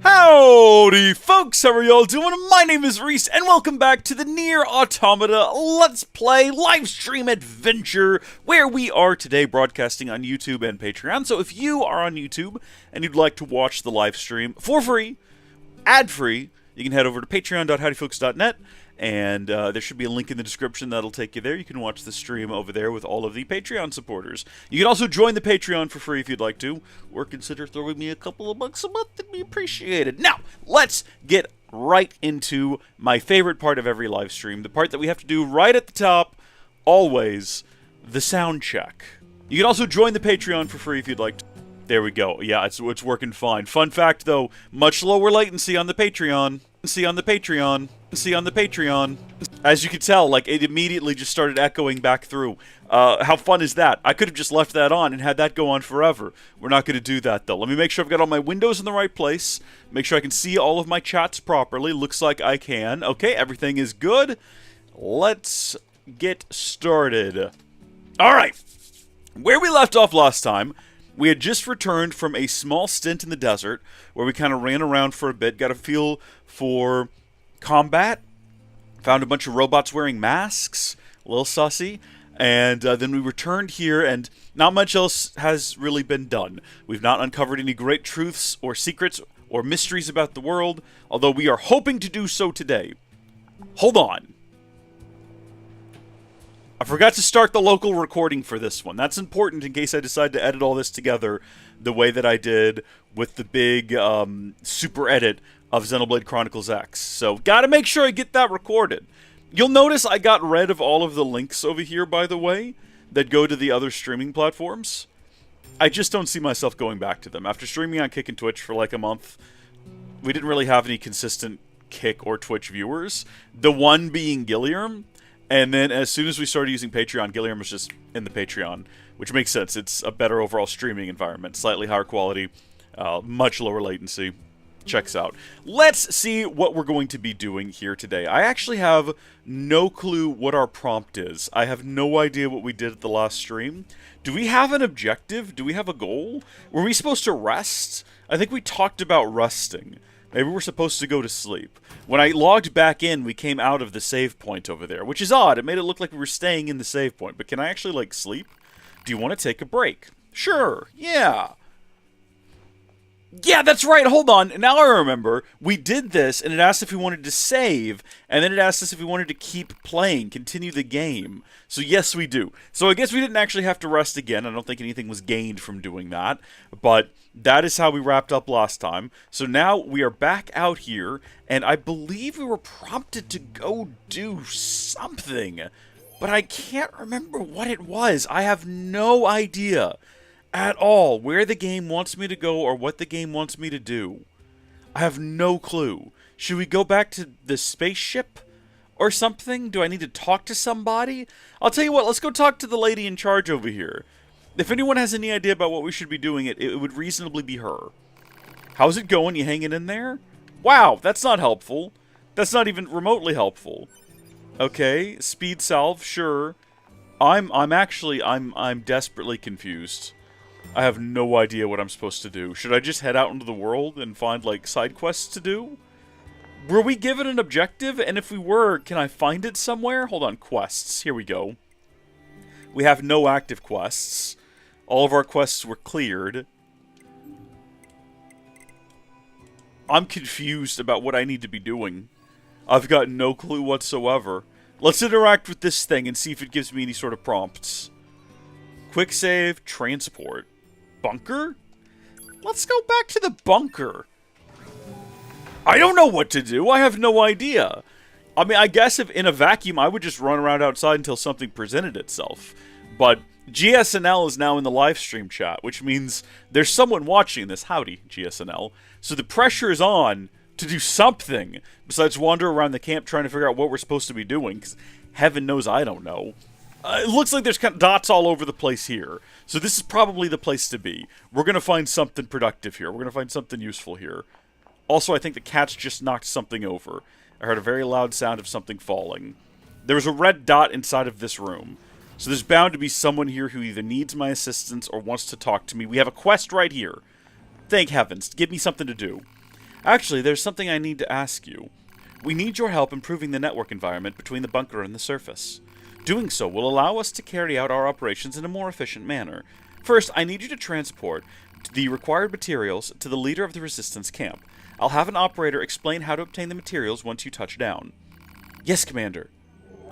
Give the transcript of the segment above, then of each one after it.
Howdy folks, how are y'all doing? My name is Rees, and welcome back to the NieR Automata Let's Play livestream adventure, where we are today broadcasting on YouTube and Patreon. So if you are on YouTube and you'd like to watch the live stream for free, ad-free, you can head over to patreon.howdyfolks.net, and there should be a link in the description that'll take you there. You can watch the stream over there with all of the Patreon supporters. You can also join the Patreon for free if you'd like to, or consider throwing me a couple of bucks a month. It'd be appreciated. Now, let's get right into my favorite part of every live stream, the part that we have to do right at the top, always, the sound check. You can also join the Patreon for free if you'd like to. There we go. Yeah, it's working fine. Fun fact, though, much lower latency on the Patreon. As you can tell, like, it immediately just started echoing back through. How fun is that? I could have just left that on and had that go on forever. We're not going to do that, though. Let me make sure I've got all my windows in the right place. Make sure I can see all of my chats properly. Looks like I can. Okay, everything is good. Let's get started. Alright. Where we left off last time, we had just returned from a small stint in the desert, where we kind of ran around for a bit, got a feel for combat, found a bunch of robots wearing masks, a little sussy, and then we returned here, and not much else has really been done. We've not uncovered any great truths or secrets or mysteries about the world, although we are hoping to do so today. Hold on. I forgot to start the local recording for this one. That's important in case I decide to edit all this together the way that I did with the big super edit of Xenoblade Chronicles X. So, gotta make sure I get that recorded. You'll notice I got rid of all of the links over here, by the way, that go to the other streaming platforms. I just don't see myself going back to them. After streaming on Kick and Twitch for like a month, we didn't really have any consistent Kick or Twitch viewers. The one being Gilliam. And then as soon as we started using Patreon, Gilliam was just in the Patreon, which makes sense. It's a better overall streaming environment, slightly higher quality, much lower latency. Checks out. Let's see what we're going to be doing here today. I actually have no clue what our prompt is. I have no idea what we did at the last stream. Do we have an objective? Do we have a goal? Were we supposed to rest? I think we talked about resting. Maybe we're supposed to go to sleep. When I logged back in, we came out of the save point over there, which is odd. It made it look like we were staying in the save point. But can I actually, like, sleep? Do you want to take a break? Sure. Yeah. Yeah, that's right. Hold on. Now I remember. We did this, and it asked if we wanted to save, and then it asked us if we wanted to keep playing, continue the game. So yes, we do. So I guess we didn't actually have to rest again. I don't think anything was gained from doing that. But that is how we wrapped up last time. So now we are back out here, and I believe we were prompted to go do something. But I can't remember what it was. I have no idea at all where the game wants me to go or what the game wants me to do. I have no clue. Should we go back to the spaceship or something? Do I need to talk to somebody? I'll tell you what, let's go talk to the lady in charge over here. If anyone has any idea about what we should be doing, it would reasonably be her. How's it going? You hanging in there? Wow, that's not helpful. That's not even remotely helpful. Okay, speed salve, sure. I'm desperately confused. I have no idea what I'm supposed to do. Should I just head out into the world and find, like, side quests to do? Were we given an objective? And if we were, can I find it somewhere? Hold on, quests. Here we go. We have no active quests. All of our quests were cleared. I'm confused about what I need to be doing. I've got no clue whatsoever. Let's interact with this thing and see if it gives me any sort of prompts. Quick save, transport. Bunker? Let's go back to the bunker. I don't know what to do. I have no idea. I mean, I guess if in a vacuum, I would just run around outside until something presented itself. But GSNL is now in the live stream chat, which means there's someone watching this. Howdy, GSNL. So the pressure is on to do something besides wander around the camp trying to figure out what we're supposed to be doing, because heaven knows I don't know. It looks like there's kind of dots all over the place here. So this is probably the place to be. We're going to find something productive here. We're going to find something useful here. Also, I think the cats just knocked something over. I heard a very loud sound of something falling. There was a red dot inside of this room. So there's bound to be someone here who either needs my assistance or wants to talk to me. We have a quest right here. Thank heavens. Give me something to do. Actually, there's something I need to ask you. We need your help improving the network environment between the bunker and the surface. Doing so will allow us to carry out our operations in a more efficient manner. First, I need you to transport the required materials to the leader of the resistance camp. I'll have an operator explain how to obtain the materials once you touch down. Yes, Commander.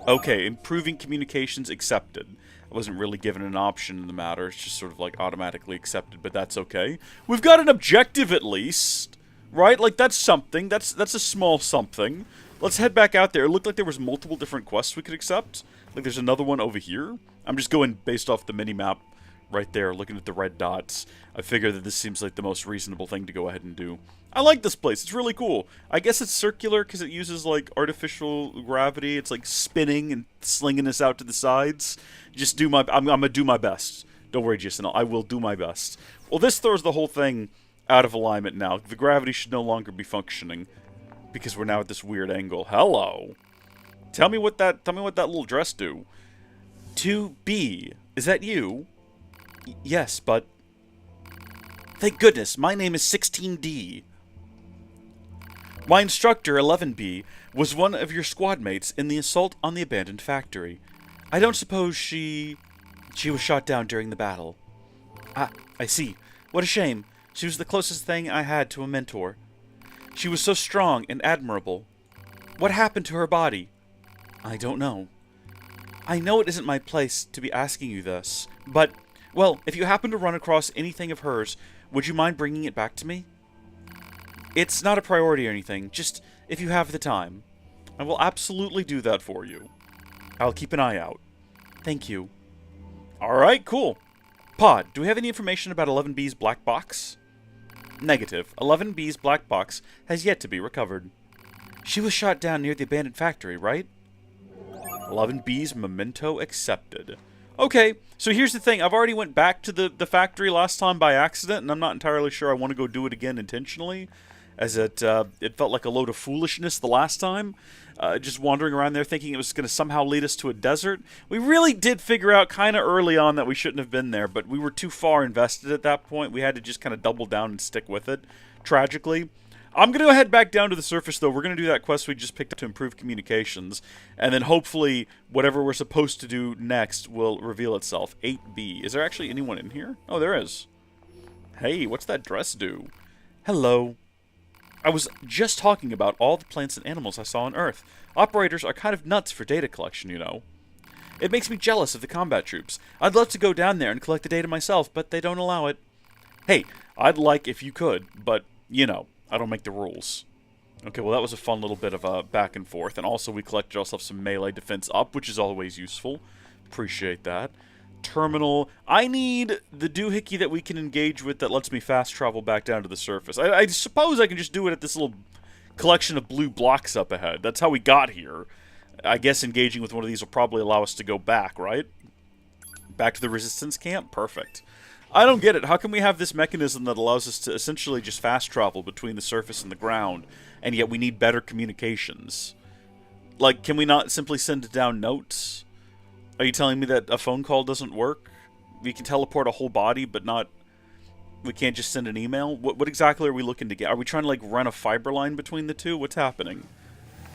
Okay, improving communications accepted. I wasn't really given an option in the matter. It's just sort of like automatically accepted, but that's okay. We've got an objective at least, right? Like that's something. That's a small something. Let's head back out there. It looked like there was multiple different quests we could accept. Like there's another one over here. I'm just going based off the mini-map right there, looking at the red dots. I figure that this seems like the most reasonable thing to go ahead and do. I like this place. It's really cool. I guess it's circular because it uses, like, artificial gravity. It's, like, spinning and slinging us out to the sides. Just do my... I'm going to do my best. Don't worry, Jason. I will do my best. Well, this throws the whole thing out of alignment now. The gravity should no longer be functioning because we're now at this weird angle. Hello. Tell me what that little dress do. 2B. Is that you? Yes, but... Thank goodness, my name is 16D. My instructor, 11B, was one of your squad mates in the assault on the abandoned factory. I don't suppose she was shot down during the battle. Ah, I see. What a shame. She was the closest thing I had to a mentor. She was so strong and admirable. What happened to her body? I don't know. I know it isn't my place to be asking you this, but, well, if you happen to run across anything of hers, would you mind bringing it back to me? It's not a priority or anything, just if you have the time. I will absolutely do that for you. I'll keep an eye out. Thank you. Alright, cool. Pod, do we have any information about 11B's black box? Negative. 11B's black box has yet to be recovered. She was shot down near the abandoned factory, right? 11B's memento accepted. Okay, so here's the thing. I've already went back to the factory last time by accident, and I'm not entirely sure I want to go do it again intentionally, as it felt like a load of foolishness the last time. Just wandering around there thinking it was going to somehow lead us to a desert. We really did figure out kind of early on that we shouldn't have been there, but we were too far invested at that point. We had to just kind of double down and stick with it, tragically. I'm going to head back down to the surface, though. We're going to do that quest we just picked up to improve communications, and then hopefully whatever we're supposed to do next will reveal itself. 8B. Is there actually anyone in here? Oh, there is. Hey, what's that dress do? Hello. I was just talking about all the plants and animals I saw on Earth. Operators are kind of nuts for data collection, you know. It makes me jealous of the combat troops. I'd love to go down there and collect the data myself, but they don't allow it. Hey, I'd like if you could, but, you know, I don't make the rules. Okay, well that was a fun little bit of a back and forth, and also we collected ourselves some melee defense up, which is always useful. Appreciate that. Terminal. I need the doohickey that we can engage with that lets me fast travel back down to the surface. I suppose I can just do it at this little collection of blue blocks up ahead. That's how we got here. I guess engaging with one of these will probably allow us to go back, right? Back to the resistance camp? Perfect. I don't get it. How can we have this mechanism that allows us to essentially just fast travel between the surface and the ground, and yet we need better communications? Like, can we not simply send down notes? Are you telling me that a phone call doesn't work? We can teleport a whole body, but not... We can't just send an email? What exactly are we looking to get? Are we trying to, like, run a fiber line between the two? What's happening?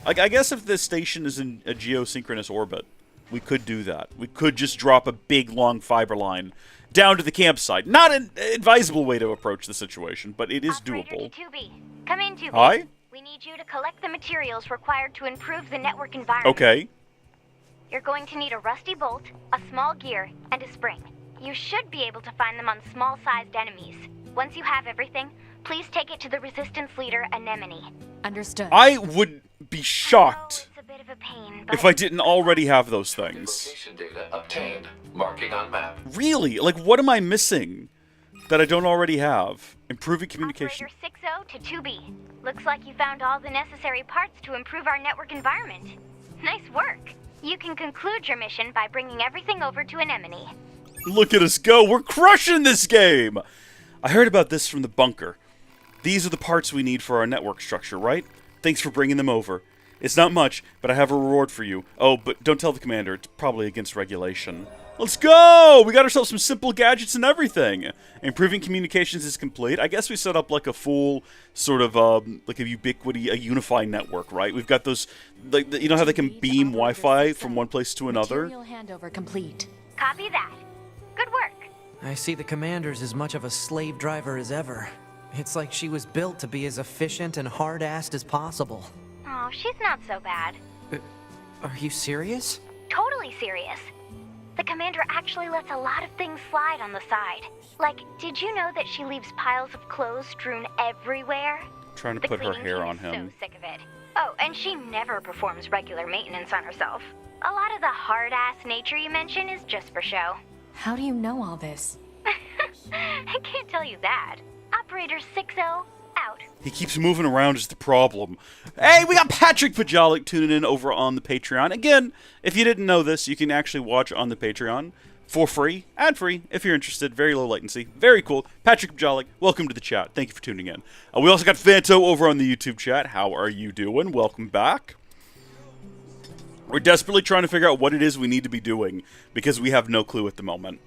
Like, I guess if this station is in a geosynchronous orbit, we could do that. We could just drop a big, long fiber line down to the campsite. Not an advisable way to approach the situation, but it is doable. Operator to 2B. Come in, 2B. Hi? We need you to collect the materials required to improve the network environment. Okay. You're going to need a rusty bolt, a small gear, and a spring. You should be able to find them on small-sized enemies. Once you have everything, please take it to the resistance leader, Anemone. Understood. I would be shocked I know it's a bit of a pain, but if I didn't already have those things. Location data obtained. Marking on map. Really? Like, what am I missing that I don't already have? Improving communication. Operator 60 to 2B. Looks like you found all the necessary parts to improve our network environment. Nice work. You can conclude your mission by bringing everything over to Anemone. Look at us go. We're crushing this game. I heard about this from the bunker. These are the parts we need for our network structure, right? Thanks for bringing them over. It's not much, but I have a reward for you. Oh, but don't tell the commander. It's probably against regulation. Let's go! We got ourselves some simple gadgets and everything. Improving communications is complete. I guess we set up like a full sort of like a ubiquity, a unified network, right? We've got those, like you know how they can beam Wi-Fi from one place to another? Material handover complete. Copy that. Good work. I see the commander's as much of a slave driver as ever. It's like she was built to be as efficient and hard-assed as possible. Oh, she's not so bad. Are you serious? Totally serious. The commander actually lets a lot of things slide on the side. Like, did you know that she leaves piles of clothes strewn everywhere? Trying to The put her cleaning hair team on is him. so sick of it. Oh, and she never performs regular maintenance on herself. A lot of the hard-ass nature you mention is just for show. How do you know all this? I can't tell you that. Operator 60, out. He keeps moving around is the problem. Hey, we got Patrick Pajalik tuning in over on the Patreon. Again, if you didn't know this, you can actually watch on the Patreon for free, ad-free, if you're interested. Very low latency. Very cool. Patrick Pajalik, welcome to the chat. Thank you for tuning in. We also got Fanto over on the YouTube chat. How are you doing? Welcome back. We're desperately trying to figure out what it is we need to be doing because we have no clue at the moment.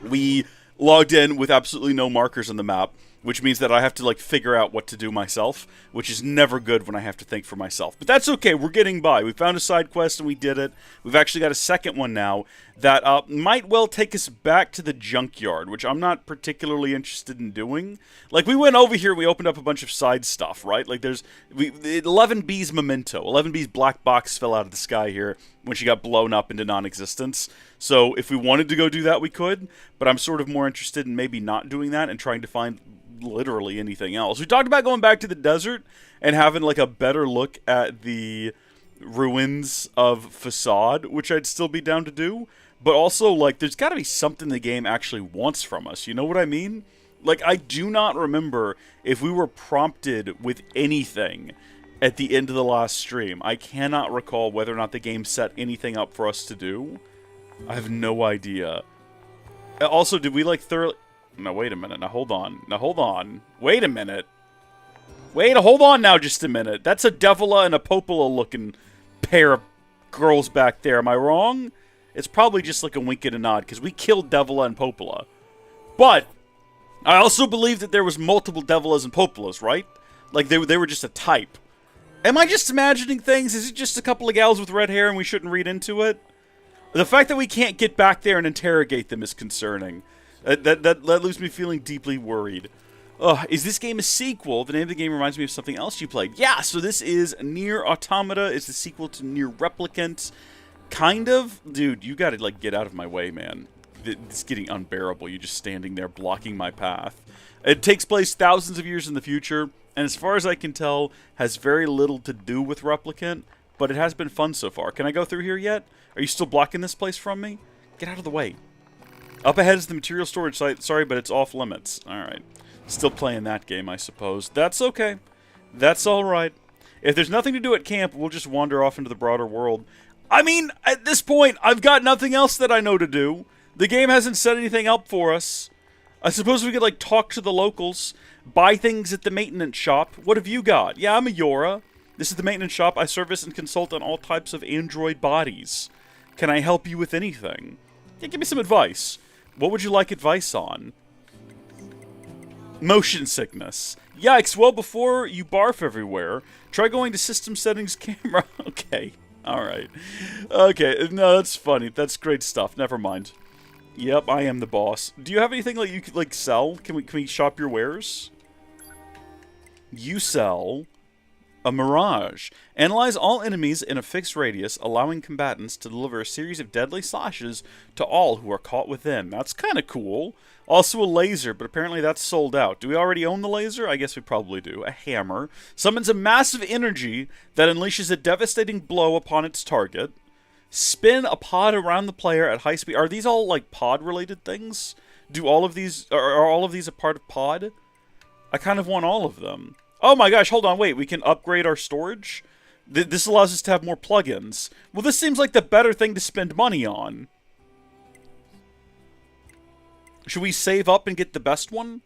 We logged in with absolutely no markers on the map, which means that I have to like figure out what to do myself, which is never good when I have to think for myself. But that's okay, we're getting by. We found a side quest and we did it. We've actually got a second one now that might well take us back to the junkyard, which I'm not particularly interested in doing. Like, we went over here, we opened up a bunch of side stuff, right? Like, there's 11B's memento. 11B's black box fell out of the sky here when she got blown up into non-existence. So if we wanted to go do that, we could, but I'm sort of more interested in maybe not doing that and trying to find literally anything else. We talked about going back to the desert and having like a better look at the ruins of Facade, which I'd still be down to do, but also like there's got to be something the game actually wants from us, you know what I mean? Like, I do not remember if we were prompted with anything at the end of the last stream. I cannot recall whether or not the game set anything up for us to do. I have no idea. Also, did we like thoroughly... No, wait a minute. Now, hold on. Now, hold on. Wait a minute. Hold on now just a minute. That's a Devila and a Popola-looking pair of girls back there. Am I wrong? It's probably just like a wink and a nod, because we killed Devila and Popola. But, I also believe that there was multiple Devilas and Popolas, right? Like, they were just a type. Am I just imagining things? Is it just a couple of gals with red hair and we shouldn't read into it? The fact that we can't get back there and interrogate them is concerning. That leaves me feeling deeply worried. Is this game a sequel? The name of the game reminds me of something else you played. Yeah, so this is NieR Automata. It's the sequel to NieR Replicant. Kind of? Dude, you gotta, like, get out of my way, man. It's getting unbearable. You're just standing there blocking my path. It takes place thousands of years in the future, and as far as I can tell, has very little to do with Replicant, but it has been fun so far. Can I go through here yet? Are you still blocking this place from me? Get out of the way. Up ahead is the material storage site. Sorry, but it's off limits. Alright. Still playing that game, I suppose. That's okay. That's alright. If there's nothing to do at camp, we'll just wander off into the broader world. I mean, at this point, I've got nothing else that I know to do. The game hasn't set anything up for us. I suppose we could, like, talk to the locals, buy things at the maintenance shop. What have you got? Yeah, I'm a Yora. This is the maintenance shop. I service and consult on all types of android bodies. Can I help you with anything? Yeah, give me some advice. What would you like advice on? Motion sickness. Yikes, well, before you barf everywhere, try going to system settings camera. Okay, alright. Okay, no, that's funny. That's great stuff. Never mind. Yep, I am the boss. Do you have anything like you could like sell? Can we shop your wares? You sell a mirage. Analyze all enemies in a fixed radius, allowing combatants to deliver a series of deadly slashes to all who are caught within. That's kind of cool. Also a laser, but apparently that's sold out. Do we already own the laser? I guess we probably do. A hammer. Summons a massive energy that unleashes a devastating blow upon its target. Spin a pod around the player at high speed. Are these all like pod related things? Do all of these, are all of these a part of pod? I kind of want all of them. Oh my gosh, hold on, wait, we can upgrade our storage? This allows us to have more plugins. Well, this seems like the better thing to spend money on. Should we save up and get the best one?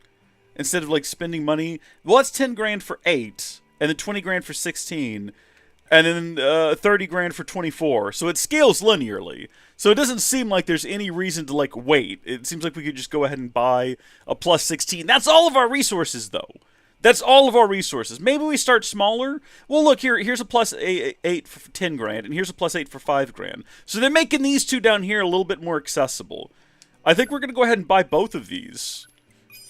Instead of, like, spending money? Well, that's 10 grand for 8, and then 20 grand for 16, and then 30 grand for 24. So it scales linearly. So it doesn't seem like there's any reason to, like, wait. It seems like we could just go ahead and buy a plus 16. That's all of our resources, though. That's all of our resources. Maybe we start smaller. Well, look, here's a plus 8 for 10 grand, and here's a plus 8 for 5 grand. So they're making these two down here a little bit more accessible. I think we're going to go ahead and buy both of these.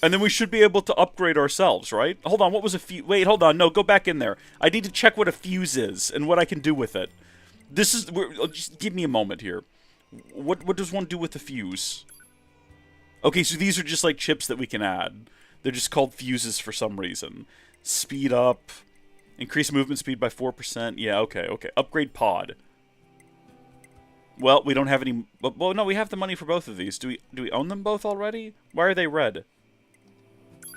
And then we should be able to upgrade ourselves, right? Hold on, what was a fuse? Wait, hold on. No, go back in there. I need to check what a fuse is and what I can do with it. This is... just give me a moment here. What does one do with the fuse? Okay, so these are just like chips that we can add. They're just called fuses for some reason. Speed up. Increase movement speed by 4%. Yeah, okay. Upgrade pod. Well, we don't have any... Well, no, we have the money for both of these. Do we own them both already? Why are they red?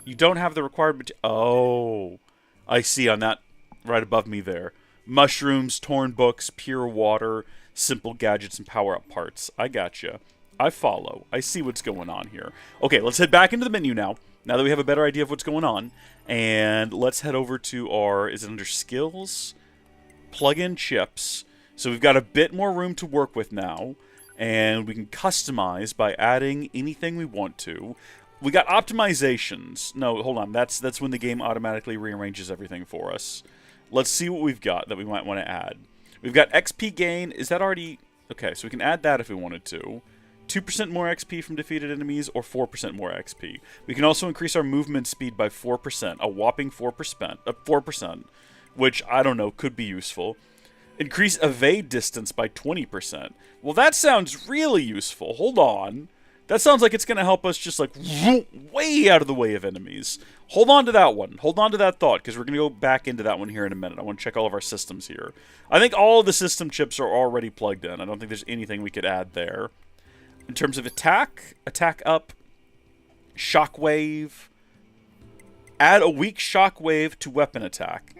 You don't have the required... Oh. I see on that right above me there. Mushrooms, torn books, pure water, simple gadgets, and power-up parts. I gotcha. I follow. I see what's going on here. Okay, let's head back into the menu now. Now that we have a better idea of what's going on. And let's head over to our... Is it under skills? Plug-in chips. So we've got a bit more room to work with now. And we can customize by adding anything we want to. We got optimizations. No, hold on. That's when the game automatically rearranges everything for us. Let's see what we've got that we might want to add. We've got XP gain. Is that already... Okay, so we can add that if we wanted to. 2% more XP from defeated enemies, or 4% more XP. We can also increase our movement speed by 4%, a whopping 4%, which, I don't know, could be useful. Increase evade distance by 20%. Well, that sounds really useful. Hold on. That sounds like it's going to help us just, like, way out of the way of enemies. Hold on to that one. Hold on to that thought, because we're going to go back into that one here in a minute. I want to check all of our systems here. I think all of the system chips are already plugged in. I don't think there's anything we could add there. In terms of attack up, shockwave, add a weak shockwave to weapon attack.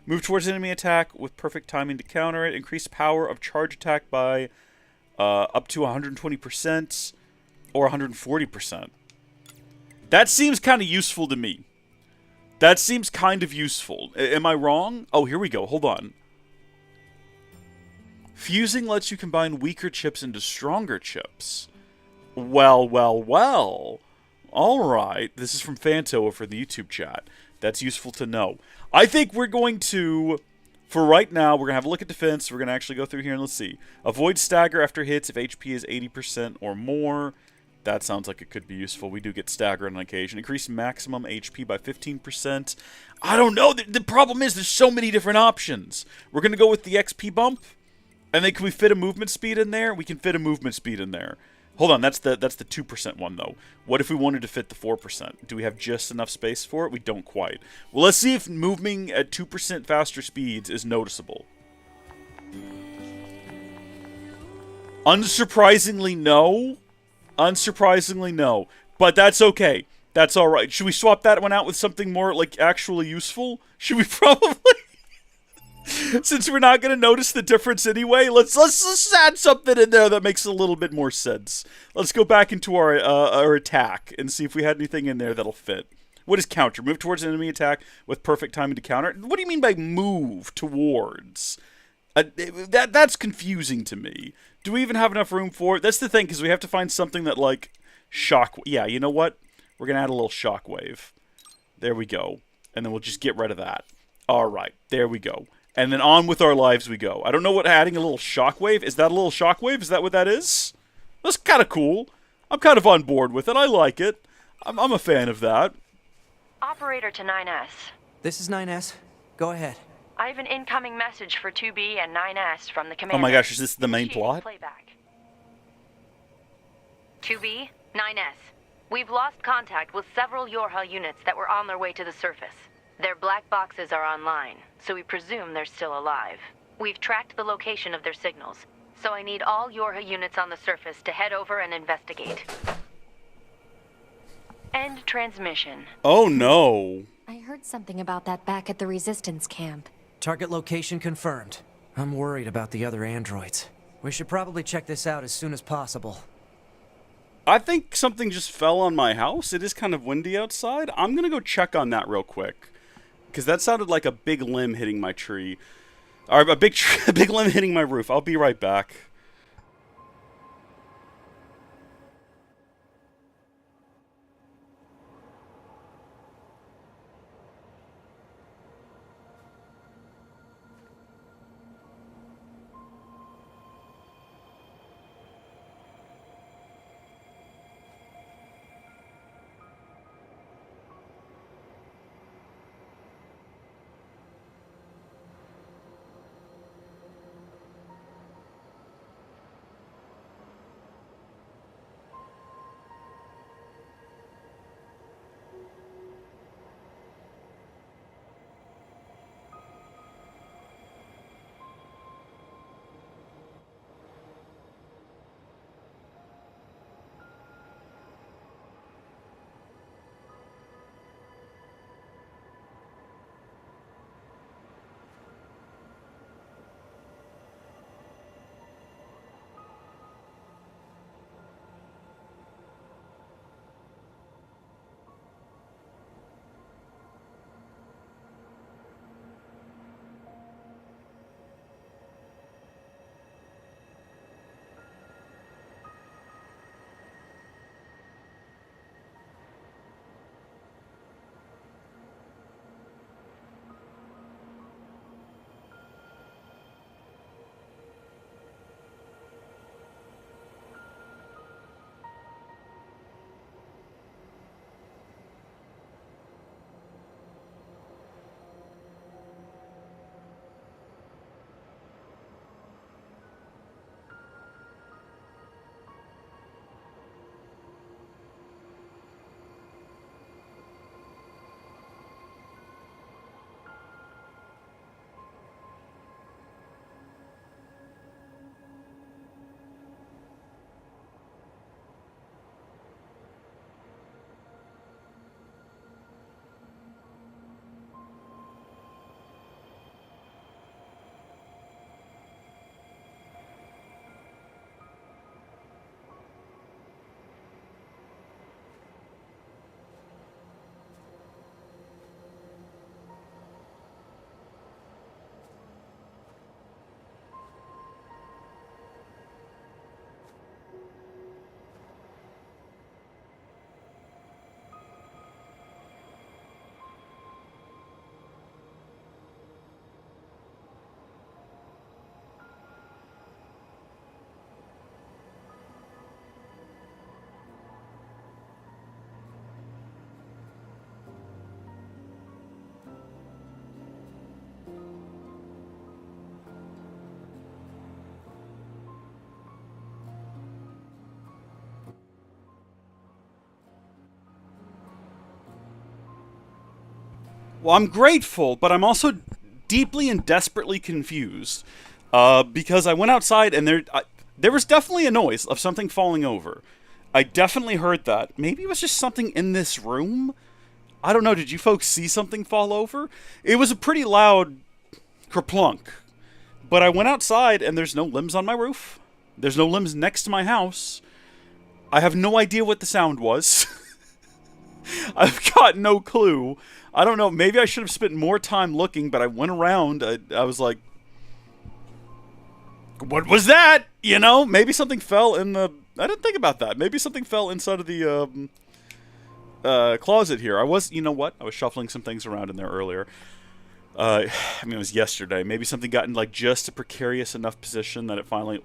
Move towards enemy attack with perfect timing to counter it. Increase power of charge attack by up to 120% or 140%. That seems kind of useful to me. That seems kind of useful. Am I wrong? Oh, here we go. Hold on. Fusing lets you combine weaker chips into stronger chips. Well. Alright. This is from Fantoa for the YouTube chat. That's useful to know. I think we're going to, for right now, we're going to have a look at defense. We're going to actually go through here and let's see. Avoid stagger after hits if HP is 80% or more. That sounds like it could be useful. We do get stagger on occasion. Increase maximum HP by 15%. I don't know. The problem is there's so many different options. We're going to go with the XP bump. And then can we fit a movement speed in there? We can fit a movement speed in there. Hold on, that's the 2% one, though. What if we wanted to fit the 4%? Do we have just enough space for it? We don't quite. Well, let's see if moving at 2% faster speeds is noticeable. Unsurprisingly, no. Unsurprisingly, no. But that's okay. That's alright. Should we swap that one out with something more, like, actually useful? Should we probably... Since we're not going to notice the difference anyway, let's add something in there that makes a little bit more sense. Let's go back into our attack and see if we had anything in there that'll fit. What is counter? Move towards an enemy attack with perfect timing to counter. What do you mean by move towards? That's confusing to me. Do we even have enough room for it? That's the thing, because we have to find something that, like, shock... Yeah, you know what? We're going to add a little shockwave. There we go. And then we'll just get rid of that. Alright, there we go. And then on with our lives we go. I don't know what adding a little shockwave... Is that a little shockwave? Is that what that is? That's kind of cool. I'm kind of on board with it. I like it. I'm a fan of that. Operator to 9S. This is 9S. Go ahead. I have an incoming message for 2B and 9S from the commander. Oh my gosh, is this the main Initiating plot? Playback. 2B, 9S. We've lost contact with several Yorha units that were on their way to the surface. Their black boxes are online, so we presume they're still alive. We've tracked the location of their signals, so I need all Yorha units on the surface to head over and investigate. End transmission. Oh no. I heard something about that back at the Resistance camp. Target location confirmed. I'm worried about the other androids. We should probably check this out as soon as possible. I think something just fell on my house. It is kind of windy outside. I'm going to go check on that real quick. Because that sounded like a big limb hitting my tree. Or a big limb hitting my roof. I'll be right back. Well, I'm grateful, but I'm also deeply and desperately confused. Because I went outside and there was definitely a noise of something falling over. I definitely heard that. Maybe it was just something in this room? I don't know, did you folks see something fall over? It was a pretty loud kerplunk. But I went outside and there's no limbs on my roof. There's no limbs next to my house. I have no idea what the sound was. I've got no clue. I don't know, maybe I should have spent more time looking, but I went around, I was like, what was that? You know, maybe something fell in the... I didn't think about that. Maybe something fell inside of the closet here. You know what? I was shuffling some things around in there earlier. I mean, it was yesterday. Maybe something got in like just a precarious enough position that it finally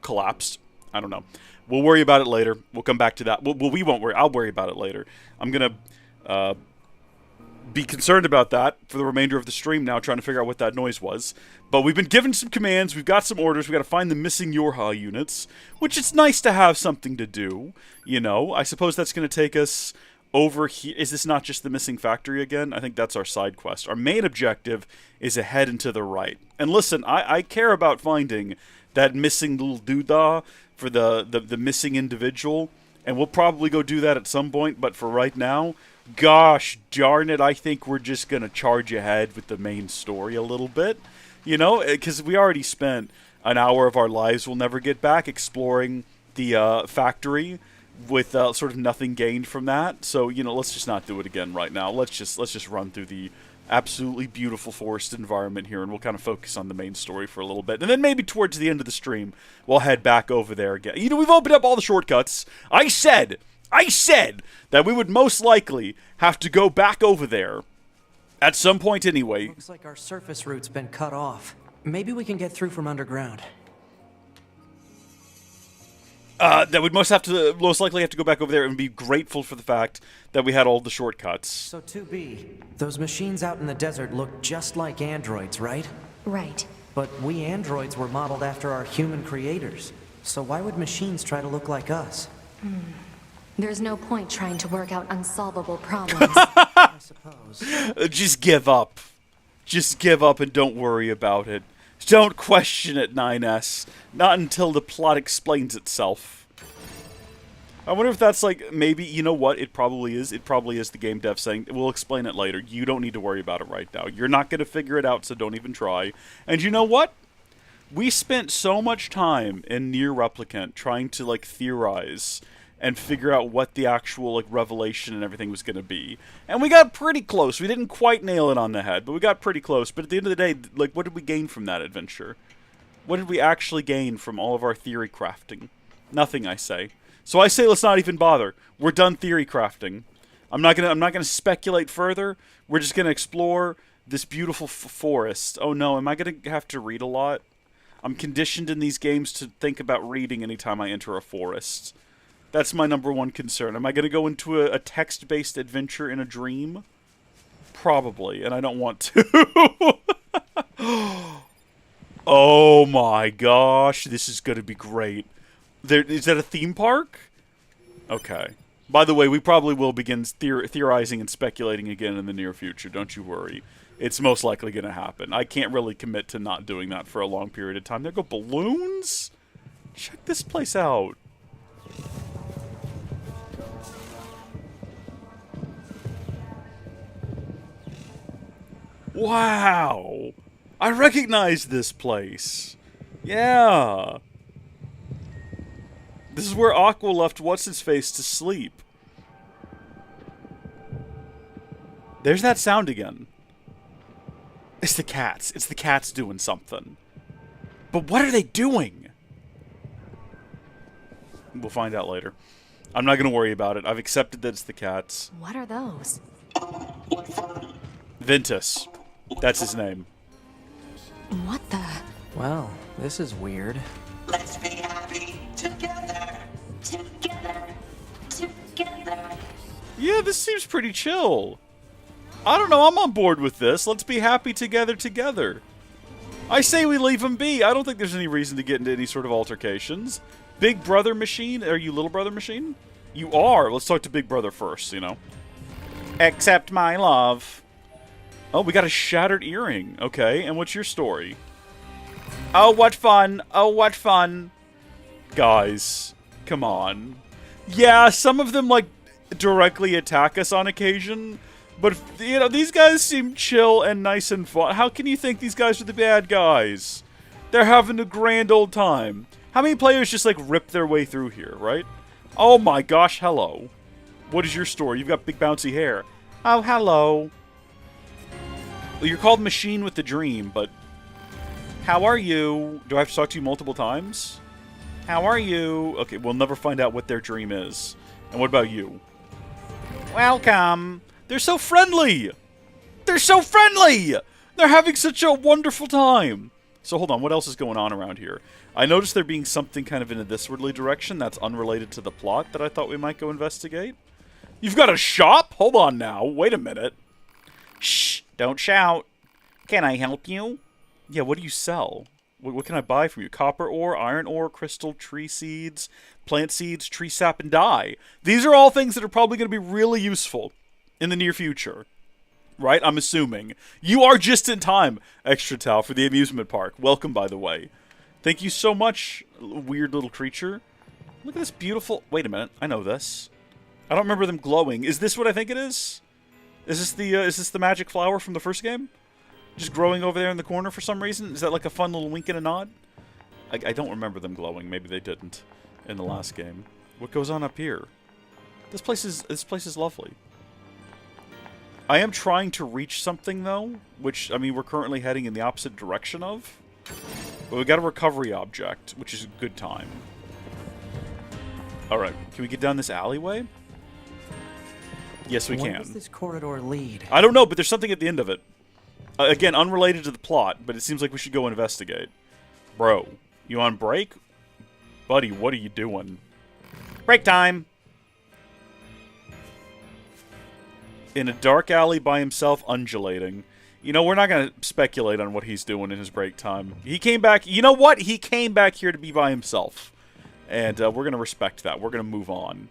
collapsed. I don't know. We'll worry about it later. We'll come back to that. Well, we won't worry. I'll worry about it later. I'm going to be concerned about that for the remainder of the stream now, trying to figure out what that noise was. But we've been given some commands. We've got some orders. We've got to find the missing Yorha units, which it's nice to have something to do. You know, I suppose that's going to take us over here. Is this not just the missing factory again? I think that's our side quest. Our main objective is ahead and to the right. And listen, I care about finding that missing little doodah for the missing individual. And we'll probably go do that at some point. But for right now, gosh darn it, I think we're just going to charge ahead with the main story a little bit. You know, because we already spent an hour of our lives we'll never get back exploring the factory with sort of nothing gained from that. So, you know, let's just not do it again right now. Let's just run through the absolutely beautiful forest environment here, and we'll kind of focus on the main story for a little bit. And then maybe towards the end of the stream, we'll head back over there again. You know, we've opened up all the shortcuts. I said that we would most likely have to go back over there at some point anyway. Looks like our surface route's been cut off. Maybe we can get through from underground. That we'd most likely have to go back over there and be grateful for the fact that we had all the shortcuts. So 2B, those machines out in the desert look just like androids, right? Right. But we androids were modeled after our human creators. So why would machines try to look like us? There's no point trying to work out unsolvable problems. I suppose. Just give up. Just give up and don't worry about it. Don't question it, 9S. Not until the plot explains itself. I wonder if that's like, maybe, you know what, it probably is. It probably is the game dev saying, we'll explain it later. You don't need to worry about it right now. You're not going to figure it out, so don't even try. And you know what? We spent so much time in NieR Replicant trying to, like, theorize and figure out what the actual, like, revelation and everything was going to be. And we got pretty close. We didn't quite nail it on the head, but we got pretty close. But at the end of the day, like, what did we gain from that adventure? What did we actually gain from all of our theory crafting? Nothing, I say. So I say let's not even bother. We're done theory crafting. I'm not gonna speculate further. We're just gonna explore this beautiful forest. Oh no, am I gonna have to read a lot? I'm conditioned in these games to think about reading anytime I enter a forest. That's my number one concern. Am I going to go into a text-based adventure in a dream? Probably, and I don't want to. Oh my gosh, this is going to be great. Is that a theme park? Okay. By the way, we probably will begin theorizing and speculating again in the near future, don't you worry. It's most likely going to happen. I can't really commit to not doing that for a long period of time. There go balloons? Check this place out. Wow! I recognize this place. Yeah. This is where Aqua left What's-His-Face to sleep. There's that sound again. It's the cats. It's the cats doing something. But what are they doing? We'll find out later. I'm not going to worry about it. I've accepted that it's the cats. What are those? Ventus. That's his name. What the? Well, this is weird. Let's be happy together, together, together. Yeah, this seems pretty chill. I don't know, I'm on board with this. Let's be happy together. I say we leave him be. I don't think there's any reason to get into any sort of altercations. Big Brother Machine? Are you Little Brother Machine? You are. Let's talk to Big Brother first, you know. Accept my love. Oh, we got a shattered earring. Okay, and what's your story? Oh, what fun. Oh, what fun. Guys, come on. Yeah, some of them, like, directly attack us on occasion. But, you know, these guys seem chill and nice and fun. How can you think these guys are the bad guys? They're having a grand old time. How many players just, like, rip their way through here, right? Oh my gosh, hello. What is your story? You've got big bouncy hair. Oh, hello. Well, you're called Machine with the Dream, but... How are you? Do I have to talk to you multiple times? How are you? Okay, we'll never find out what their dream is. And what about you? Welcome. They're so friendly! They're so friendly! They're having such a wonderful time! So hold on, what else is going on around here? I noticed there being something kind of in a thiswardly direction that's unrelated to the plot that I thought we might go investigate. You've got a shop? Hold on now, wait a minute. Shh, don't shout. Can I help you? Yeah, what do you sell? What can I buy from you? Copper ore, iron ore, crystal, tree seeds, plant seeds, tree sap, and dye. These are all things that are probably going to be really useful in the near future. Right? I'm assuming. You are just in time, Extra Towel, for the amusement park. Welcome, by the way. Thank you so much, weird little creature. Look at this beautiful... Wait a minute. I know this. I don't remember them glowing. Is this what I think it is? Is this the magic flower from the first game? Just growing over there in the corner for some reason? Is that like a fun little wink and a nod? I don't remember them glowing. Maybe they didn't in the last game. What goes on up here? This place is lovely. I am trying to reach something, though, which, I mean, we're currently heading in the opposite direction of. But we got a recovery object, which is a good time. Alright, can we get down this alleyway? Yes, we can. Where does this corridor lead? I don't know, but there's something at the end of it. Again, unrelated to the plot, but it seems like we should go investigate. Bro, you on break? Buddy, what are you doing? Break time! In a dark alley by himself, undulating. You know, we're not going to speculate on what he's doing in his break time. He came back... You know what? He came back here to be by himself. And we're going to respect that. We're going to move on.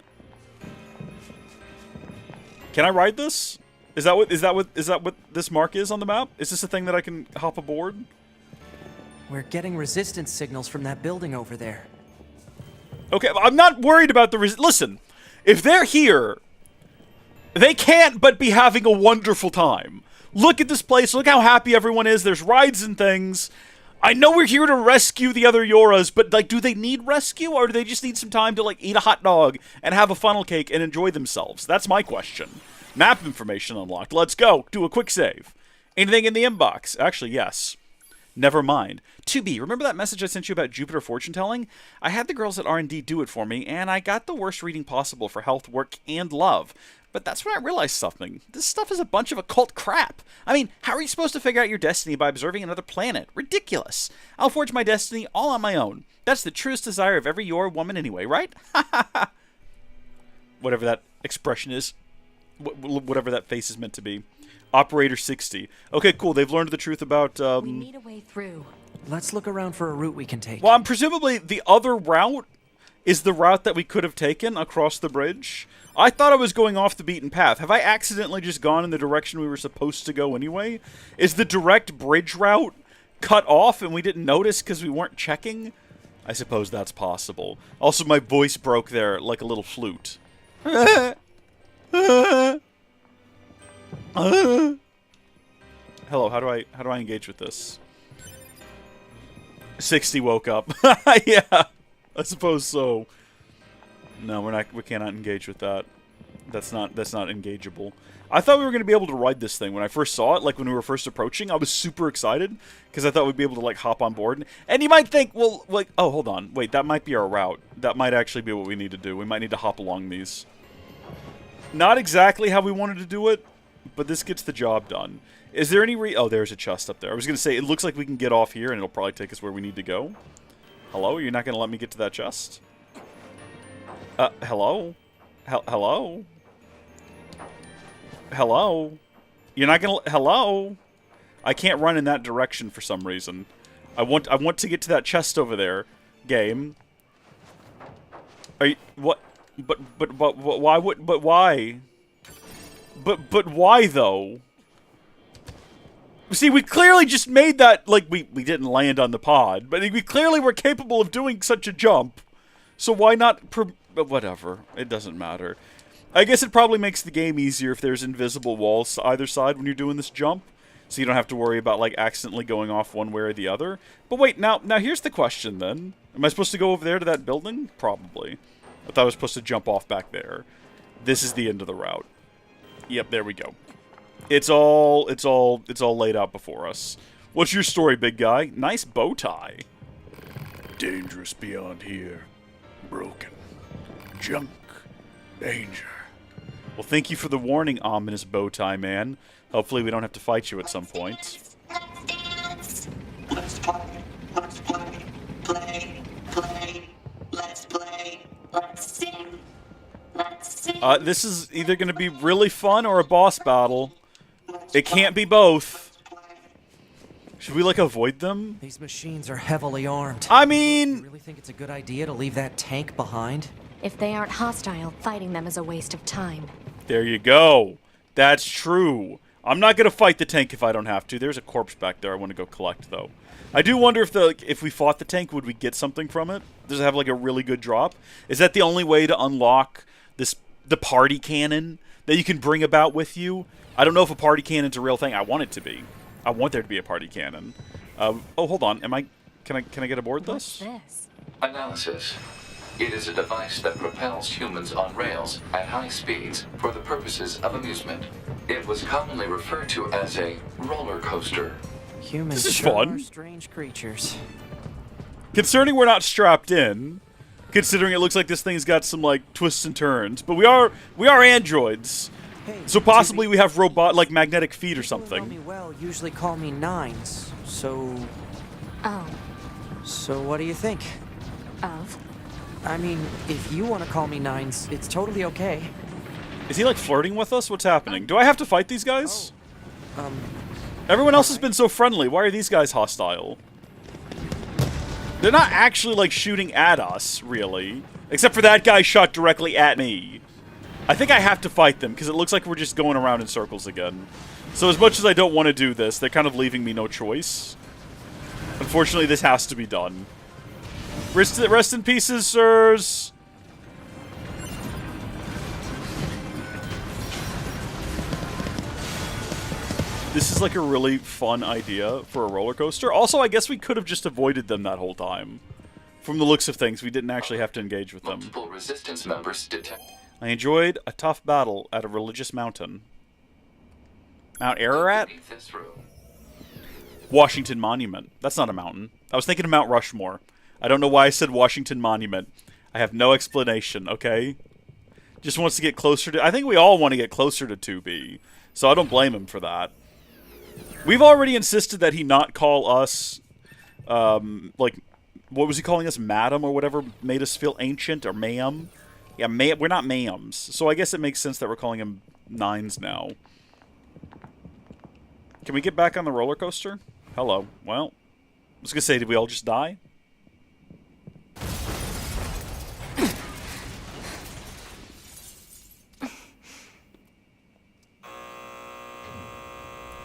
Can I ride this? Is that what this mark is on the map? Is this a thing that I can hop aboard? We're getting resistance signals from that building over there. Okay, I'm not worried about the listen, if they're here, they can't but be having a wonderful time. Look at this place. Look how happy everyone is. There's rides and things. I know we're here to rescue the other Yoras, but, like, do they need rescue, or do they just need some time to, like, eat a hot dog and have a funnel cake and enjoy themselves? That's my question. Map information unlocked. Let's go. Do a quick save. Anything in the inbox? Actually, yes. Never mind. 2B, remember that message I sent you about Jupiter fortune telling? I had the girls at R&D do it for me, and I got the worst reading possible for health, work, and love. But that's when I realized something. This stuff is a bunch of occult crap. I mean, how are you supposed to figure out your destiny by observing another planet? Ridiculous. I'll forge my destiny all on my own. That's the truest desire of every Yor woman anyway, right? Whatever that expression is. Whatever that face is meant to be. Operator 60. Okay, cool. They've learned the truth about... We need a way through. Let's look around for a route we can take. Well, presumably the other route is the route that we could have taken across the bridge. I thought I was going off the beaten path. Have I accidentally just gone in the direction we were supposed to go anyway? Is the direct bridge route cut off and we didn't notice because we weren't checking? I suppose that's possible. Also, my voice broke there like a little flute. Hello, how do I engage with this? 60 woke up. Yeah, I suppose so. No, we cannot engage with that. That's not engageable. I thought we were going to be able to ride this thing when I first saw it, like when we were first approaching. I was super excited because I thought we'd be able to like hop on board. And you might think, well, like, oh, hold on. Wait, that might be our route. That might actually be what we need to do. We might need to hop along these. Not exactly how we wanted to do it, but this gets the job done. Is there any oh, there's a chest up there. I was going to say, it looks like we can get off here, and it'll probably take us where we need to go. Hello? You're not going to let me get to that chest? Hello? Hello? Hello? You're not going to... Hello? I can't run in that direction for some reason. I want to get to that chest over there. Game. Are you... What? But why would... But why? But why, though? See, we clearly just made that, like, we didn't land on the pod, but we clearly were capable of doing such a jump. So why not, whatever, it doesn't matter. I guess it probably makes the game easier if there's invisible walls to either side when you're doing this jump, so you don't have to worry about, like, accidentally going off one way or the other. But wait, now here's the question, then. Am I supposed to go over there to that building? Probably. I thought I was supposed to jump off back there. This is the end of the route. Yep, there we go. It's all laid out before us. What's your story, big guy? Nice bow tie. Dangerous beyond here. Broken. Junk. Danger. Well, thank you for the warning, ominous bow tie man. Hopefully we don't have to fight you at some point. Let's dance. Let's play. Let's play. Play. Play. Let's play. Let's sing. Let's sing. This is either going to be really fun or a boss battle. It can't be both. Should we, like, avoid them? These machines are heavily armed. I You mean... really think it's a good idea to leave that tank behind? If they aren't hostile, fighting them is a waste of time. There you go. That's true. I'm not going to fight the tank if I don't have to. There's a corpse back there I want to go collect, though. I do wonder if we fought the tank, would we get something from it? Does it have, like, a really good drop? Is that the only way to unlock the party cannon that you can bring about with you? I don't know if a party cannon's a real thing. I want it to be. I want there to be a party cannon. Oh, hold on. Can I get aboard What's this? this? Analysis. It is a device that propels humans on rails at high speeds for the purposes of amusement. It was commonly referred to as a roller coaster. Humans This is sure fun. are strange creatures. Concerning we're not strapped in, considering it looks like this thing's got some, like, twists and turns, but we are androids. Hey, So possibly we have like magnetic feet or people who know me something. well usually call me Nines. So Oh, what do you think? of? I mean, if you want to call me Nines, it's totally okay. Is he, like, flirting with us? What's happening? Do I have to fight these guys? Oh. Everyone else has been so friendly. Why are these guys hostile? They're not actually, like, shooting at us, really. Except for that guy shot directly at me. I think I have to fight them, because it looks like we're just going around in circles again. So as much as I don't want to do this, they're kind of leaving me no choice. Unfortunately, this has to be done. Rest in pieces, sirs. This is like a really fun idea for a roller coaster. Also, I guess we could have just avoided them that whole time. From the looks of things, we didn't actually have to engage with them. Multiple resistance members detect. I enjoyed a tough battle at a religious mountain. Mount Ararat? Beneath this room. Washington Monument. That's not a mountain. I was thinking of Mount Rushmore. I don't know why I said Washington Monument. I have no explanation, okay? Just wants to get closer to... I think we all want to get closer to 2B. So I don't blame him for that. We've already insisted that he not call us... like, what was he calling us? Madam or whatever made us feel ancient or ma'am? Yeah, we're not ma'ams. So I guess it makes sense that we're calling him Nines now. Can we get back on the roller coaster? Hello. Well, I was going to say, did we all just die?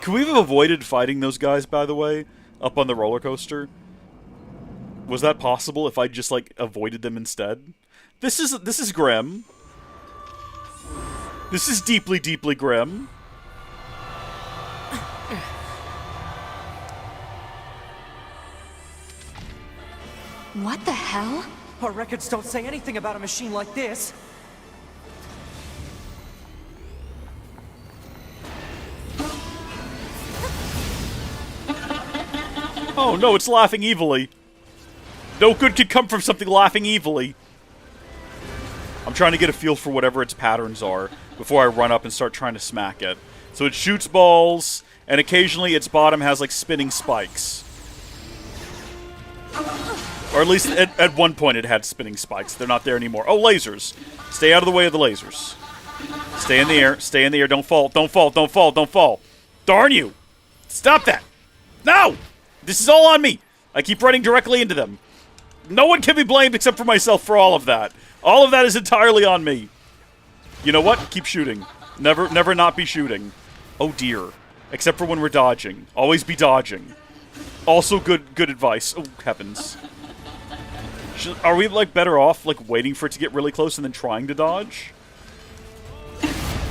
Could we have avoided fighting those guys, by the way, up on the roller coaster? Was that possible if I just, like, avoided them instead? This is grim. This is deeply, deeply grim. What the hell? Our records don't say anything about a machine like this. Oh no, it's laughing evilly. No good could come from something laughing evilly. I'm trying to get a feel for whatever its patterns are before I run up and start trying to smack it. So it shoots balls, and occasionally its bottom has, like, spinning spikes. Or at least at one point it had spinning spikes. They're not there anymore. Oh, lasers. Stay out of the way of the lasers. Stay in the air. Stay in the air. Don't fall. Don't fall. Don't fall. Don't fall. Darn you. Stop that. No! This is all on me. I keep running directly into them. No one can be blamed except for myself for all of that. All of that is entirely on me. You know what? Keep shooting. Never not be shooting. Oh dear. Except for when we're dodging. Always be dodging. Also good advice. Oh, heavens. Are we, like, better off, like, waiting for it to get really close and then trying to dodge?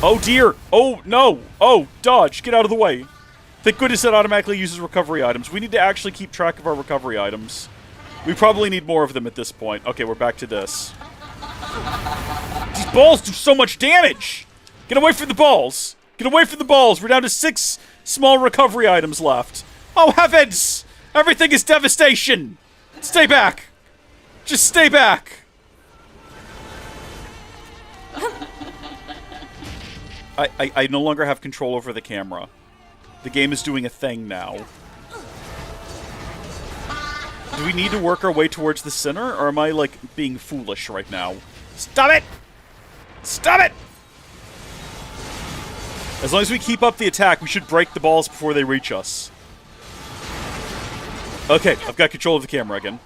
Oh, dear! Oh, no! Oh, dodge! Get out of the way! Thank goodness that automatically uses recovery items. We need to actually keep track of our recovery items. We probably need more of them at this point. Okay, we're back to this. These balls do so much damage! Get away from the balls! Get away from the balls! We're down to 6 small recovery items left. Oh, heavens! Everything is devastation! Stay back! Just stay back! I no longer have control over the camera. The game is doing a thing now. Do we need to work our way towards the center, or am I, like, being foolish right now? Stop it! Stop it! As long as we keep up the attack, we should break the balls before they reach us. Okay, I've got control of the camera again.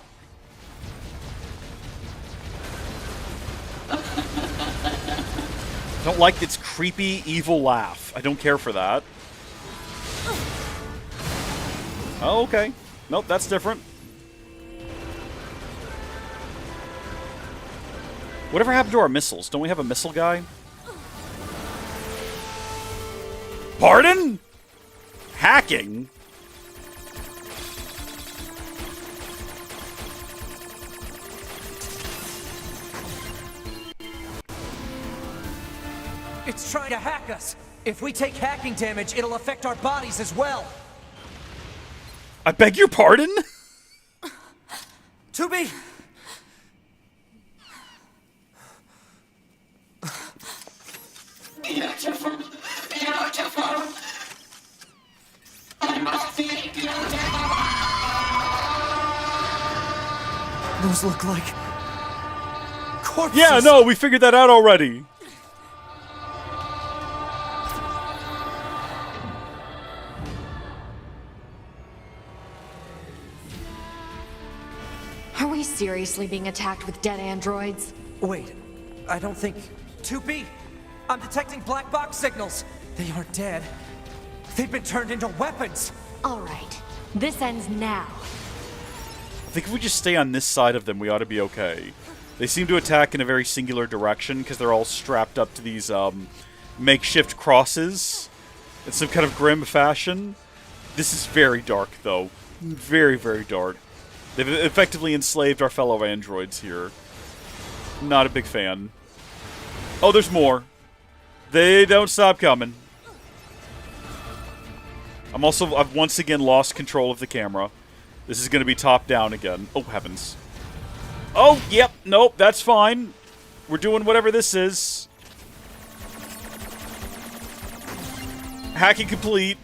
I don't like its creepy, evil laugh. I don't care for that. Oh, okay. Nope, that's different. Whatever happened to our missiles? Don't we have a missile guy? Pardon? Hacking? It's trying to hack us. If we take hacking damage, it'll affect our bodies as well. I beg your pardon? 2B! Beautiful, beautiful. I must be beautiful. Those look like corpses. Yeah, no, we figured that out already. Are we seriously being attacked with dead androids? Wait, I don't think... 2B! I'm detecting black box signals. They aren't dead. They've been turned into weapons. All right. This ends now. I think if we just stay on this side of them, we ought to be okay. They seem to attack in a very singular direction because they're all strapped up to these makeshift crosses in some kind of grim fashion. This is very dark, though. Very, very dark. They've effectively enslaved our fellow androids here. Not a big fan. Oh, there's more. They don't stop coming. I've once again lost control of the camera. This is going to be top down again. Oh, heavens. Oh, yep. Nope, that's fine. We're doing whatever this is. Hacking complete.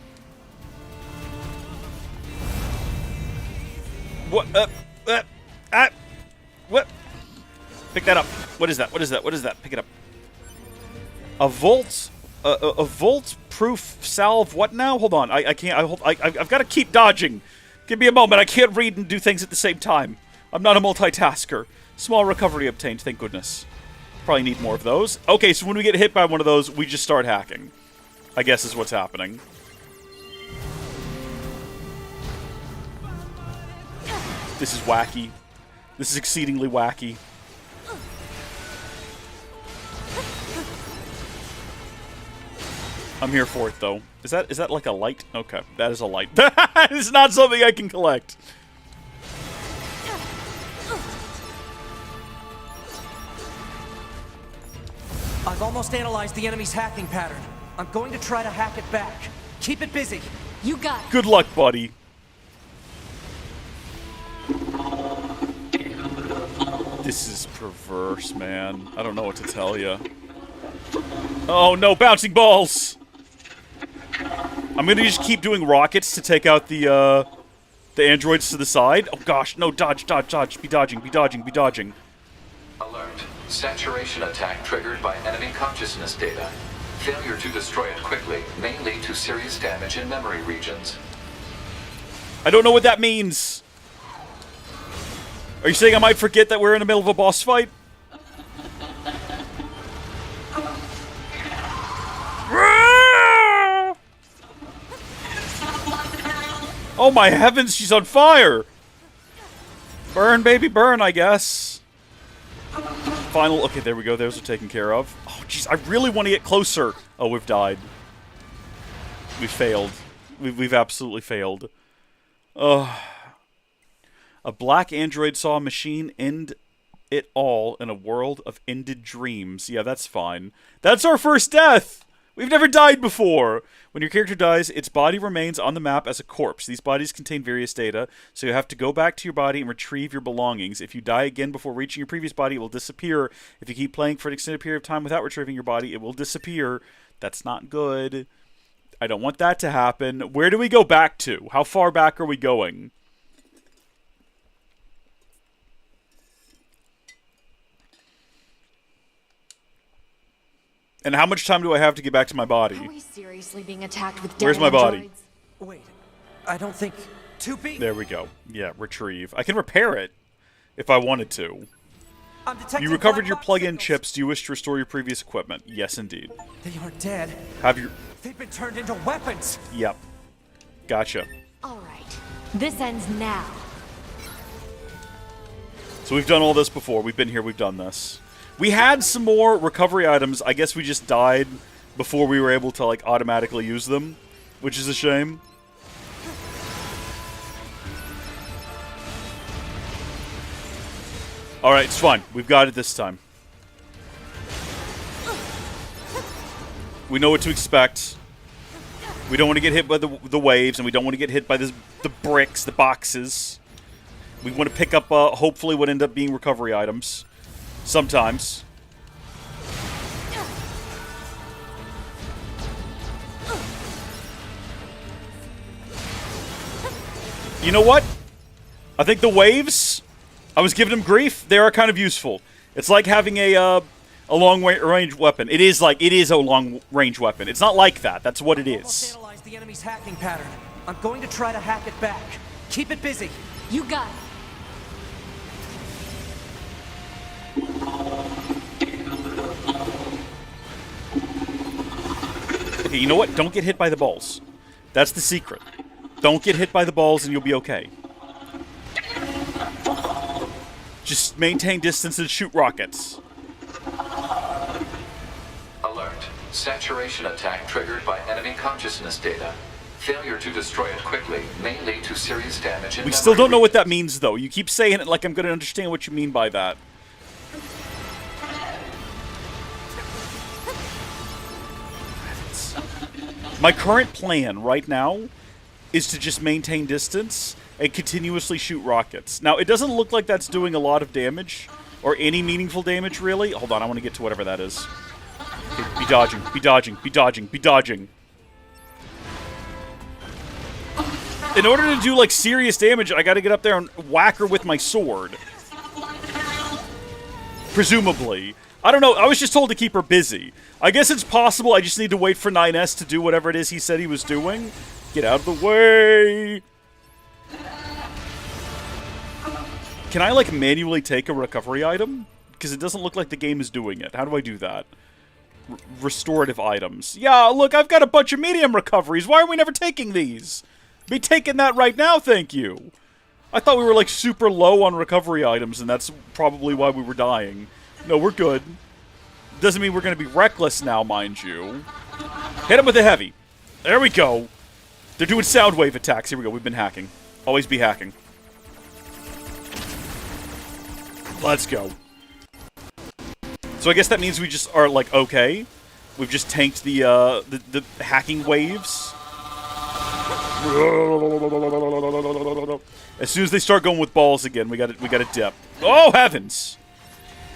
What? What? Pick that up. What is that? What is that? What is that? Pick it up. A volt-proof salve. What now? Hold on. I can't. I've got to keep dodging. Give me a moment. I can't read and do things at the same time. I'm not a multitasker. Small recovery obtained. Thank goodness. Probably need more of those. Okay, so when we get hit by one of those, we just start hacking. I guess is what's happening. This is wacky. This is exceedingly wacky. I'm here for it, though. Is that like a light? Okay, that is a light. That is not something I can collect. I've almost analyzed the enemy's hacking pattern. I'm going to try to hack it back. Keep it busy. You got it. Good luck, buddy. This is perverse, man. I don't know what to tell you. Oh no, bouncing balls! I'm gonna just keep doing rockets to take out the androids to the side. Oh gosh, no, dodge, dodge, dodge. Be dodging, be dodging, be dodging. Alert. Saturation attack triggered by enemy consciousness data. Failure to destroy it quickly may lead to serious damage in memory regions. I don't know what that means. Are you saying I might forget that we're in the middle of a boss fight? Oh my heavens, she's on fire! Burn, baby, burn, I guess. Final, okay, there we go, those are taken care of. Oh, jeez, I really want to get closer. Oh, we've died. We failed. We've absolutely failed. A black android saw a machine end it all in a world of ended dreams. Yeah, that's fine. That's our first death! We've never died before! When your character dies, its body remains on the map as a corpse. These bodies contain various data, so you have to go back to your body and retrieve your belongings. If you die again before reaching your previous body, it will disappear. If you keep playing for an extended period of time without retrieving your body, it will disappear. That's not good. I don't want that to happen. Where do we go back to? How far back are we going? And how much time do I have to get back to my body? Are we seriously being attacked with Where's my body? androids? Wait, I don't think 2B. There we go. Yeah, retrieve. I can repair it if I wanted to. I'm detecting You recovered black your box plug-in signals. chips. Do you wish to restore your previous equipment? Yes, indeed. They aren't dead. Have your... They've been turned into weapons. Yep. Gotcha. All right. This ends now. So we've done all this before. We've been here. We've done this. We had some more recovery items. I guess we just died before we were able to, like, automatically use them, which is a shame. Alright, it's fine. We've got it this time. We know what to expect. We don't want to get hit by the waves, and we don't want to get hit by the bricks, the boxes. We want to pick up, hopefully, what end up being recovery items. Sometimes. You know what? I think the waves, I was giving them grief. They are kind of useful. It's like having a long-range weapon. It is a long-range weapon. It's not like that. That's what it Almost is. analyzed the enemy's hacking pattern. I'm going to try to hack it back. Keep it busy. You got it. Okay, you know what? Don't get hit by the balls. That's the secret. Don't get hit by the balls and you'll be okay. Just maintain distance and shoot rockets. Alert. Saturation attack triggered by enemy consciousness data. Failure to destroy it quickly may lead to serious damage and We still don't know what that means, though. You keep saying it like I'm going to understand what you mean by that. My current plan right now is to just maintain distance and continuously shoot rockets. Now, it doesn't look like that's doing a lot of damage, or any meaningful damage, really. Hold on, I want to get to whatever that is. Okay, be dodging, be dodging, be dodging, be dodging. In order to do, like, serious damage, I gotta get up there and whack her with my sword. Presumably. I don't know, I was just told to keep her busy. I guess it's possible I just need to wait for 9S to do whatever it is he said he was doing. Get out of the way! Can I, like, manually take a recovery item? Because it doesn't look like the game is doing it. How do I do that? Restorative items. Yeah, look, I've got a bunch of medium recoveries. Why are we never taking these? Be taking that right now, thank you. I thought we were, like, super low on recovery items, and that's probably why we were dying. No, we're good. Doesn't mean we're going to be reckless now, mind you. Hit him with a heavy. There we go. They're doing sound wave attacks. Here we go. We've been hacking. Always be hacking. Let's go. So I guess that means we just are, like, okay. We've just tanked the hacking waves. As soon as they start going with balls again, we got to dip. Oh heavens!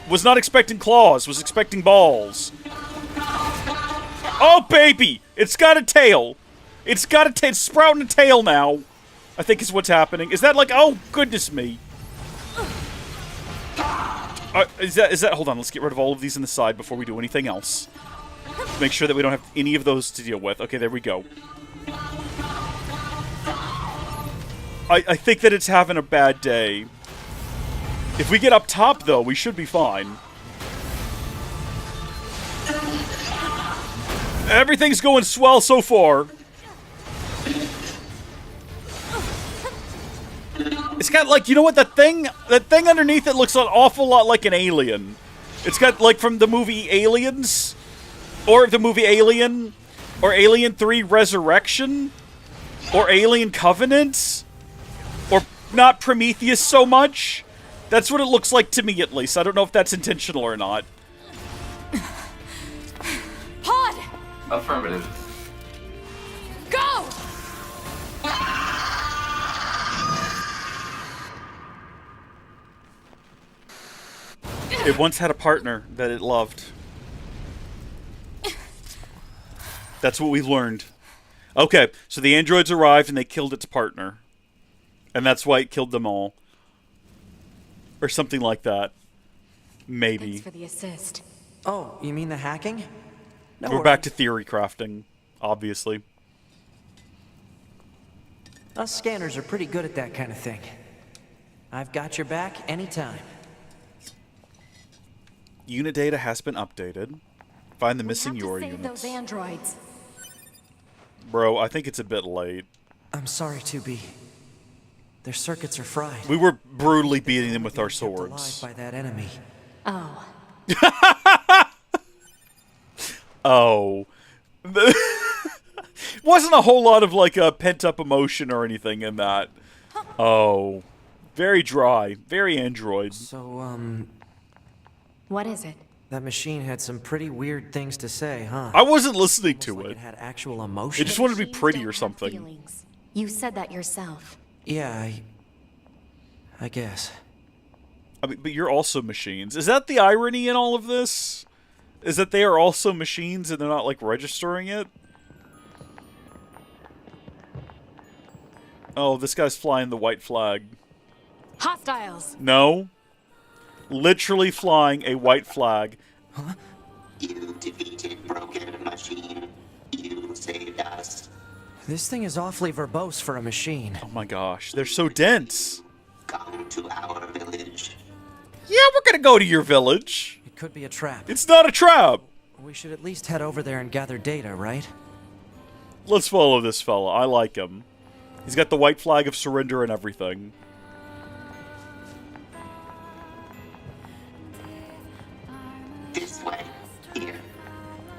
Was not expecting claws. Was expecting balls. Oh baby! It's got a tail. It's got a tail. It's sprouting a tail now. I think is what's happening. Is that like? Oh goodness me! Is that? Hold on. Let's get rid of all of these in the side before we do anything else. Make sure that we don't have any of those to deal with. Okay, there we go. I think that it's having a bad day. If we get up top, though, we should be fine. Everything's going swell so far. It's got, like, you know what, that thing underneath it looks an awful lot like an alien. It's got, like, from the movie Aliens, or the movie Alien, or Alien 3 Resurrection, or Alien Covenant, or not Prometheus so much. That's what it looks like to me, at least. I don't know if that's intentional or not. Pod! Affirmative. Go! It once had a partner that it loved. That's what we learned. Okay, so the androids arrived and they killed its partner. And that's why it killed them all. Or something like that. Maybe. Thanks for the assist. Oh, you mean the hacking? No We're back to theory crafting, obviously. Us scanners are pretty good at that kind of thing. I've got your back anytime. Unit data has been updated. Find the missing We have NieR to save units. those androids. Bro, I think it's a bit late. I'm sorry, 2B. Their circuits are fried. We were brutally beating them with our Kept alive swords. by that enemy. Oh. Oh. Wasn't a whole lot of, like, a pent-up emotion or anything in that. Oh. Very dry. Very android. So, What is it? that machine had some pretty weird things to say, huh? I wasn't listening Almost to like it. it had actual It emotion. just wanted to be Machines pretty don't or have something. feelings. You said that yourself. Yeah, I guess. I mean, but you're also machines. Is that the irony in all of this? Is that they are also machines and they're not, like, registering it? Oh, this guy's flying the white flag. Hostiles! No. Literally flying a white flag. You defeated Broken Machine. You saved us. This thing is awfully verbose for a machine. Oh my gosh, they're so dense. Come to our village. Yeah, we're gonna go to your village. It could be a trap. It's not a trap. We should at least head over there and gather data, right? Let's follow this fella. I like him. He's got the white flag of surrender and everything. This way. Here.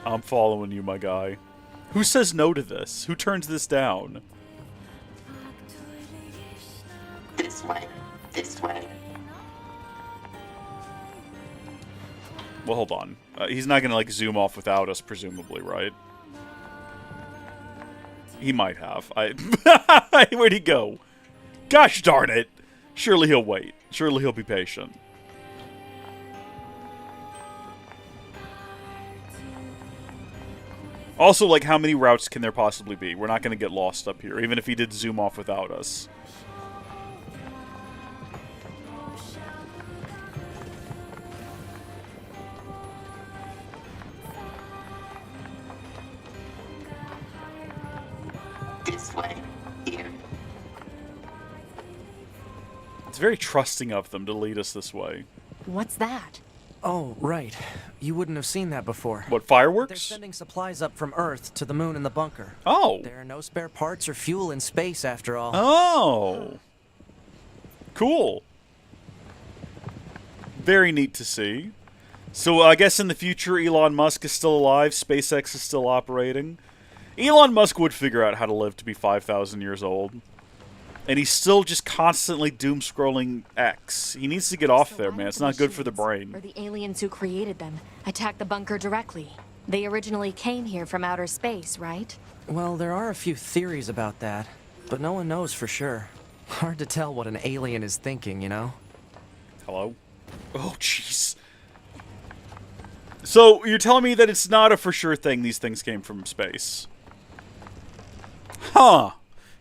I'm following you, my guy. Who says no to this? Who turns this down? This way. This way. Well, hold on. He's not gonna, like, zoom off without us, presumably, right? He might have. Where'd he go? Gosh darn it! Surely he'll wait. Surely he'll be patient. Also, like, how many routes can there possibly be? We're not gonna get lost up here, even if he did zoom off without us. This way. Here. It's very trusting of them to lead us this way. What's that? Oh, right. You wouldn't have seen that before. What, They're fireworks? sending supplies up from Earth to the moon and the bunker. Oh. There are no spare parts or fuel in space, after all. Oh. Cool. Very neat to see. So I guess in the future Elon Musk is still alive, SpaceX is still operating. Elon Musk would figure out how to live to be 5,000 years old. And he's still just constantly doom-scrolling X. He needs to get off So there, why man. don't It's the not good for the machines, brain. Or the aliens who created them attack the bunker directly. They originally came here from outer space, right? Well, there are a few theories about that, but no one knows for sure. Hard to tell what an alien is thinking, you know? Hello? Oh, jeez. So, you're telling me that it's not a for sure thing these things came from space? Huh.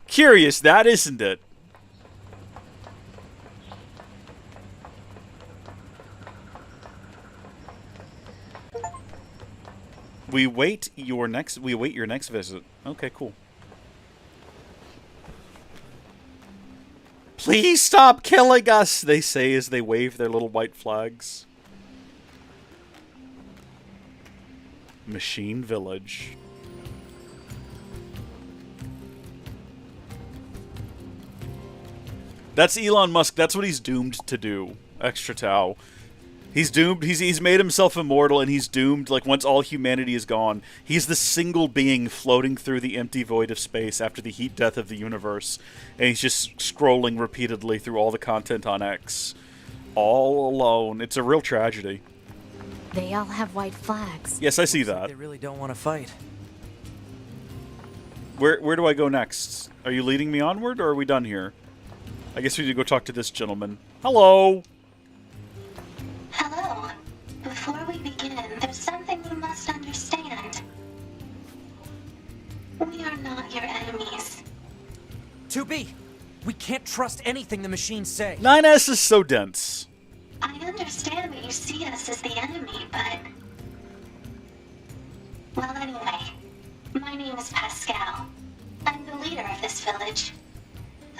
Curious that, isn't it? We await your next visit. Okay, cool. Please stop killing us, they say as they wave their little white flags. Machine Village. That's Elon Musk. That's what he's doomed to do. Extra Tau. He's doomed. He's made himself immortal, and he's doomed. Like, once all humanity is gone, he's the single being floating through the empty void of space after the heat death of the universe, and he's just scrolling repeatedly through all the content on X, all alone. It's a real tragedy. They all have white flags. Yes, I see that. They really don't want to fight. Where do I go next? Are you leading me onward, or are we done here? I guess we need to go talk to this gentleman. Hello! Hello. Before we begin, there's something you must understand. We are not your enemies. 2B, we can't trust anything the machines say. 9S is so dense. I understand that you see us as the enemy, but... Well, anyway, my name is Pascal. I'm the leader of this village.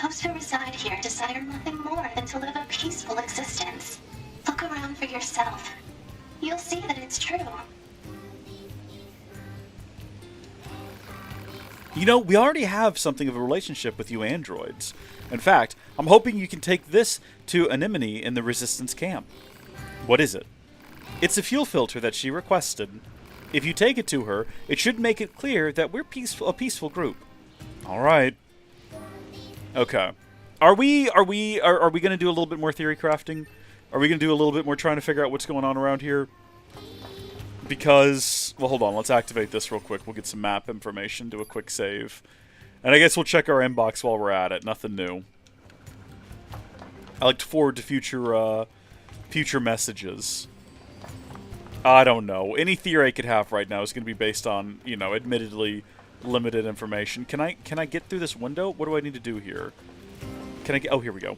Those who reside here desire nothing more than to live a peaceful existence. Look around for yourself. You'll see that it's true. You know, we already have something of a relationship with you androids. In fact, I'm hoping you can take this to Anemone in the Resistance camp. What is it? It's a fuel filter that she requested. If you take it to her, it should make it clear that we're a peaceful group. All right. Okay. Are we going to do a little bit more theory crafting? Are we going to do a little bit more trying to figure out what's going on around here? Because, well, hold on. Let's activate this real quick. We'll get some map information, do a quick save. And I guess we'll check our inbox while we're at it. Nothing new. I look forward to future messages. I don't know. Any theory I could have right now is going to be based on, you know, admittedly limited information. Can I get through this window? What do I need to do here? Can I get... Oh, here we go.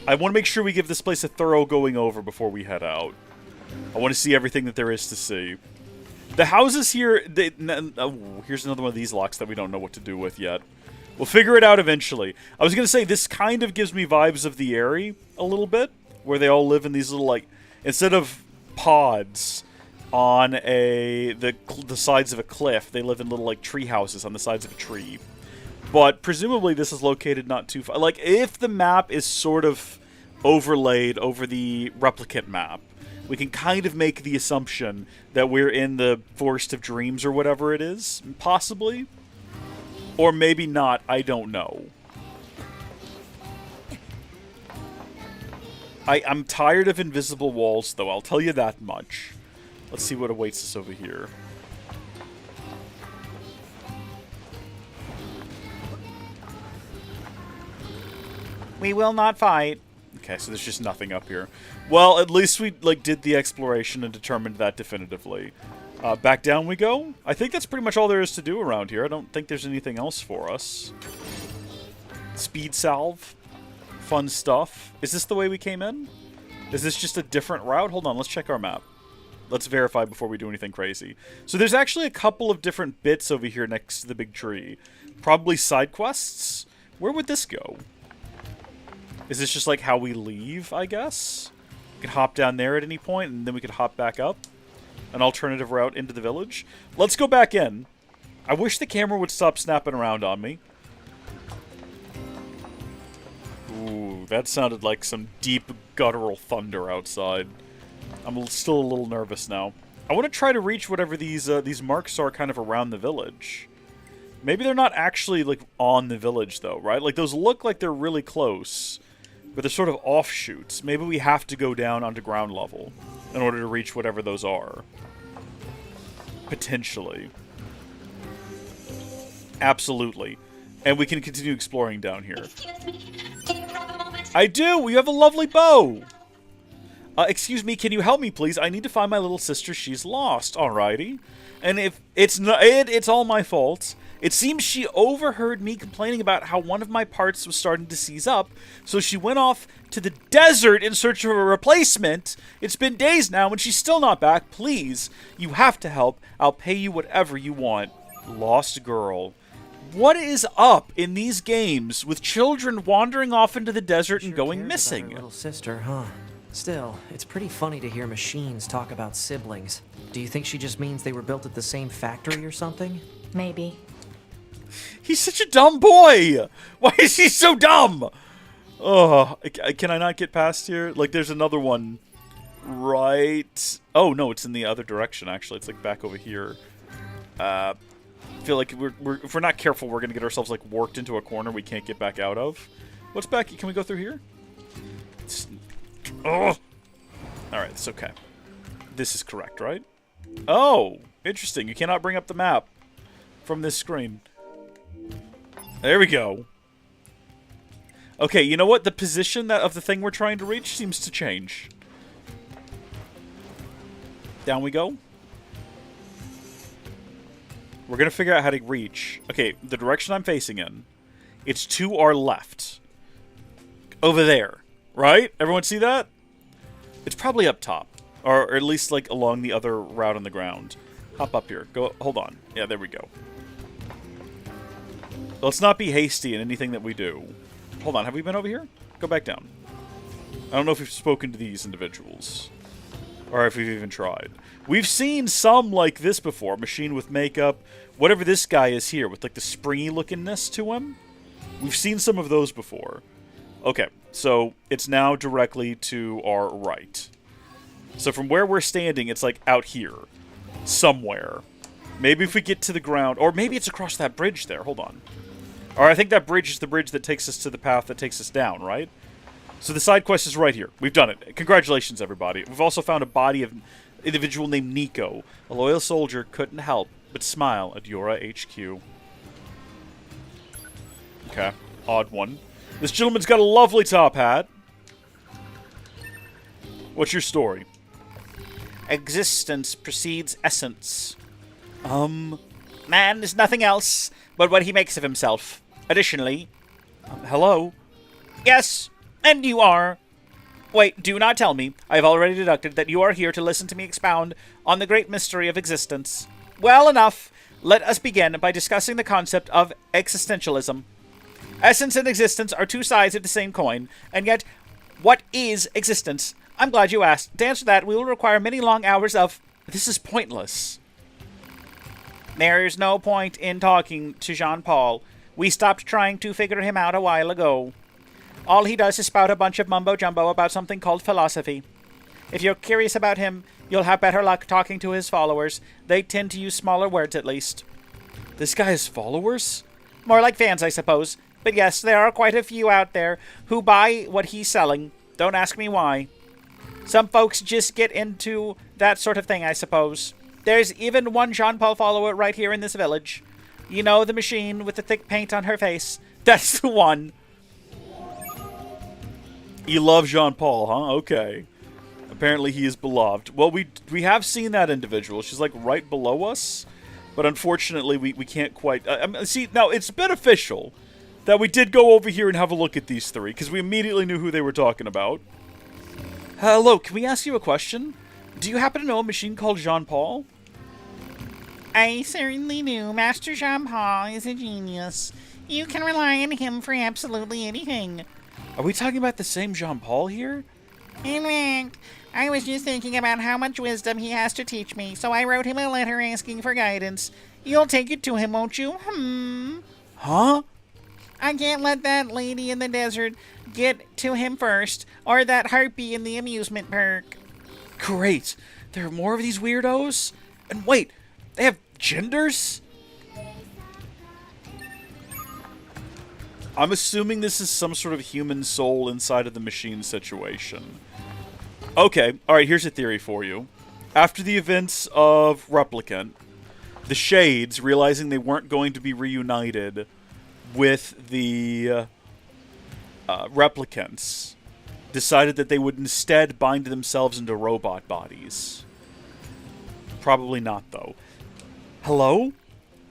I want to make sure we give this place a thorough going over before we head out. I want to see everything that there is to see. The houses here... here's another one of these locks that we don't know what to do with yet. We'll figure it out eventually. I was going to say, this kind of gives me vibes of the Eyrie a little bit, where they all live in these little, like... Instead of pods on the sides of a cliff, they live in little, like, tree houses on the sides of a tree. But presumably this is located not too far. Like, if the map is sort of overlaid over the replicant map, we can kind of make the assumption that we're in the Forest of Dreams or whatever it is. Possibly. Or maybe not. I don't know. I'm tired of invisible walls, though. I'll tell you that much. Let's see what awaits us over here. We will not fight. Okay, so there's just nothing up here. Well, at least we did the exploration and determined that definitively. Back down we go. I think that's pretty much all there is to do around here. I don't think there's anything else for us. Speed salve. Fun stuff. Is this the way we came in? Is this just a different route? Hold on, let's check our map. Let's verify before we do anything crazy. So there's actually a couple of different bits over here next to the big tree. Probably side quests? Where would this go? Is this just like how we leave, I guess? We could hop down there at any point, and then we could hop back up. An alternative route into the village. Let's go back in. I wish the camera would stop snapping around on me. Ooh, that sounded like some deep guttural thunder outside. I'm still a little nervous now. I want to try to reach whatever these marks are kind of around the village. Maybe they're not actually, like, on the village, though, right? Like, those look like they're really close, but they're sort of offshoots. Maybe we have to go down onto ground level in order to reach whatever those are. Potentially. Absolutely. And we can continue exploring down here. Excuse me, do you have a moment? I do! You have a lovely bow! Excuse me, can you help me, please? I need to find my little sister. She's lost. Alrighty. And if it's not, it's all my fault. It seems she overheard me complaining about how one of my parts was starting to seize up, so she went off to the desert in search of a replacement. It's been days now, and she's still not back. Please, you have to help. I'll pay you whatever you want. Lost girl. What is up in these games with children wandering off into the desert and going missing? Little sister, huh? Still, it's pretty funny to hear machines talk about siblings. Do you think she just means they were built at the same factory or something? Maybe. He's such a dumb boy! Why is he so dumb? Oh, can I not get past here? Like, there's another one right... Oh, no, it's in the other direction, actually. It's, like, back over here. I feel like if we're not careful, we're going to get ourselves, like, worked into a corner we can't get back out of. What's back? Can we go through here? Oh! Alright, it's okay. This is correct, right? Oh! Interesting. You cannot bring up the map from this screen. There we go. Okay, you know what? The position of the thing we're trying to reach seems to change. Down we go. We're going to figure out how to reach. Okay, the direction I'm facing in. It's to our left. Over there. Right? Everyone see that? It's probably up top. Or at least, like, along the other route on the ground. Hop up here. Go. Hold on. Yeah, there we go. Let's not be hasty in anything that we do. Hold on. Have we been over here? Go back down. I don't know if we've spoken to these individuals. Or if we've even tried. We've seen some like this before. Machine with makeup. Whatever this guy is here with, like, the springy lookingness to him. We've seen some of those before. Okay. So, it's now directly to our right. So, from where we're standing, it's, like, out here. Somewhere. Maybe if we get to the ground. Or maybe it's across that bridge there. Hold on. Or I think that bridge is the bridge that takes us to the path that takes us down, right? So, the side quest is right here. We've done it. Congratulations, everybody. We've also found a body of an individual named Nico. A loyal soldier couldn't help but smile at Yora HQ. Okay. Odd one. This gentleman's got a lovely top hat. What's your story? Existence precedes essence. Man is nothing else but what he makes of himself. Additionally... hello? Yes, and you are... Wait, do not tell me. I have already deducted that you are here to listen to me expound on the great mystery of existence. Well enough. Let us begin by discussing the concept of existentialism. Essence and existence are two sides of the same coin, and yet, what is existence? I'm glad you asked. To answer that, we will require many long hours of... This is pointless. There's no point in talking to Jean-Paul. We stopped trying to figure him out a while ago. All he does is spout a bunch of mumbo-jumbo about something called philosophy. If you're curious about him, you'll have better luck talking to his followers. They tend to use smaller words, at least. This guy has followers? More like fans, I suppose. But yes, there are quite a few out there who buy what he's selling. Don't ask me why. Some folks just get into that sort of thing, I suppose. There's even one Jean-Paul follower right here in this village. You know, the machine with the thick paint on her face. That's the one. You love Jean-Paul, huh? Okay. Apparently he is beloved. Well, we have seen that individual. She's, like, right below us. But unfortunately, we can't quite... see, now, it's beneficial that we did go over here and have a look at these three, because we immediately knew who they were talking about. Hello, can we ask you a question? Do you happen to know a machine called Jean-Paul? I certainly do. Master Jean-Paul is a genius. You can rely on him for absolutely anything. Are we talking about the same Jean-Paul here? In fact, I was just thinking about how much wisdom he has to teach me, so I wrote him a letter asking for guidance. You'll take it to him, won't you? Huh? I can't let that lady in the desert get to him first, or that harpy in the amusement park. Great. There are more of these weirdos? And wait, they have genders? I'm assuming this is some sort of human soul inside of the machine situation. Okay, alright, here's a theory for you. After the events of Replicant, the Shades, realizing they weren't going to be reunited with the replicants, decided that they would instead bind themselves into robot bodies. Probably not, though. Hello?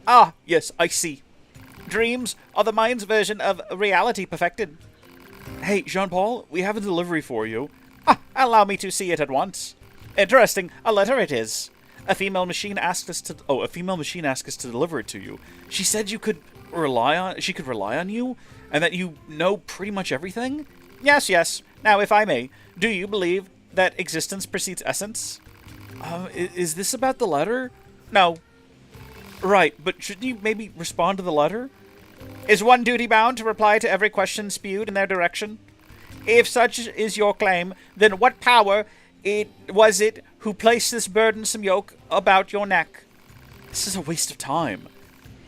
Ah, yes, I see. Dreams are the mind's version of reality perfected. Hey, Jean-Paul, we have a delivery for you. Allow me to see it at once. Interesting, a letter it is. A female machine asked us to deliver it to you. She said she could rely on you, and that you know pretty much everything? Yes. Now, if I may, do you believe that existence precedes essence? Is this about the letter? No. Right, but shouldn't you maybe respond to the letter? Is one duty bound to reply to every question spewed in their direction? If such is your claim, then what power was it who placed this burdensome yoke about your neck? This is a waste of time.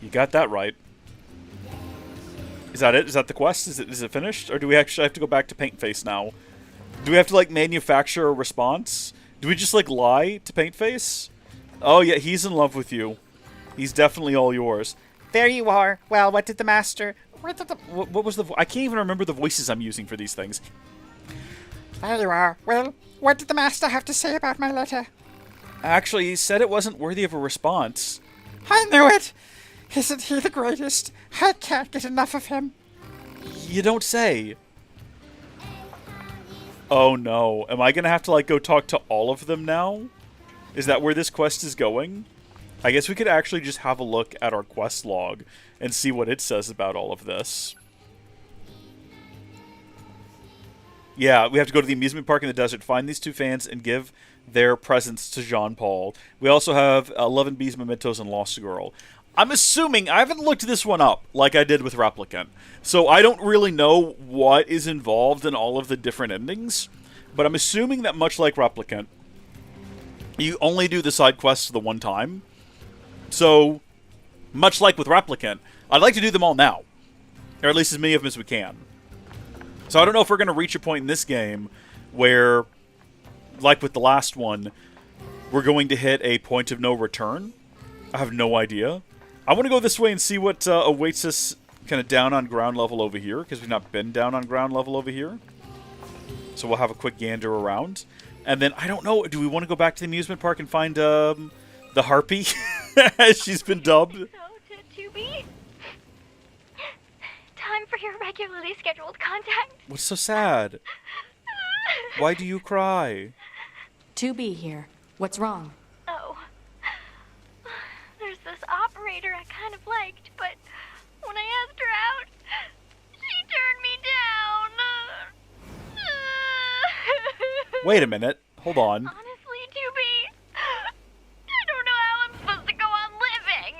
You got that right. Is that it? Is that the quest? Is it finished? Or do we actually have to go back to Paintface now? Do we have to, like, manufacture a response? Do we just, like, lie to Paintface? Oh, yeah, he's in love with you. He's definitely all yours. There you are. Well, what did the master... What was the... I can't even remember the voices I'm using for these things. There you are. Well, what did the master have to say about my letter? Actually, he said it wasn't worthy of a response. I knew it! Isn't he the greatest? I can't get enough of him. You don't say. Oh no. Am I gonna have to, like, go talk to all of them now? Is that where this quest is going? I guess we could actually just have a look at our quest log and see what it says about all of this. Yeah, we have to go to the amusement park in the desert, find these two fans, and give their presents to Jean-Paul. We also have 11 Bees, Mementos, and Lost Girl. I'm assuming, I haven't looked this one up like I did with Replicant, so I don't really know what is involved in all of the different endings, but I'm assuming that much like Replicant, you only do the side quests the one time. So, much like with Replicant, I'd like to do them all now, or at least as many of them as we can. So I don't know if we're going to reach a point in this game where, like with the last one, we're going to hit a point of no return. I have no idea. I want to go this way and see what awaits us kind of down on ground level over here, because we've not been down on ground level over here. So we'll have a quick gander around. And then, I don't know, do we want to go back to the amusement park and find the Harpy, as she's been dubbed? So, to 2B? Time for your regularly scheduled contact. What's so sad? Why do you cry? 2B here. What's wrong? Oh. There's this operator I kind of liked, but when I asked her out, she turned me down. Wait a minute. Hold on. Honestly, 2B, I don't know how I'm supposed to go on living.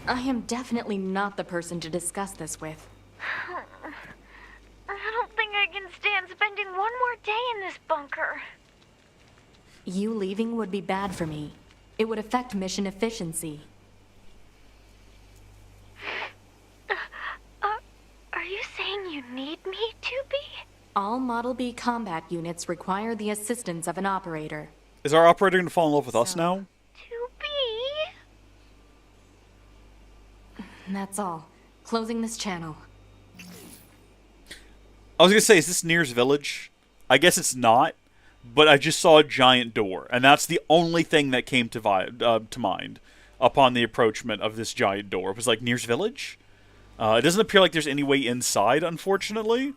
I am definitely not the person to discuss this with. I don't think I can stand spending one more day in this bunker. You leaving would be bad for me. It would affect mission efficiency. Are you saying you need me, 2B? All Model B combat units require the assistance of an operator. Is our operator going to fall in love with us now? 2B? That's all. Closing this channel. I was going to say, is this NieR's village? I guess it's not, but I just saw a giant door, and that's the only thing that came to mind upon the approachment of this giant door. It was like, NieR's village? It doesn't appear like there's any way inside, unfortunately.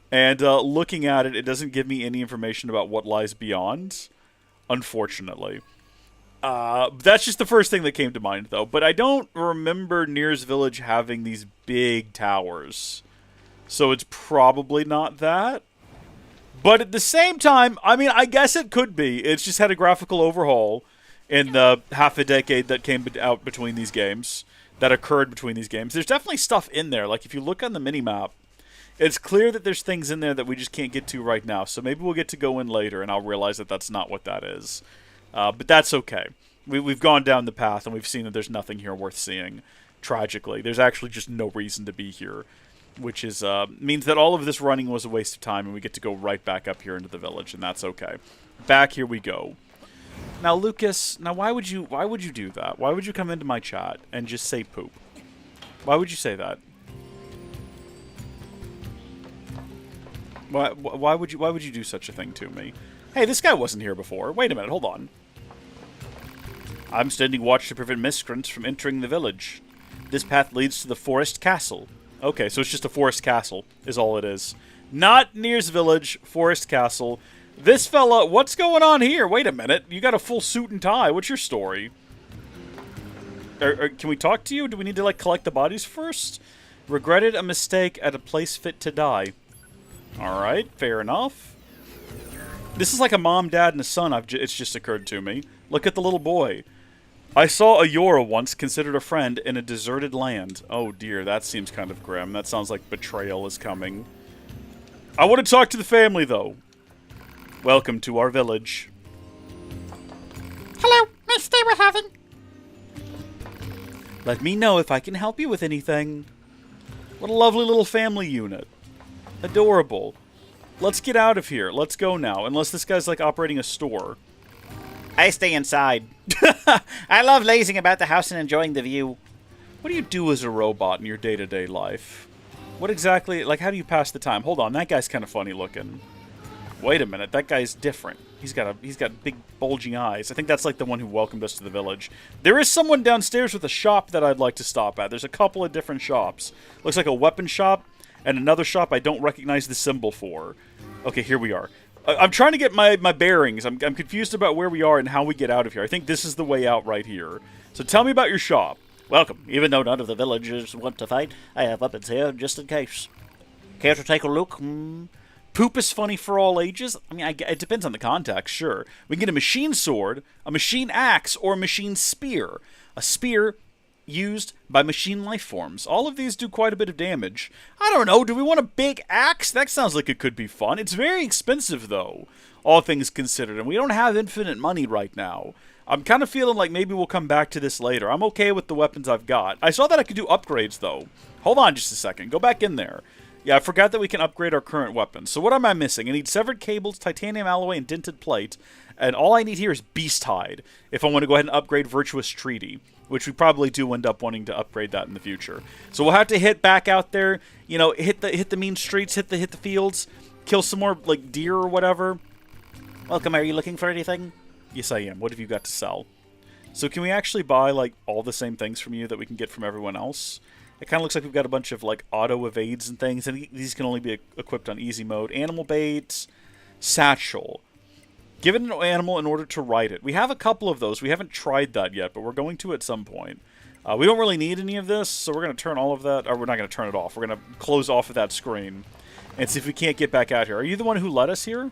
And looking at it, it doesn't give me any information about what lies beyond, unfortunately. That's just the first thing that came to mind, though. But I don't remember NieR's village having these big towers. So it's probably not that. But at the same time, I mean, I guess it could be. It's just had a graphical overhaul in the half a decade that came out between these games. That occurred between these games. There's definitely stuff in there. Like, if you look on the minimap, it's clear that there's things in there that we just can't get to right now. So maybe we'll get to go in later, and I'll realize that that's not what that is. But that's okay. We've gone down the path, and we've seen that there's nothing here worth seeing. Tragically, there's actually just no reason to be here, which is means that all of this running was a waste of time, and we get to go right back up here into the village, and that's okay. Back here we go. Now, Lucas, why would you do that? Why would you come into my chat and just say poop? Why would you say that? Why would you do such a thing to me? Hey, this guy wasn't here before. Wait a minute, hold on. I'm standing watch to prevent miscreants from entering the village. This path leads to the forest castle. Okay, so it's just a forest castle, is all it is. Not NieR's village, forest castle. This fella, what's going on here? Wait a minute, you got a full suit and tie. What's your story? Can we talk to you? Do we need to, like, collect the bodies first? Regretted a mistake at a place fit to die. Alright, fair enough. This is like a mom, dad, and a son. It's just occurred to me. Look at the little boy. I saw a Yora once, considered a friend, in a deserted land. Oh dear, that seems kind of grim. That sounds like betrayal is coming. I want to talk to the family, though. Welcome to our village. Hello, nice day we're having. Let me know if I can help you with anything. What a lovely little family unit. Adorable. Let's get out of here. Let's go now. Unless this guy's, like, operating a store. I stay inside. I love lazing about the house and enjoying the view. What do you do as a robot in your day-to-day life? What exactly, like, how do you pass the time? Hold on, that guy's kind of funny looking. Wait a minute, that guy's different. He's got big bulging eyes. I think that's like the one who welcomed us to the village. There is someone downstairs with a shop that I'd like to stop at. There's a couple of different shops. Looks like a weapon shop and another shop I don't recognize the symbol for. Okay, here we are. I'm trying to get my bearings. I'm confused about where we are and how we get out of here. I think this is the way out right here. So tell me about your shop. Welcome. Even though none of the villagers want to fight, I have weapons here just in case. Care to take a look? Poop is funny for all ages? I mean, it depends on the context, sure. We can get a machine sword, a machine axe, or a machine spear. A spear used by machine life forms. All of these do quite a bit of damage. I don't know, do we want a big axe? That sounds like it could be fun. It's very expensive, though, all things considered, and we don't have infinite money right now. I'm kind of feeling like maybe we'll come back to this later. I'm okay with the weapons I've got. I saw that I could do upgrades, though. Hold on just a second. Go back in there. Yeah, I forgot that we can upgrade our current weapons. So what am I missing? I need severed cables, titanium alloy, and dented plate. And all I need here is beast hide if I want to go ahead and upgrade virtuous treaty, which we probably do end up wanting to upgrade that in the future. So we'll have to hit back out there, you know, hit the mean streets, hit the fields, kill some more like deer or whatever. Welcome. Are you looking for anything? Yes, I am. What have you got to sell? So can we actually buy like all the same things from you that we can get from everyone else? It kind of looks like we've got a bunch of like auto evades and things, and these can only be equipped on easy mode. Animal bait, satchel. Give it an animal in order to ride it. We have a couple of those. We haven't tried that yet, but we're going to at some point. We don't really need any of this, so we're going to turn all of that, or we're not going to turn it off. We're going to close off of that screen and see if we can't get back out here. Are you the one who led us here?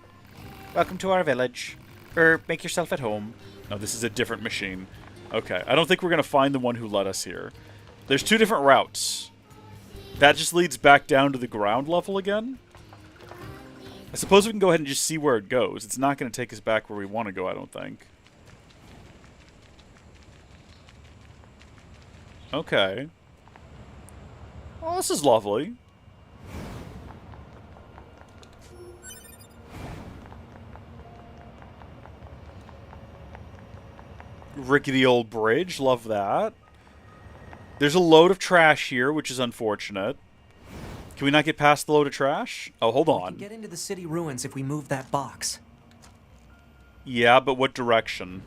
Welcome to our village. Make yourself at home. No, this is a different machine. Okay, I don't think we're going to find the one who led us here. There's two different routes. That just leads back down to the ground level again. I suppose we can go ahead and just see where it goes. It's not going to take us back where we want to go, I don't think. Okay. Well, this is lovely. Rickety old bridge. Love that. There's a load of trash here, which is unfortunate. Can we not get past the load of trash? Oh, hold on. We can get into the city ruins if we move that box. Yeah, but what direction?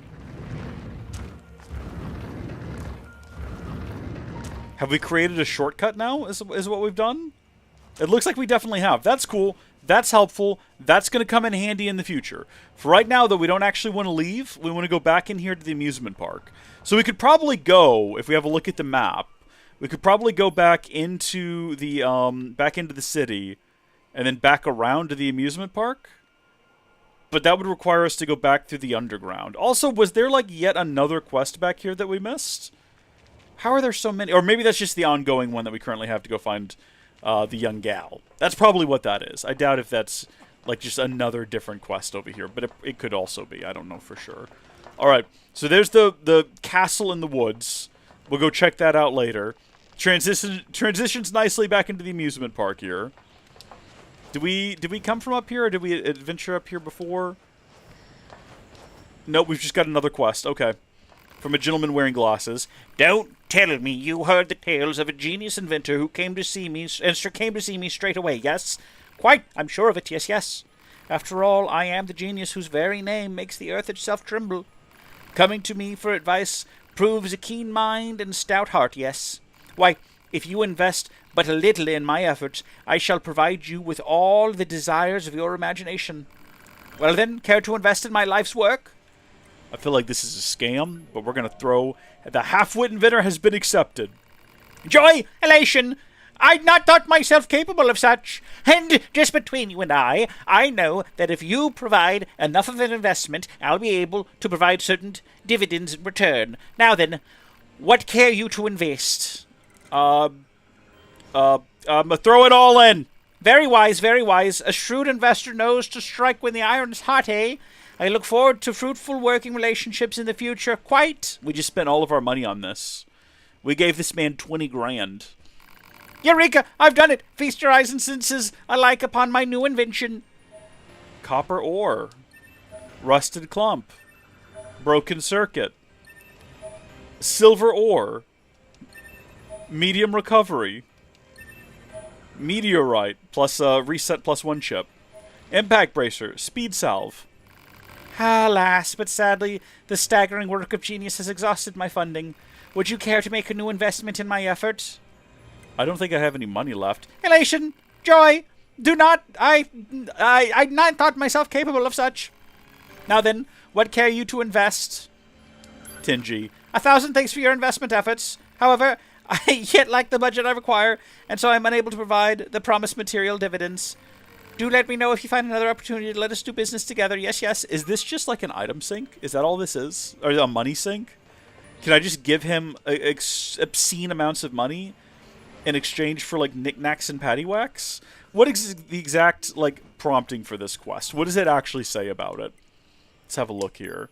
Have we created a shortcut now, is what we've done? It looks like we definitely have. That's cool. That's helpful. That's going to come in handy in the future. For right now, though, we don't actually want to leave. We want to go back in here to the amusement park. So we could probably go, if we have a look at the map, we could probably go back into the city and then back around to the amusement park. But that would require us to go back through the underground. Also, was there like yet another quest back here that we missed? How are there so many? Or maybe that's just the ongoing one that we currently have to go find the young gal. That's probably what that is. I doubt if that's like just another different quest over here, but it could also be. I don't know for sure. All right, so there's the castle in the woods. We'll go check that out later. Transitions nicely back into the amusement park here. Did we come from up here, or did we adventure up here before? Nope, we've just got another quest. Okay. From a gentleman wearing glasses. Don't tell me you heard the tales of a genius inventor who came to see me straight away, yes? Quite, I'm sure of it, yes. After all, I am the genius whose very name makes the earth itself tremble. Coming to me for advice proves a keen mind and stout heart, yes. Why, if you invest but a little in my efforts, I shall provide you with all the desires of your imagination. Well then, care to invest in my life's work? I feel like this is a scam, but we're going to throw... The half-wit inventor has been accepted. Joy! Elation! I'd not thought myself capable of such. And just between you and I know that if you provide enough of an investment, I'll be able to provide certain dividends in return. Now then, what care you to invest? Throw it all in. Very wise, very wise. A shrewd investor knows to strike when the iron's hot, eh? I look forward to fruitful working relationships in the future. Quite. We just spent all of our money on this. We gave this man 20 grand. Eureka! I've done it! Feast your eyes and senses alike upon my new invention. Copper ore. Rusted clump. Broken circuit. Silver ore. Medium recovery. Meteorite plus reset plus 1 chip. Impact bracer. Speed salve. Alas, but sadly, the staggering work of genius has exhausted my funding. Would you care to make a new investment in my effort? I don't think I have any money left. Elation! Joy! Do not! I'd not thought myself capable of such. Now then, what care you to invest? Tingy. 1,000 thanks for your investment efforts. However, I yet lack the budget I require, and so I'm unable to provide the promised material dividends. Do let me know if you find another opportunity to let us do business together. Yes, yes. Is this just like an item sink? Is that all this is? Or a money sink? Can I just give him obscene amounts of money in exchange for, like, knickknacks and paddywhacks? What is the exact, like, prompting for this quest? What does it actually say about it? Let's have a look here.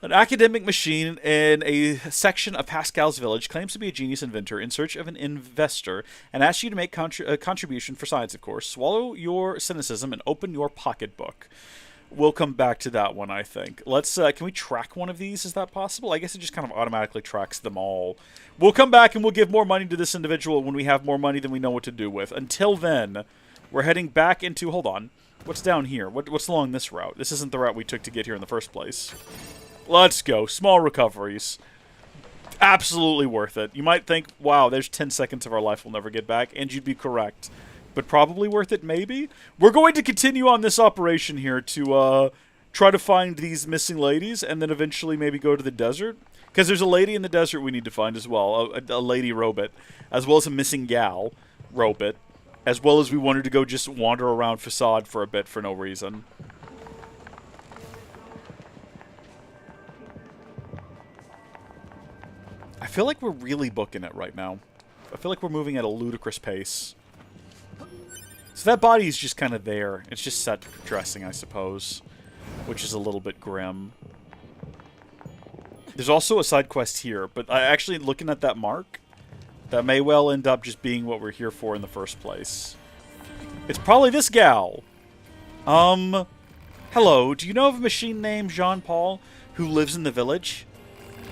An academic machine in a section of Pascal's village claims to be a genius inventor in search of an investor and asks you to make a contribution for science, of course. Swallow your cynicism and open your pocketbook. We'll come back to that one, I think. Let's, can we track one of these? Is that possible? I guess it just kind of automatically tracks them all. We'll come back and we'll give more money to this individual when we have more money than we know what to do with. Until then, we're heading back into, hold on, what's down here? What's along this route? This isn't the route we took to get here in the first place. Let's go. Small recoveries. Absolutely worth it. You might think, wow, there's 10 seconds of our life we'll never get back, and you'd be correct. But probably worth it, maybe? We're going to continue on this operation here to try to find these missing ladies, and then eventually maybe go to the desert. Because there's a lady in the desert we need to find as well, a lady robot, as well as a missing gal robot, as well as we wanted to go just wander around Facade for a bit for no reason. I feel like we're really booking it right now. I feel like we're moving at a ludicrous pace. So that body's just kind of there. It's just set dressing, I suppose. Which is a little bit grim. There's also a side quest here, but actually looking at that mark, that may well end up just being what we're here for in the first place. It's probably this gal. Hello, do you know of a machine named Jean-Paul who lives in the village?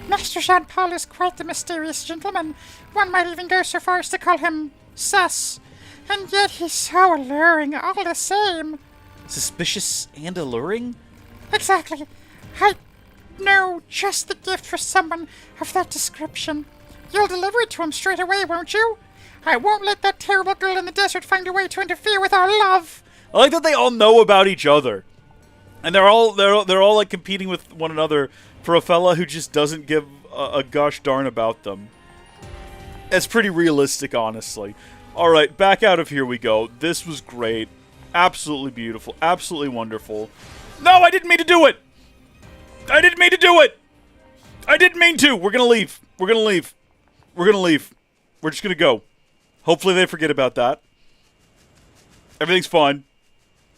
Master Jean-Paul is quite the mysterious gentleman. One might even go so far as to call him sus. And yet he's so alluring all the same. Suspicious and alluring? Exactly. I know just the gift for someone of that description. You'll deliver it to him straight away, won't you? I won't let that terrible girl in the desert find a way to interfere with our love. I like that they all know about each other. And they're all like competing with one another for a fella who just doesn't give a gosh darn about them. It's pretty realistic, honestly. Alright, back out of here we go. This was great. Absolutely beautiful. Absolutely wonderful. No, I didn't mean to do it! I didn't mean to do it! I didn't mean to! We're gonna leave. We're gonna leave. We're gonna leave. We're just gonna go. Hopefully they forget about that. Everything's fine.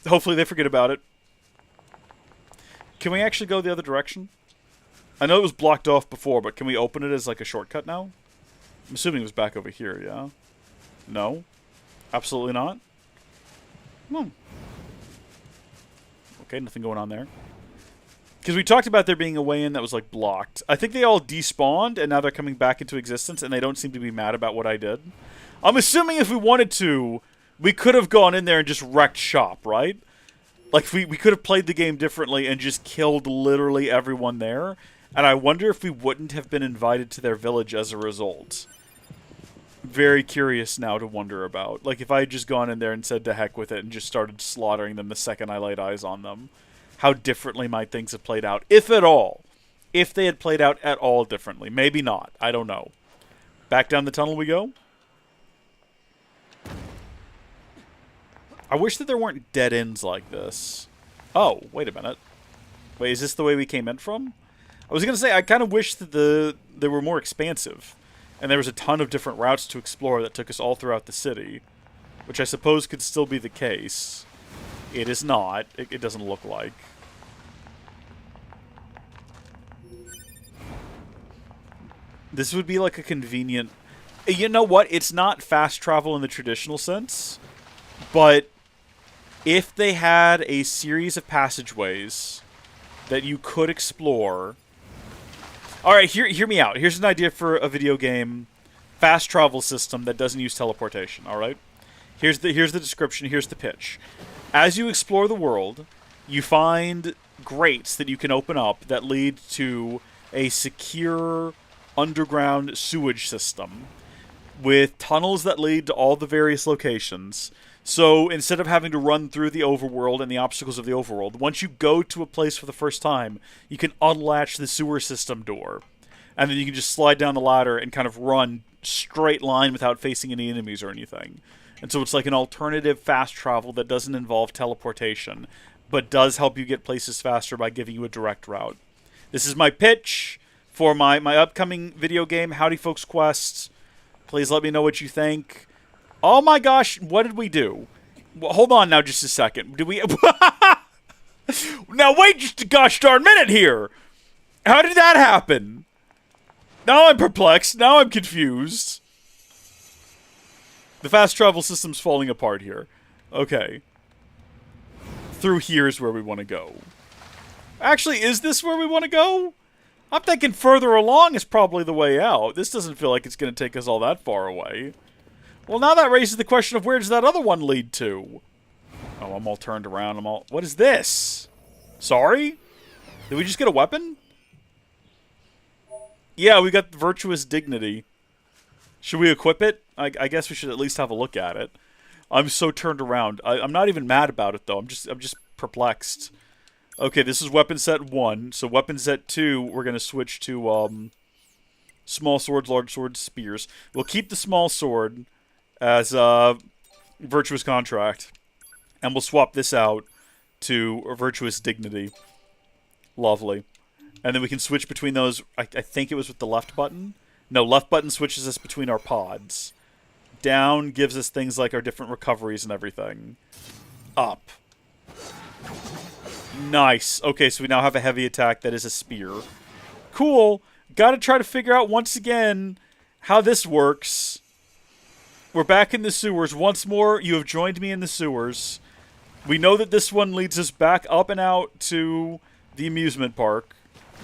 Hopefully they forget about it. Can we actually go the other direction? I know it was blocked off before, but can we open it as like a shortcut now? I'm assuming it was back over here, yeah? No? Absolutely not? Okay, nothing going on there. Because we talked about there being a way in that was like blocked. I think they all despawned, and now they're coming back into existence, and they don't seem to be mad about what I did. I'm assuming if we wanted to, we could have gone in there and just wrecked shop, right? Like, we could have played the game differently and just killed literally everyone there. And I wonder if we wouldn't have been invited to their village as a result. Very curious now to wonder about. Like, if I had just gone in there and said to heck with it and just started slaughtering them the second I laid eyes on them, how differently might things have played out, if at all. If they had played out at all differently. Maybe not. I don't know. Back down the tunnel we go. I wish that there weren't dead ends like this. Oh, wait a minute. Wait, is this the way we came in from? I was going to say, I kind of wish that they were more expansive. And there was a ton of different routes to explore that took us all throughout the city. Which I suppose could still be the case. It is not. It doesn't look like. This would be like a convenient... You know what? It's not fast travel in the traditional sense. But if they had a series of passageways that you could explore... Alright, hear me out. Here's an idea for a video game fast travel system that doesn't use teleportation, alright? Here's the description, here's the pitch. As you explore the world, you find grates that you can open up that lead to a secure underground sewage system with tunnels that lead to all the various locations. So instead of having to run through the overworld and the obstacles of the overworld, once you go to a place for the first time, you can unlatch the sewer system door. And then you can just slide down the ladder and kind of run straight line without facing any enemies or anything. And so it's like an alternative fast travel that doesn't involve teleportation, but does help you get places faster by giving you a direct route. This is my pitch for my upcoming video game, Howdy Folks Quest. Please let me know what you think. Oh my gosh, what did we do? Well, hold on now just a second. Did we... Now wait just a gosh darn minute here! How did that happen? Now I'm perplexed. Now I'm confused. The fast travel system's falling apart here. Okay. Through here is where we want to go. Actually, is this where we want to go? I'm thinking further along is probably the way out. This doesn't feel like it's going to take us all that far away. Well, now that raises the question of where does that other one lead to? Oh, I'm all turned around. What is this? Sorry? Did we just get a weapon? Yeah, we got virtuous dignity. Should we equip it? I guess we should at least have a look at it. I'm so turned around. I'm not even mad about it though. I'm just perplexed. Okay, this is weapon set 1. So weapon set 2, we're gonna switch to small swords, large swords, spears. We'll keep the small sword as virtuous contract, and we'll swap this out to a virtuous dignity. Lovely. And then we can switch between those. I think it was with the left button. No, left button switches us between our pods. Down gives us things like our different recoveries and everything. Up. Nice. Okay, so we now have a heavy attack that is a spear. Cool. Gotta try to figure out once again how this works. We're back in the sewers. Once more, you have joined me in the sewers. We know that this one leads us back up and out to the amusement park,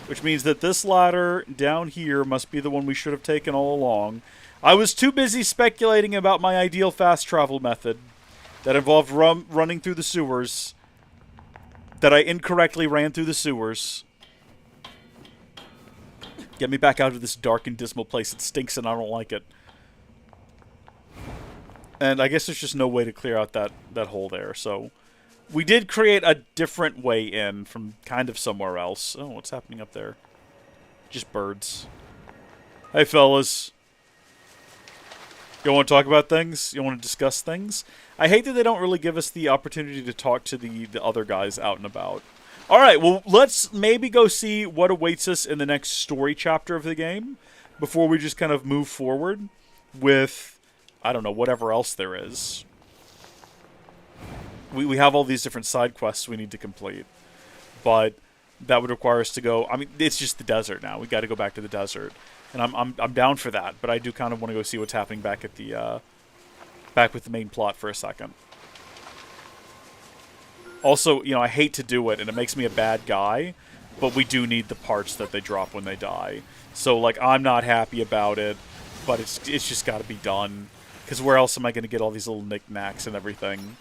which means that this ladder down here must be the one we should have taken all along. I was too busy speculating about my ideal fast travel method that involved running through the sewers that I incorrectly ran through the sewers. Get me back out of this dark and dismal place. It stinks and I don't like it. And I guess there's just no way to clear out that hole there, so... We did create a different way in from kind of somewhere else. Oh, what's happening up there? Just birds. Hey, fellas. You want to talk about things? You want to discuss things? I hate that they don't really give us the opportunity to talk to the other guys out and about. Alright, well, let's maybe go see what awaits us in the next story chapter of the game before we just kind of move forward with, I don't know, whatever else there is. We have all these different side quests we need to complete, but that would require us to go. I mean, it's just the desert now. We got to go back to the desert, and I'm down for that. But I do kind of want to go see what's happening back at the back with the main plot for a second. Also, you know, I hate to do it, and it makes me a bad guy, but we do need the parts that they drop when they die. So like, I'm not happy about it, but it's just got to be done. Because where else am I going to get all these little knickknacks and everything?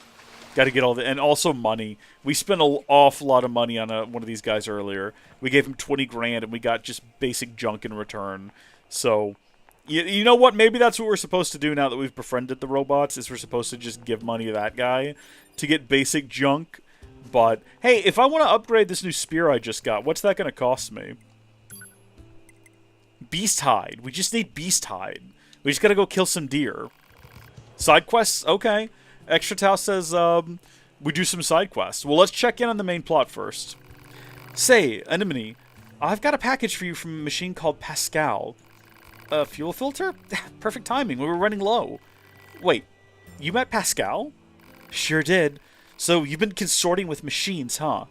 Got to get all the... And also money. We spent an awful lot of money on one of these guys earlier. We gave him 20 grand and we got just basic junk in return. So, you know what? Maybe that's what we're supposed to do now that we've befriended the robots, is we're supposed to just give money to that guy to get basic junk. But, hey, if I want to upgrade this new spear I just got, what's that going to cost me? Beast hide. We just need beast hide. We just got to go kill some deer. Side quests? Okay. Extra Tau says we do some side quests. Well, let's check in on the main plot first. Say, Anemone, I've got a package for you from a machine called Pascal. A fuel filter? Perfect timing. We were running low. Wait, you met Pascal? Sure did. So you've been consorting with machines, huh?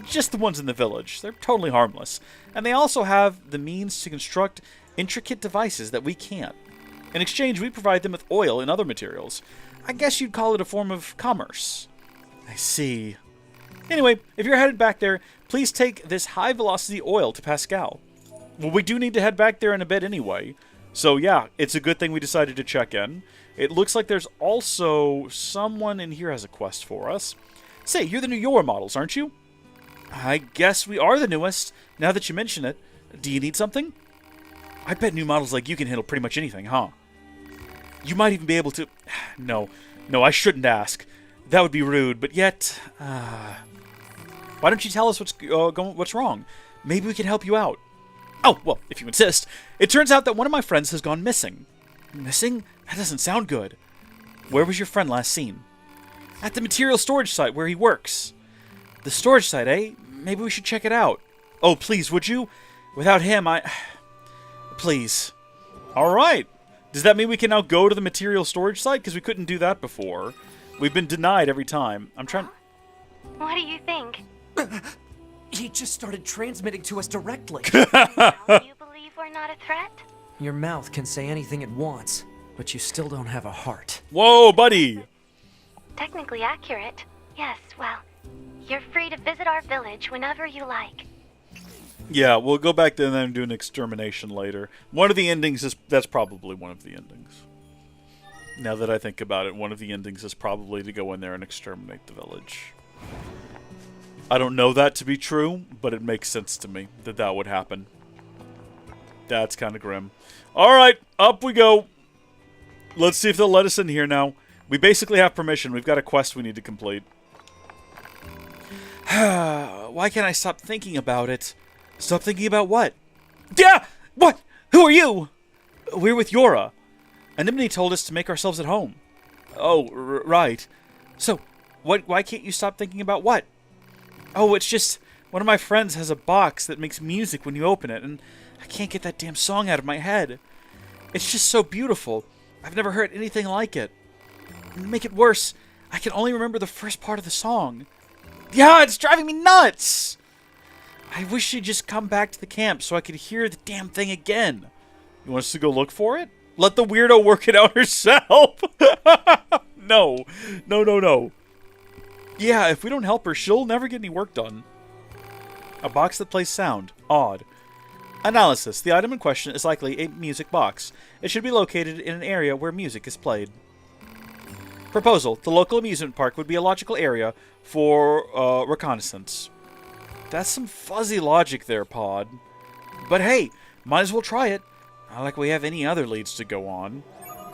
Just the ones in the village. They're totally harmless. And they also have the means to construct intricate devices that we can't. In exchange, we provide them with oil and other materials. I guess you'd call it a form of commerce. I see. Anyway, if you're headed back there, please take this high-velocity oil to Pascal. Well, we do need to head back there in a bit anyway. So yeah, it's a good thing we decided to check in. It looks like there's also someone in here has a quest for us. Say, you're the new NieR models, aren't you? I guess we are the newest, now that you mention it. Do you need something? I bet new models like you can handle pretty much anything, huh? You might even be able to... No, I shouldn't ask. That would be rude, but yet... Why don't you tell us what's wrong? Maybe we can help you out. Oh, well, if you insist. It turns out that one of my friends has gone missing. Missing? That doesn't sound good. Where was your friend last seen? At the material storage site where he works. The storage site, eh? Maybe we should check it out. Oh, please, would you? Without him, Please. Alright. Does that mean we can now go to the material storage site? Because we couldn't do that before. We've been denied every time. I'm trying... What do you think? He just started transmitting to us directly. Now you believe we're not a threat? Your mouth can say anything it wants, but you still don't have a heart. Whoa, buddy! Technically accurate. Yes, well, you're free to visit our village whenever you like. Yeah, we'll go back there and then do an extermination later. One of the endings is... That's probably one of the endings. Now that I think about it, one of the endings is probably to go in there and exterminate the village. I don't know that to be true, but it makes sense to me that that would happen. That's kind of grim. Alright, up we go. Let's see if they'll let us in here now. We basically have permission. We've got a quest we need to complete. Why can't I stop thinking about it? Stop thinking about what? Yeah! What? Who are you? We're with Yora. Anemone told us to make ourselves at home. Oh, right. So, why can't you stop thinking about what? Oh, it's just one of my friends has a box that makes music when you open it, and I can't get that damn song out of my head. It's just so beautiful. I've never heard anything like it. And to make it worse, I can only remember the first part of the song. Yeah, it's driving me nuts! I wish she'd just come back to the camp so I could hear the damn thing again. You want us to go look for it? Let the weirdo work it out herself! No. Yeah, if we don't help her, she'll never get any work done. A box that plays sound. Odd. Analysis. The item in question is likely a music box. It should be located in an area where music is played. Proposal. The local amusement park would be a logical area for reconnaissance. That's some fuzzy logic there, Pod. But hey, might as well try it. Not like we have any other leads to go on.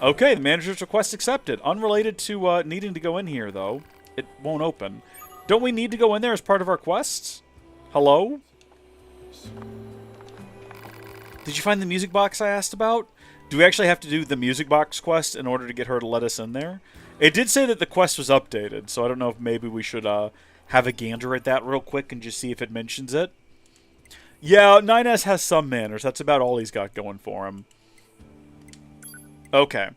Okay, the manager's request accepted. Unrelated to needing to go in here, though. It won't open. Don't we need to go in there as part of our quests? Hello? Did you find the music box I asked about? Do we actually have to do the music box quest in order to get her to let us in there? It did say that the quest was updated, so I don't know if maybe we should have a gander at that real quick and just see if it mentions it. Yeah, 9S has some manners. That's about all he's got going for him. Okay.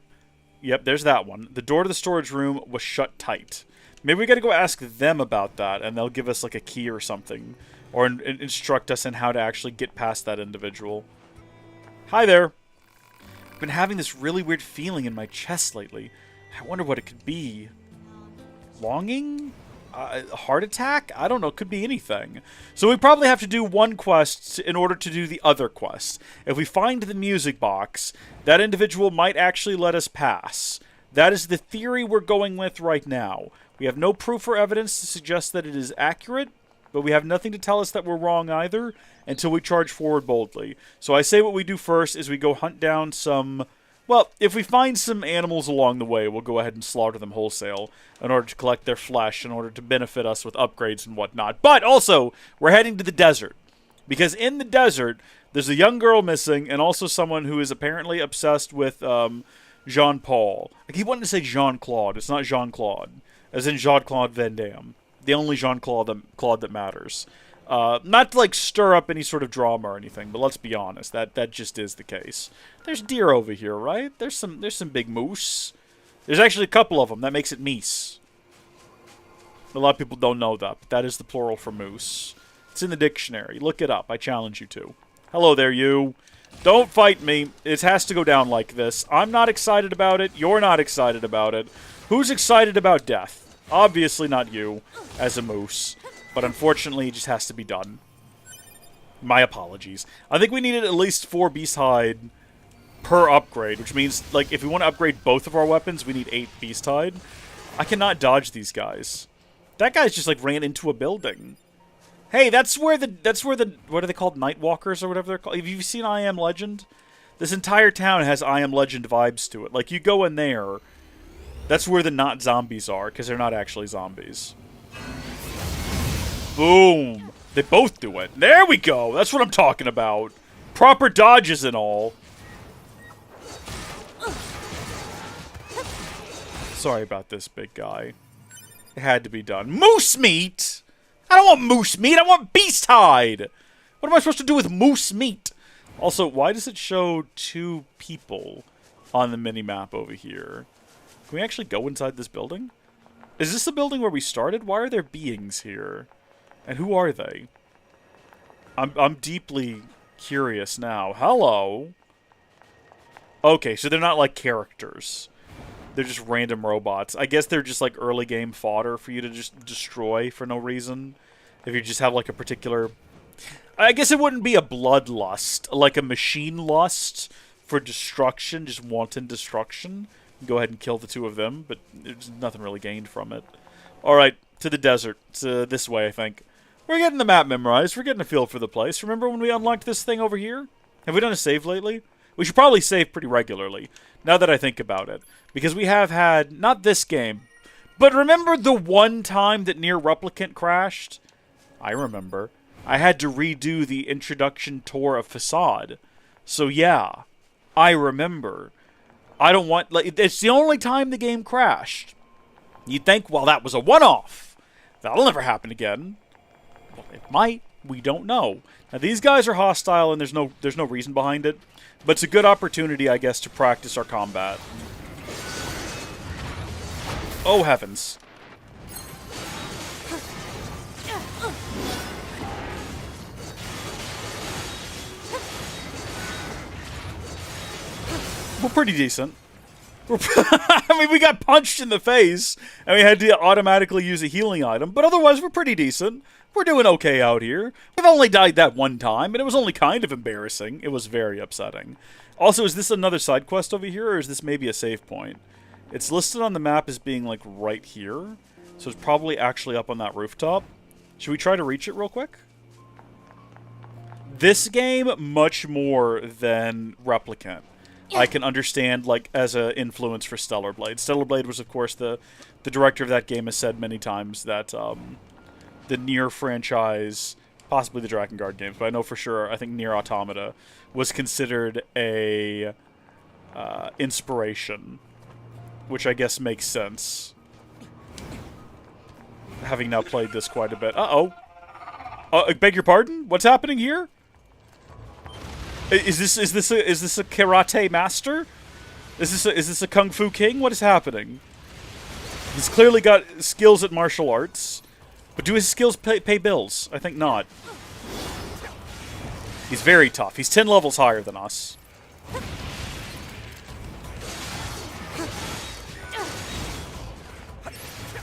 Yep, there's that one. The door to the storage room was shut tight. Maybe we gotta go ask them about that, and they'll give us, like, a key or something. Or instruct us in how to actually get past that individual. Hi there. I've been having this really weird feeling in my chest lately. I wonder what it could be. Longing? A heart attack? I don't know. It could be anything. So we probably have to do one quest in order to do the other quest. If we find the music box, that individual might actually let us pass. That is the theory we're going with right now. We have no proof or evidence to suggest that it is accurate, but we have nothing to tell us that we're wrong either until we charge forward boldly. So I say what we do first is we go hunt down some... Well, if we find some animals along the way, we'll go ahead and slaughter them wholesale in order to collect their flesh, in order to benefit us with upgrades and whatnot. But also, we're heading to the desert. Because in the desert, there's a young girl missing, and also someone who is apparently obsessed with Jean-Paul. I keep wanting to say Jean-Claude. It's not Jean-Claude. As in Jean-Claude Van Damme. The only Jean-Claude that matters. Not to, like, stir up any sort of drama or anything, but let's be honest. That just is the case. There's deer over here, right? There's some big moose. There's actually a couple of them. That makes it meese. A lot of people don't know that, but that is the plural for moose. It's in the dictionary. Look it up. I challenge you to. Hello there, you. Don't fight me. It has to go down like this. I'm not excited about it. You're not excited about it. Who's excited about death? Obviously not you, as a moose. But unfortunately, it just has to be done. My apologies. I think we needed at least 4 beast hide per upgrade, which means, like, if we want to upgrade both of our weapons, we need 8 beast hide. I cannot dodge these guys. That guy's just, like, ran into a building. Hey, that's where the, what are they called? Nightwalkers or whatever they're called? Have you seen I Am Legend? This entire town has I Am Legend vibes to it. Like, you go in there, that's where the not zombies are, because they're not actually zombies. Boom! They both do it. There we go! That's what I'm talking about. Proper dodges and all. Sorry about this, big guy. It had to be done. Moose meat! I don't want moose meat, I want beast hide! What am I supposed to do with moose meat? Also, why does it show 2 people on the mini-map over here? Can we actually go inside this building? Is this the building where we started? Why are there beings here? And who are they? I'm deeply curious now. Hello? Okay, so they're not like characters. They're just random robots. I guess they're just like early game fodder for you to just destroy for no reason. If you just have like a particular... I guess it wouldn't be a bloodlust, like a machine lust for destruction, just wanton destruction. Go ahead and kill the 2 of them, but there's nothing really gained from it. Alright, to the desert. It's this way, I think. We're getting the map memorized. We're getting a feel for the place. Remember when we unlocked this thing over here? Have we done a save lately? We should probably save pretty regularly, now that I think about it. Because we have had, not this game, but remember the one time that NieR Replicant crashed? I remember. I had to redo the introduction tour of Facade. So yeah, I remember. I don't want, like, it's the only time the game crashed. You'd think, well, that was a one-off. That'll never happen again. Well, it might. We don't know. Now, these guys are hostile, and there's no reason behind it. But it's a good opportunity, I guess, to practice our combat. Oh, heavens. We're pretty decent. I mean, we got punched in the face, and we had to automatically use a healing item, but otherwise we're pretty decent. We're doing okay out here. We've only died that one time, and it was only kind of embarrassing. It was very upsetting. Also, is this another side quest over here, or is this maybe a save point? It's listed on the map as being, like, right here, so it's probably actually up on that rooftop. Should we try to reach it real quick? This game, much more than Replicant. I can understand, like, as an influence for Stellar Blade. Stellar Blade was, of course, the director of that game has said many times that the NieR franchise, possibly the Drakengard games, but I know for sure, I think NieR Automata was considered a inspiration, which I guess makes sense, having now played this quite a bit. Uh-oh. I beg your pardon? What's happening here? Is this a karate master? Is this a kung fu king? What is happening? He's clearly got skills at martial arts, but do his skills pay bills? I think not. He's very tough. He's 10 levels higher than us.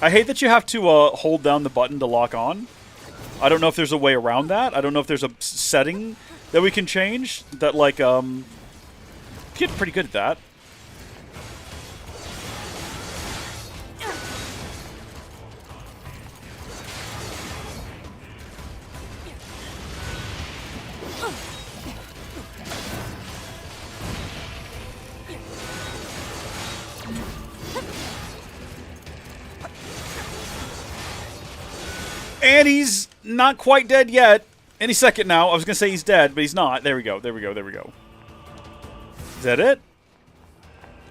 I hate that you have to hold down the button to lock on. I don't know if there's a way around that. I don't know if there's a setting that we can change that, like, get pretty good at that. And he's not quite dead yet. Any second now. I was going to say he's dead, but he's not. There we go. There we go. There we go. Is that it?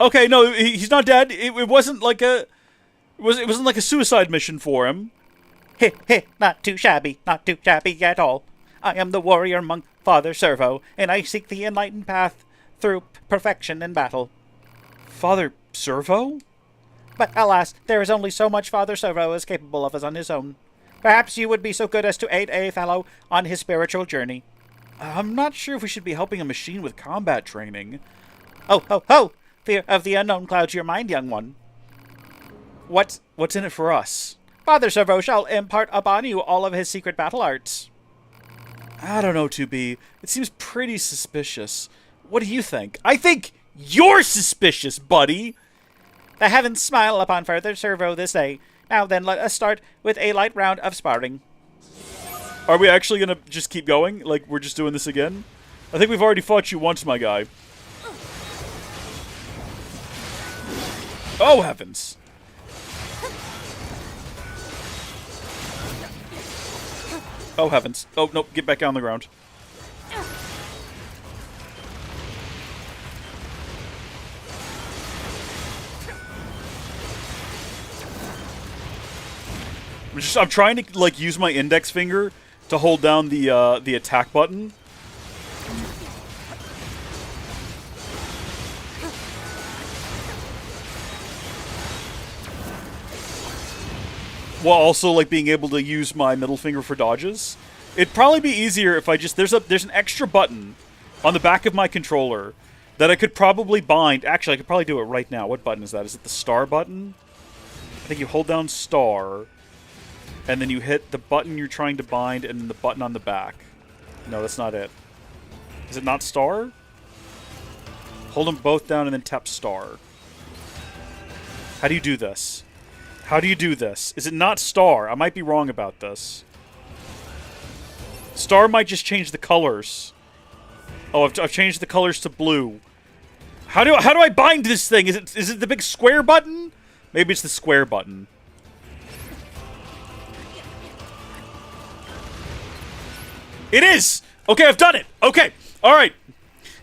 Okay, no, he's not dead. It wasn't like a... It wasn't like a suicide mission for him. Heh heh, not too shabby at all. I am the warrior monk Father Servo, and I seek the enlightened path through perfection in battle. Father Servo? But alas, there is only so much Father Servo is capable of as on his own. Perhaps you would be so good as to aid a fellow on his spiritual journey. I'm not sure if we should be helping a machine with combat training. Oh, ho, ho! Fear of the unknown clouds your mind, young one. What's in it for us? Father Servo shall impart upon you all of his secret battle arts. I don't know, 2B. It seems pretty suspicious. What do you think? I think you're suspicious, buddy! The heavens smile upon Father Servo this day. Now then, let us start with a light round of sparring. Are we actually gonna just keep going? Like, we're just doing this again? I think we've already fought you once, my guy. Oh, heavens. Oh, heavens. Oh, nope, get back on the ground. I'm trying to, like, use my index finger to hold down the attack button. While also, like, being able to use my middle finger for dodges. It'd probably be easier if I just... There's an extra button on the back of my controller that I could probably bind. Actually, I could probably do it right now. What button is that? Is it the star button? I think you hold down star, and then you hit the button you're trying to bind, and then the button on the back. No, that's not it. Is it not star? Hold them both down and then tap star. How do you do this? How do you do this? Is it not star? I might be wrong about this. Star might just change the colors. Oh, I've changed the colors to blue. How do I bind this thing? Is it the big square button? Maybe it's the square button. It is! Okay, I've done it! Okay, alright.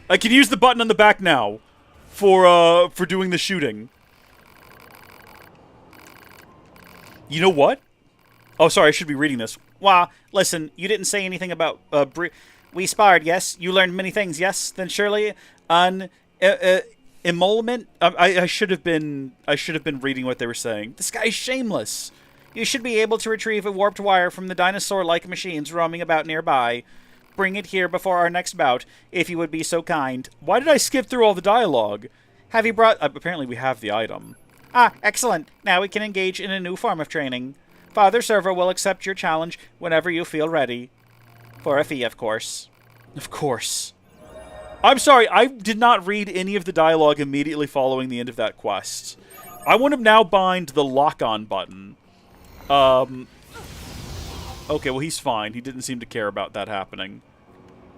I can use the button on the back now for doing the shooting. You know what? Oh, sorry, I should be reading this. Wah, listen, you didn't say anything about, we sparred, yes? You learned many things, yes? Then surely, emolument? I should have been reading what they were saying. This guy's shameless. You should be able to retrieve a warped wire from the dinosaur-like machines roaming about nearby. Bring it here before our next bout, if you would be so kind. Why did I skip through all the dialogue? Have you brought... apparently we have the item. Ah, excellent. Now we can engage in a new form of training. Father Servo will accept your challenge whenever you feel ready. For a fee, of course. Of course. I'm sorry, I did not read any of the dialogue immediately following the end of that quest. I want to now bind the lock-on button. Okay, well, he's fine. He didn't seem to care about that happening.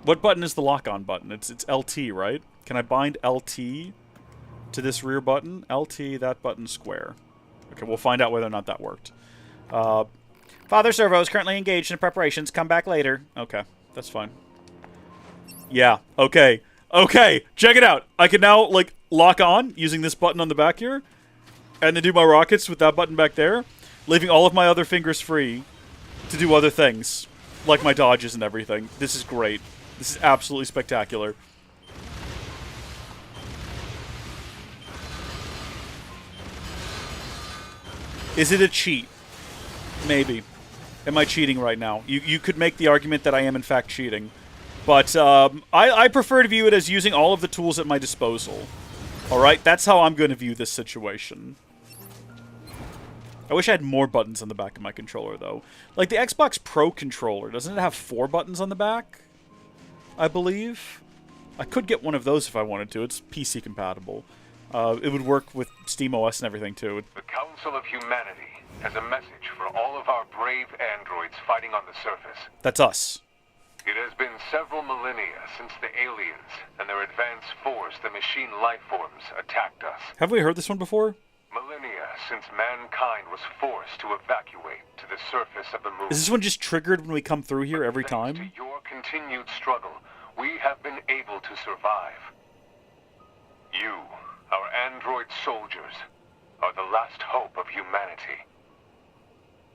What button is the lock-on button? It's LT, right? Can I bind LT to this rear button? LT, that button, square. Okay, we'll find out whether or not that worked. Father Servo is currently engaged in preparations. Come back later. Okay, that's fine. Yeah, okay. Okay, check it out. I can now, like, lock on using this button on the back here, and then do my rockets with that button back there, leaving all of my other fingers free to do other things, like my dodges and everything. This is great. This is absolutely spectacular. Is it a cheat? Maybe. Am I cheating right now? You could make the argument that I am in fact cheating. But I prefer to view it as using all of the tools at my disposal. Alright, that's how I'm going to view this situation. I wish I had more buttons on the back of my controller, though. Like, the Xbox Pro controller, doesn't it have 4 buttons on the back? I believe? I could get one of those if I wanted to. It's PC compatible. It would work with SteamOS and everything, too. The Council of Humanity has a message for all of our brave androids fighting on the surface. That's us. It has been several millennia since the aliens and their advanced force, the machine lifeforms, attacked us. Have we heard this one before? Millennia since mankind was forced to evacuate to the surface of the moon. Is this one just triggered when we come through here every time? Thanks to your continued struggle, we have been able to survive. You Our android soldiers are the last hope of humanity.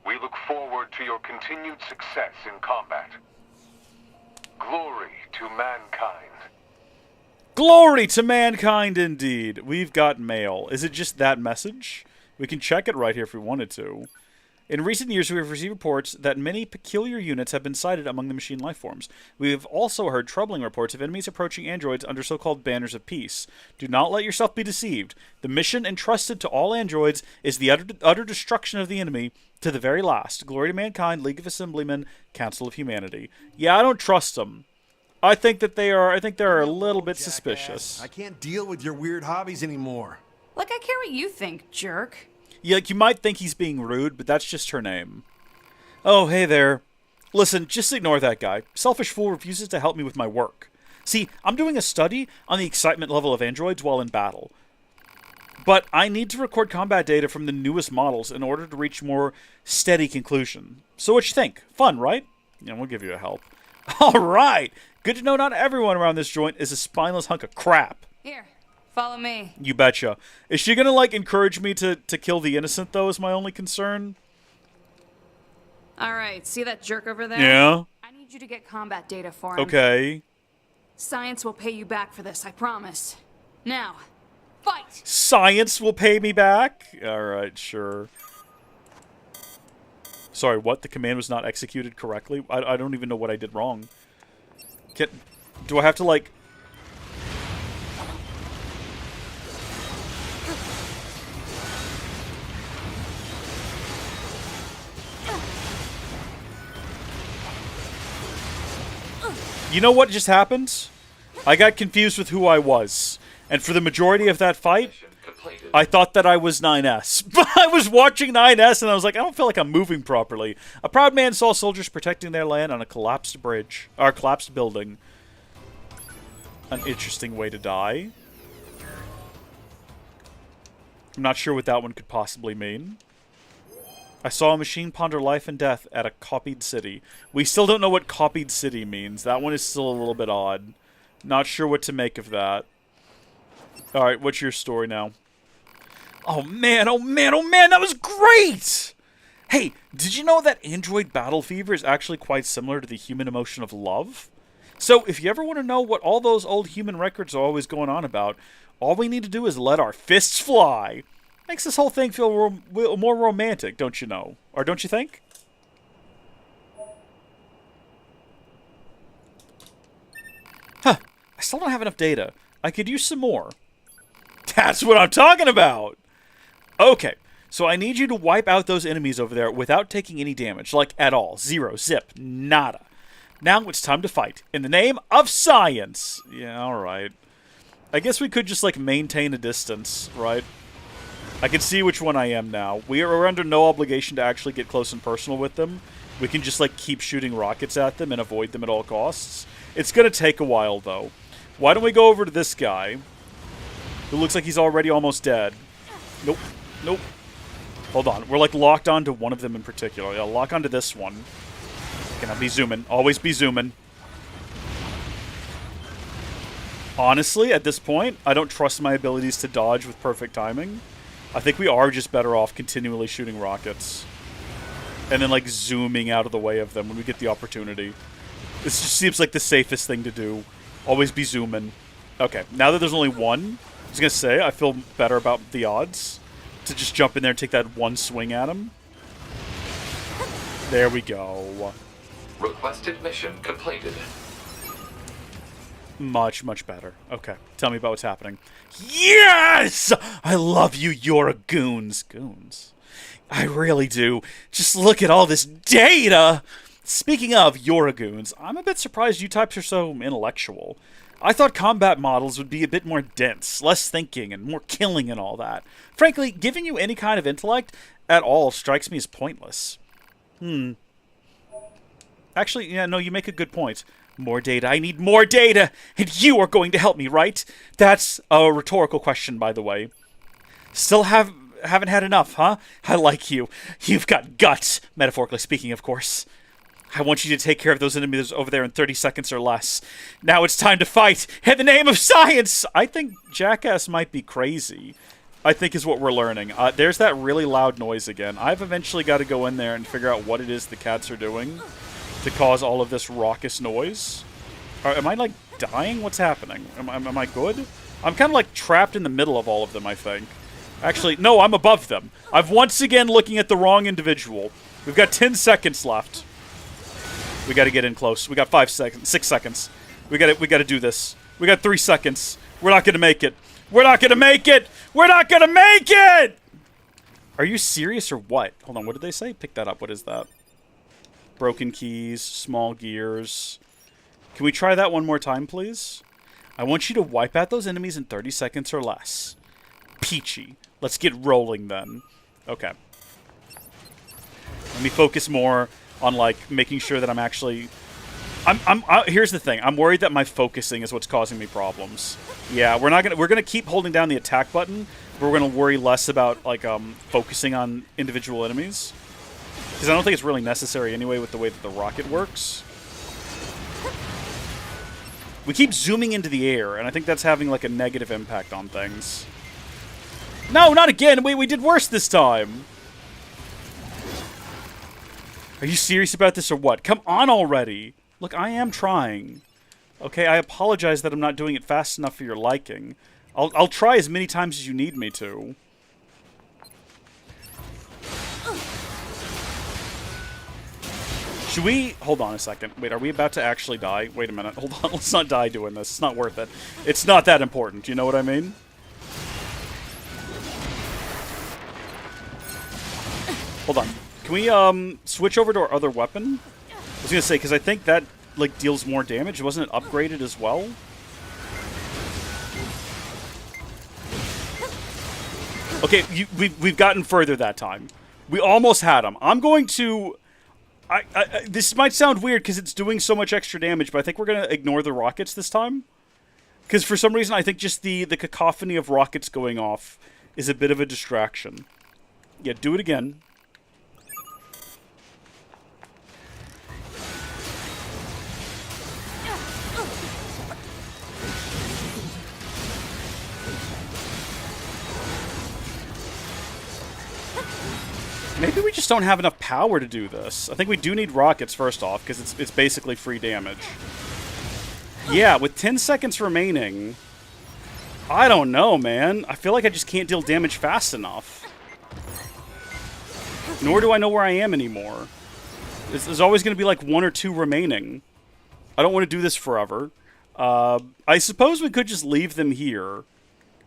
We look forward to your continued success in combat. Glory to mankind. Glory to mankind, indeed. We've got mail. Is it just that message? We can check it right here if we wanted to. In recent years, we have received reports that many peculiar units have been sighted among the machine lifeforms. We have also heard troubling reports of enemies approaching androids under so-called banners of peace. Do not let yourself be deceived. The mission entrusted to all androids is the utter destruction of the enemy to the very last. Glory to mankind, League of Assemblymen, Council of Humanity. Yeah, I don't trust them. I think they're a little bit suspicious. I can't deal with your weird hobbies anymore. Like I care what you think, jerk. Yeah, like you might think he's being rude, but that's just her name. Oh, hey there. Listen, just ignore that guy. Selfish fool refuses to help me with my work. See, I'm doing a study on the excitement level of androids while in battle. But I need to record combat data from the newest models in order to reach more steady conclusion. So what you think? Fun, right? Yeah, we'll give you a help. Alright! Good to know not everyone around this joint is a spineless hunk of crap. Here, follow me. You betcha. Is she gonna, like, encourage me to kill the innocent, though, is my only concern? Alright, see that jerk over there? Yeah? I need you to get combat data for him. Okay. Science will pay you back for this, I promise. Now, fight! Science will pay me back? Alright, sure. Sorry, what? The command was not executed correctly? I don't even know what I did wrong. Do I have to, like... You know what just happened? I got confused with who I was. And for the majority of that fight, I thought that I was 9S. But I was watching 9S and I was like, I don't feel like I'm moving properly. A proud man saw soldiers protecting their land on a collapsed bridge. Or collapsed building. An interesting way to die. I'm not sure what that one could possibly mean. I saw a machine ponder life and death at a copied city. We still don't know what copied city means. That one is still a little bit odd. Not sure what to make of that. Alright, what's your story now? Oh man, oh man, oh man, that was great! Hey, did you know that android battle fever is actually quite similar to the human emotion of love? So, if you ever want to know what all those old human records are always going on about, all we need to do is let our fists fly. Makes this whole thing feel more romantic, don't you know? Or don't you think? Huh. I still don't have enough data. I could use some more. That's what I'm talking about! Okay, so I need you to wipe out those enemies over there without taking any damage. Like, at all. Zero. Zip. Nada. Now it's time to fight. In the name of science! Yeah, alright. I guess we could just, like, maintain a distance, right? I can see which one I am now. We're under no obligation to actually get close and personal with them. We can just, like, keep shooting rockets at them and avoid them at all costs. It's gonna take a while, though. Why don't we go over to this guy, who looks like he's already almost dead. Nope. Nope. Hold on. We're, like, locked onto one of them in particular. Yeah, lock onto this one. Can I be zooming? Always be zooming. Honestly, at this point, I don't trust my abilities to dodge with perfect timing. I think we are just better off continually shooting rockets. And then, like, zooming out of the way of them when we get the opportunity. This just seems like the safest thing to do. Always be zooming. Okay, now that there's only one, I was gonna say, I feel better about the odds to just jump in there and take that one swing at him. There we go. Requested mission completed. Much, much better. Okay, tell me about what's happening. Yes! I love you, you're a goons. Goons? I really do. Just look at all this data! Speaking of Yoragoons, I'm a bit surprised you types are so intellectual. I thought combat models would be a bit more dense, less thinking, and more killing and all that. Frankly, giving you any kind of intellect at all strikes me as pointless. Actually, yeah, no, you make a good point. More data. I need more data! And you are going to help me, right? That's a rhetorical question, by the way. Still haven't had enough, huh? I like you. You've got guts, metaphorically speaking, of course. I want you to take care of those enemies over there in 30 seconds or less. Now it's time to fight in the name of science! I think Jackass might be crazy, I think is what we're learning. There's that really loud noise again. I've eventually got to go in there and figure out what it is the cats are doing to cause all of this raucous noise. Am I, like, dying? What's happening? Am I good? I'm kind of, like, trapped in the middle of all of them, I think. Actually, no, I'm above them. I'm once again looking at the wrong individual. We've got 10 seconds left. We got to get in close. We got 5 seconds, 6 seconds. We got to do this. We got 3 seconds. We're not going to make it. We're not going to make it. We're not going to make it. Are you serious or what? Hold on. What did they say? Pick that up. What is that? Broken keys, small gears. Can we try that one more time, please? I want you to wipe out those enemies in 30 seconds or less. Peachy. Let's get rolling then. Okay. Let me focus more on, like, making sure that I'm actually... here's the thing. I'm worried that my focusing is what's causing me problems. Yeah, we're gonna keep holding down the attack button, but we're gonna worry less about, like, focusing on individual enemies. Because I don't think it's really necessary anyway with the way that the rocket works. We keep zooming into the air, and I think that's having, like, a negative impact on things. No, not again! Wait, we did worse this time! Are you serious about this or what? Come on already! Look, I am trying. Okay, I apologize that I'm not doing it fast enough for your liking. I'll try as many times as you need me to. Should we... Hold on a second. Wait, are we about to actually die? Wait a minute. Hold on. Let's not die doing this. It's not worth it. It's not that important. You know what I mean? Hold on. Can we, switch over to our other weapon? I was gonna say, because I think that, like, deals more damage. Wasn't it upgraded as well? Okay, we've gotten further that time. We almost had him. I'm going to... this might sound weird because it's doing so much extra damage, but I think we're going to ignore the rockets this time. Because for some reason, I think just the cacophony of rockets going off is a bit of a distraction. Yeah, do it again. Maybe we just don't have enough power to do this. I think we do need rockets, first off, because it's basically free damage. Yeah, with 10 seconds remaining... I don't know, man. I feel like I just can't deal damage fast enough. Nor do I know where I am anymore. There's always going to be like 1 or 2 remaining. I don't want to do this forever. I suppose we could just leave them here.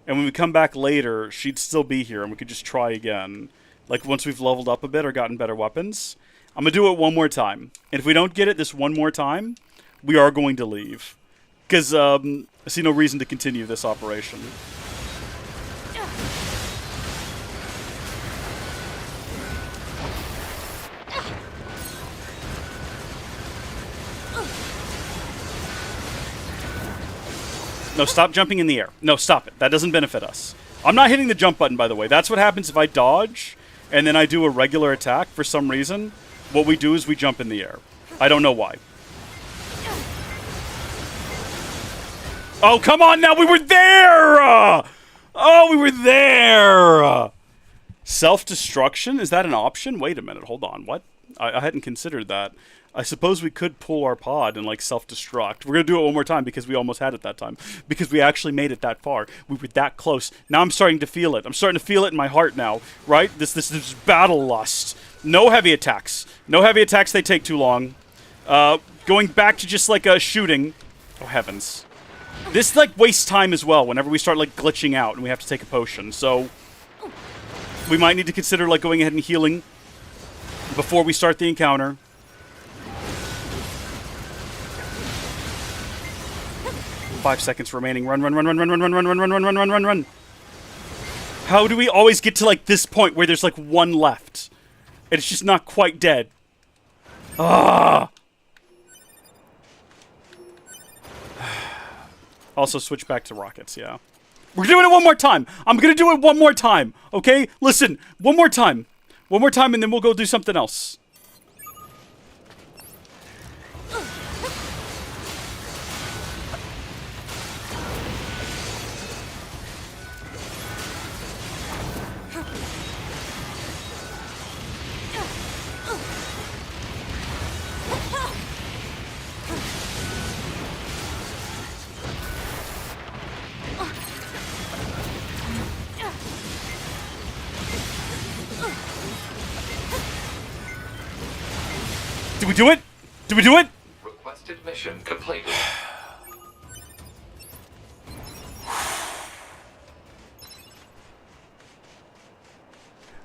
And when we come back later, she'd still be here, and we could just try again. Like, once we've leveled up a bit or gotten better weapons. I'm going to do it one more time. And if we don't get it this one more time, we are going to leave. Because, I see no reason to continue this operation. No, stop jumping in the air. No, stop it. That doesn't benefit us. I'm not hitting the jump button, by the way. That's what happens if I dodge... and then I do a regular attack for some reason. What we do is we jump in the air. I don't know why. Oh, come on now! We were there! Oh, we were there! Self-destruction? Is that an option? Wait a minute, hold on. What? I hadn't considered that. I suppose we could pull our pod and, like, self-destruct. We're going to do it one more time because we almost had it that time. Because we actually made it that far. We were that close. Now I'm starting to feel it. I'm starting to feel it in my heart now, right? This battle lust. No heavy attacks. No heavy attacks. They take too long. Going back to just, like, a shooting. Oh, heavens. This, like, wastes time as well whenever we start, like, glitching out and we have to take a potion. So, we might need to consider, like, going ahead and healing before we start the encounter. Five seconds remaining. Run, run, run, run, run, run, run, run, run, run, run, run, run, run. How do we always get to, like, this point where there's, like, one left? And it's just not quite dead. Ah! Also, switch back to rockets, yeah. We're doing it one more time! I'm gonna do it one more time, okay? Listen, one more time. One more time, and then we'll go do something else. we do it? Did we do it? Requested mission completed.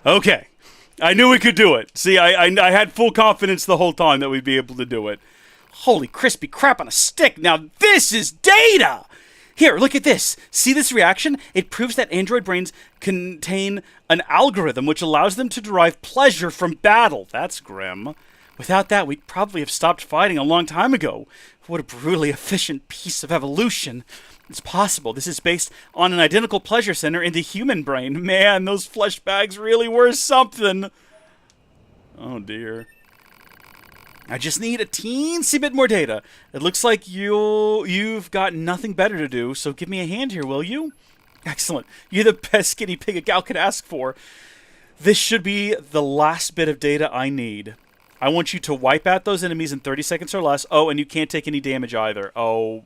Okay. I knew we could do it. See, I had full confidence the whole time that we'd be able to do it. Holy crispy crap on a stick. Now this is data! Here, look at this. See this reaction? It proves that android brains contain an algorithm which allows them to derive pleasure from battle. That's grim. Without that, we'd probably have stopped fighting a long time ago. What a brutally efficient piece of evolution. It's possible this is based on an identical pleasure center in the human brain. Man, those flesh bags really were something. Oh dear. I just need a teensy bit more data. It looks like you've got nothing better to do, so give me a hand here, will you? Excellent. You're the best guinea pig a gal could ask for. This should be the last bit of data I need. I want you to wipe out those enemies in 30 seconds or less. Oh, and you can't take any damage either. Oh.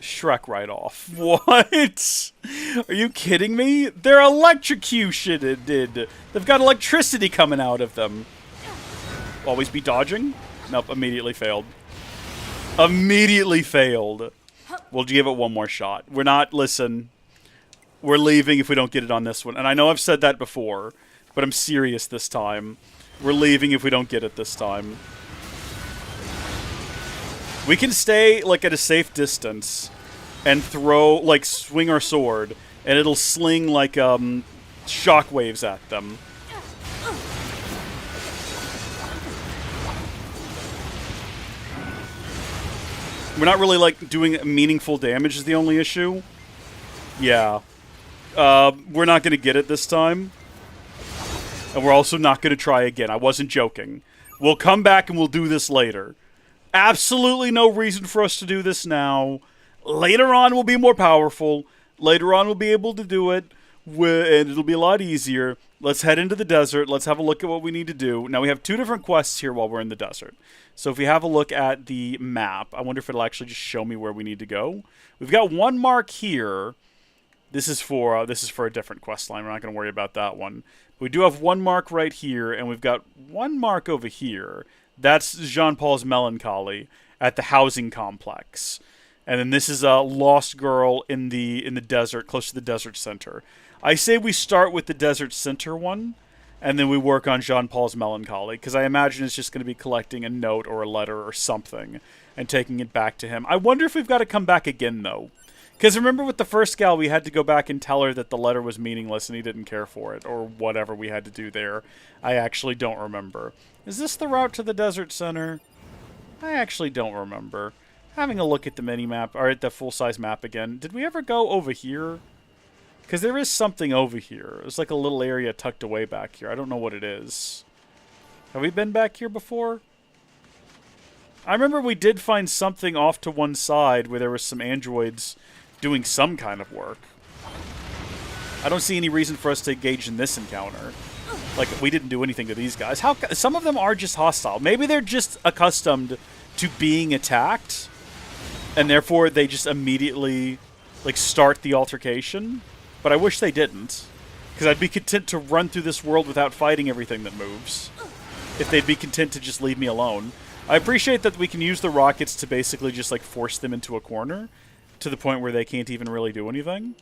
Shrek right off. What? Are you kidding me? They're electrocuted. They've got electricity coming out of them. Always be dodging? Nope, immediately failed. Immediately failed. We'll give it one more shot. We're not, listen, we're leaving if we don't get it on this one. And I know I've said that before, but I'm serious this time. We're leaving if we don't get it this time. We can stay, like, at a safe distance and throw, like, swing our sword, and it'll sling, like, shockwaves at them. We're not really, like, doing meaningful damage is the only issue. Yeah. We're not going to get it this time. And we're also not going to try again. I wasn't joking. We'll come back and we'll do this later. Absolutely no reason for us to do this now. Later on, we'll be more powerful. Later on, we'll be able to do it. And it'll be a lot easier. Let's head into the desert. Let's have a look at what we need to do. Now, we have 2 different quests here while we're in the desert. So if we have a look at the map, I wonder if it'll actually just show me where we need to go. We've got 1 mark here. This is for a different quest line. We're not going to worry about that one. We do have 1 mark right here, and we've got 1 mark over here. That's Jean-Paul's Melancholy at the housing complex. And then this is a lost girl in the desert, close to the desert center. I say we start with the desert center one, and then we work on Jean-Paul's Melancholy, because I imagine it's just going to be collecting a note or a letter or something and taking it back to him. I wonder if we've got to come back again, though. Because remember with the first gal, we had to go back and tell her that the letter was meaningless and he didn't care for it, or whatever we had to do there. I actually don't remember. Is this the route to the desert center? I actually don't remember. Having a look at the mini-map, or at the full-size map again. Did we ever go over here? Because there is something over here. There's like a little area tucked away back here. I don't know what it is. Have we been back here before? I remember we did find something off to one side where there were some androids doing some kind of work. I don't see any reason for us to engage in this encounter. Like, we didn't do anything to these guys. Some of them are just hostile. Maybe they're just accustomed to being attacked, and therefore they just immediately, like, start the altercation. But I wish they didn't, because I'd be content to run through this world without fighting everything that moves, if they'd be content to just leave me alone. I appreciate that we can use the rockets to basically just, like, force them into a corner, to the point where they can't even really do anything.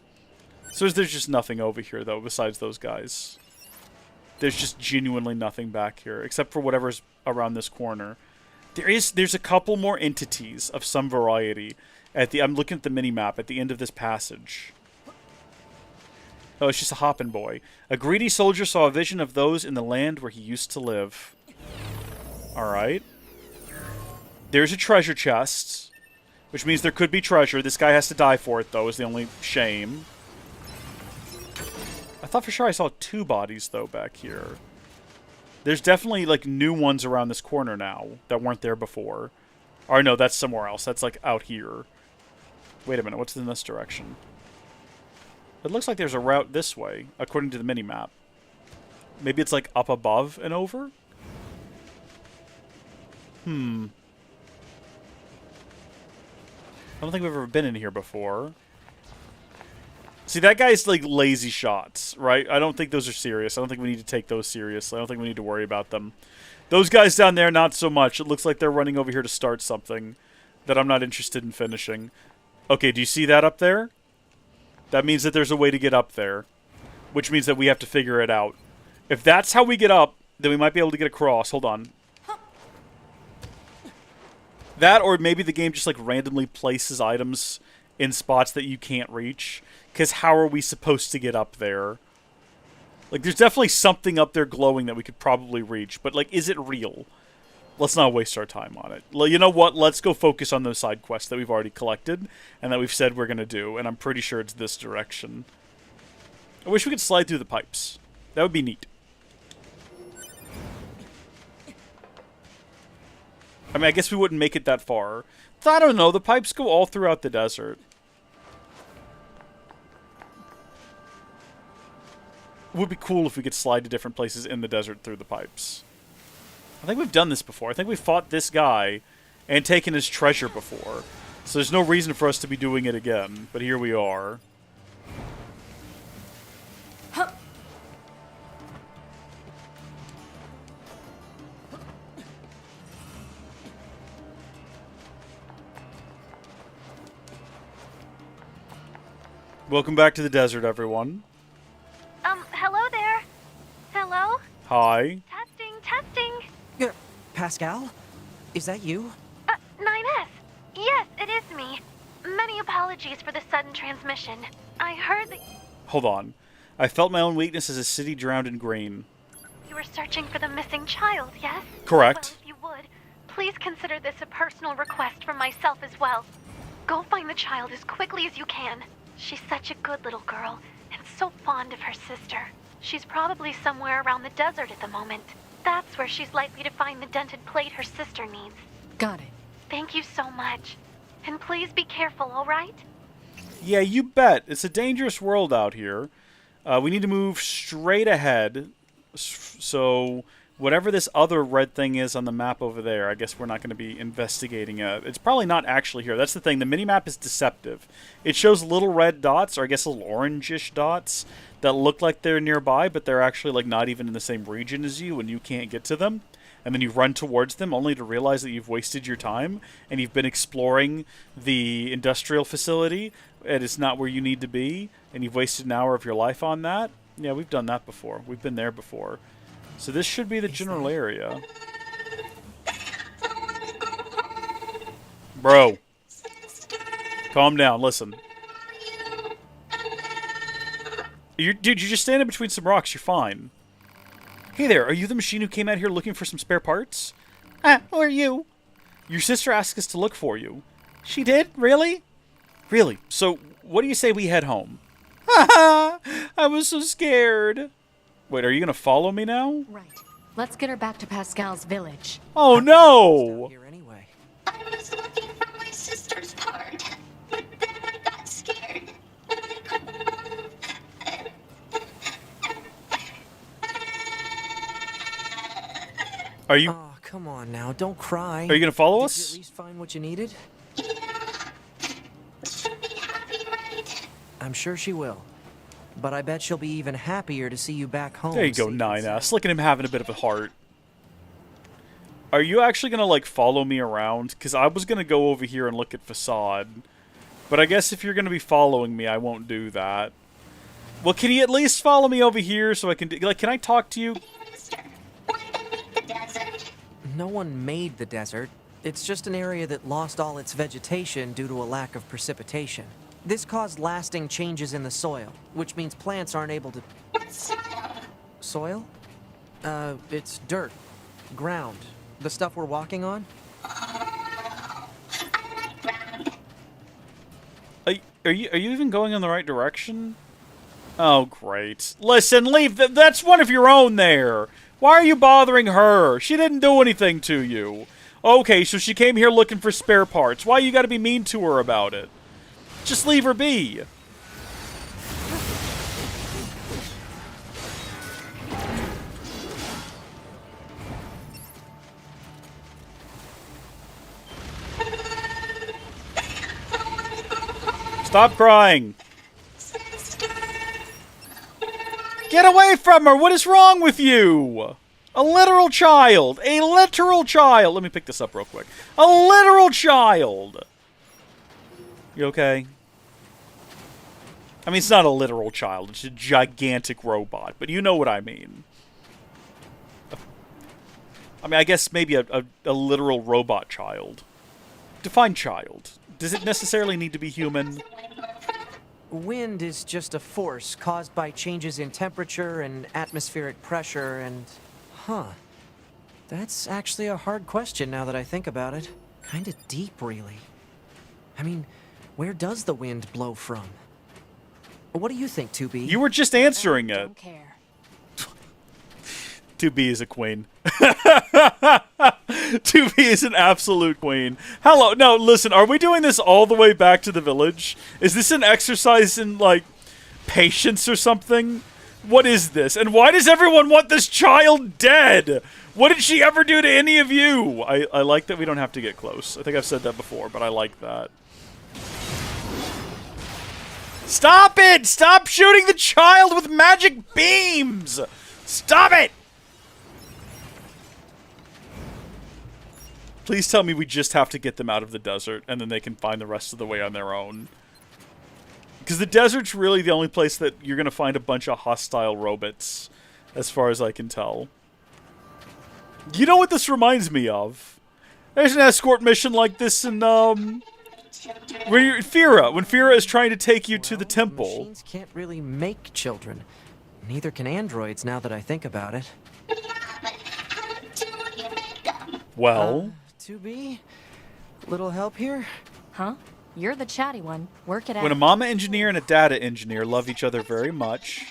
So there's just nothing over here, though, besides those guys. There's just genuinely nothing back here, except for whatever's around this corner. There's a couple more entities of some variety. I'm looking at the mini-map at the end of this passage. Oh, it's just a hopping boy. A greedy soldier saw a vision of those in the land where he used to live. Alright. There's a treasure chest, which means there could be treasure. This guy has to die for it, though, is the only shame. I thought for sure I saw 2 bodies, though, back here. There's definitely, like, new ones around this corner now that weren't there before. Or, no, that's somewhere else. That's, like, out here. Wait a minute, what's in this direction? It looks like there's a route this way, according to the mini-map. Maybe it's, like, up above and over? I don't think we've ever been in here before. See, that guy's like lazy shots, right? I don't think those are serious. I don't think we need to take those seriously. I don't think we need to worry about them. Those guys down there, not so much. It looks like they're running over here to start something that I'm not interested in finishing. Okay, do you see that up there? That means that there's a way to get up there, which means that we have to figure it out. If that's how we get up, then we might be able to get across. Hold on. That, or maybe the game just like randomly places items in spots that you can't reach. Because how are we supposed to get up there? Like, there's definitely something up there glowing that we could probably reach. But, like, is it real? Let's not waste our time on it. You know what? Let's go focus on those side quests that we've already collected. And that we've said we're going to do. And I'm pretty sure it's this direction. I wish we could slide through the pipes. That would be neat. I mean, I guess we wouldn't make it that far. I don't know. The pipes go all throughout the desert. It would be cool if we could slide to different places in the desert through the pipes. I think we've done this before. I think we fought this guy and taken his treasure before. So there's no reason for us to be doing it again. But here we are. Welcome back to the desert, everyone. Hello there. Hello? Hi. Testing. Pascal? Is that you? 9S. Yes, it is me. Many apologies for the sudden transmission. I heard that Hold on. I felt my own weakness as a city drowned in grain. you were searching for the missing child, yes? Correct. Well, if you would, please consider this a personal request from myself as well. Go find the child as quickly as you can. She's such a good little girl, and so fond of her sister. She's probably somewhere around the desert at the moment. That's where she's likely to find the dented plate her sister needs. Got it. Thank you so much. And please be careful, all right? Yeah, you bet. It's a dangerous world out here. We need to move straight ahead. So whatever this other red thing is on the map over there, I guess we're not going to be investigating it. It's probably not actually here. That's the thing. The minimap is deceptive. It shows little red dots, or I guess little orangish dots, that look like they're nearby, but they're actually like not even in the same region as you, and you can't get to them. And then you run towards them, only to realize that you've wasted your time, and you've been exploring the industrial facility, and it's not where you need to be, and you've wasted an hour of your life on that. Yeah, we've done that before. We've been there before. So this should be the general area. Bro. Calm down, listen. Dude, you're just standing between some rocks, you're fine. Hey there, are you the machine who came out here looking for some spare parts? Who are you? Your sister asked us to look for you. She did? Really? Really? So, what do you say we head home? Haha! I was so scared. Wait, are you gonna follow me now? Right. Let's get her back to Pascal's village. Oh no! Here anyway. I was looking for my sister's part, but then I got scared. Are you? Oh, come on now, don't cry. Are you gonna follow Did us? you at least find what you needed? Yeah. She'll be happy, right? I'm sure she will. But I bet she'll be even happier to see you back home. There you go, safe and 9S. sound. Look at him having a bit of a heart. Are you actually gonna, like, follow me around? Because I was gonna go over here and look at Facade. But I guess if you're gonna be following me, I won't do that. Well, can you at least follow me over here so I can... Like, can I talk to you? Mister, why did we make the desert? No one made the desert. It's just an area that lost all its vegetation due to a lack of precipitation. This caused lasting changes in the soil, which means plants aren't able to... What's soil? Soil? It's dirt. Ground. The stuff we're walking on? I like ground. Are you even going in the right direction? Oh, great. Listen, leave... That's one of your own there. Why are you bothering her? She didn't do anything to you. Okay, so she came here looking for spare parts. Why you gotta be mean to her about it? Just leave her be. Stop crying. Sister, Get away from her! What is wrong with you? A literal child! A literal child! Let me pick this up real quick. A literal child! You okay? I mean, it's not a literal child. It's a gigantic robot, but you know what I mean. I mean, I guess maybe a literal robot child. Define child. Does it necessarily need to be human? Wind is just a force caused by changes in temperature and atmospheric pressure and... Huh. That's actually a hard question now that I think about it. Kinda deep, really. I mean, where does the wind blow from? What do you think, 2B? You were just answering it. Don't care. 2B is a queen. 2B is an absolute queen. Hello. No, listen, are we doing this all the way back to the village? Is this an exercise in, like, patience or something? What is this? And why does everyone want this child dead? What did she ever do to any of you? I like that we don't have to get close. I think I've said that before, but I like that. Stop it! Stop shooting the child with magic beams! Stop it! Please tell me we just have to get them out of the desert, and then they can find the rest of the way on their own. Because the desert's really the only place that you're going to find a bunch of hostile robots, as far as I can tell. You know what this reminds me of? There's an escort mission like this in, when Fira is trying to take you to the temple. Machines can't really make children. Neither can androids, now that I think about it. Well... 2B? Little help here? Huh? You're the chatty one. Work it out. When a mama engineer and a data engineer love each other very much...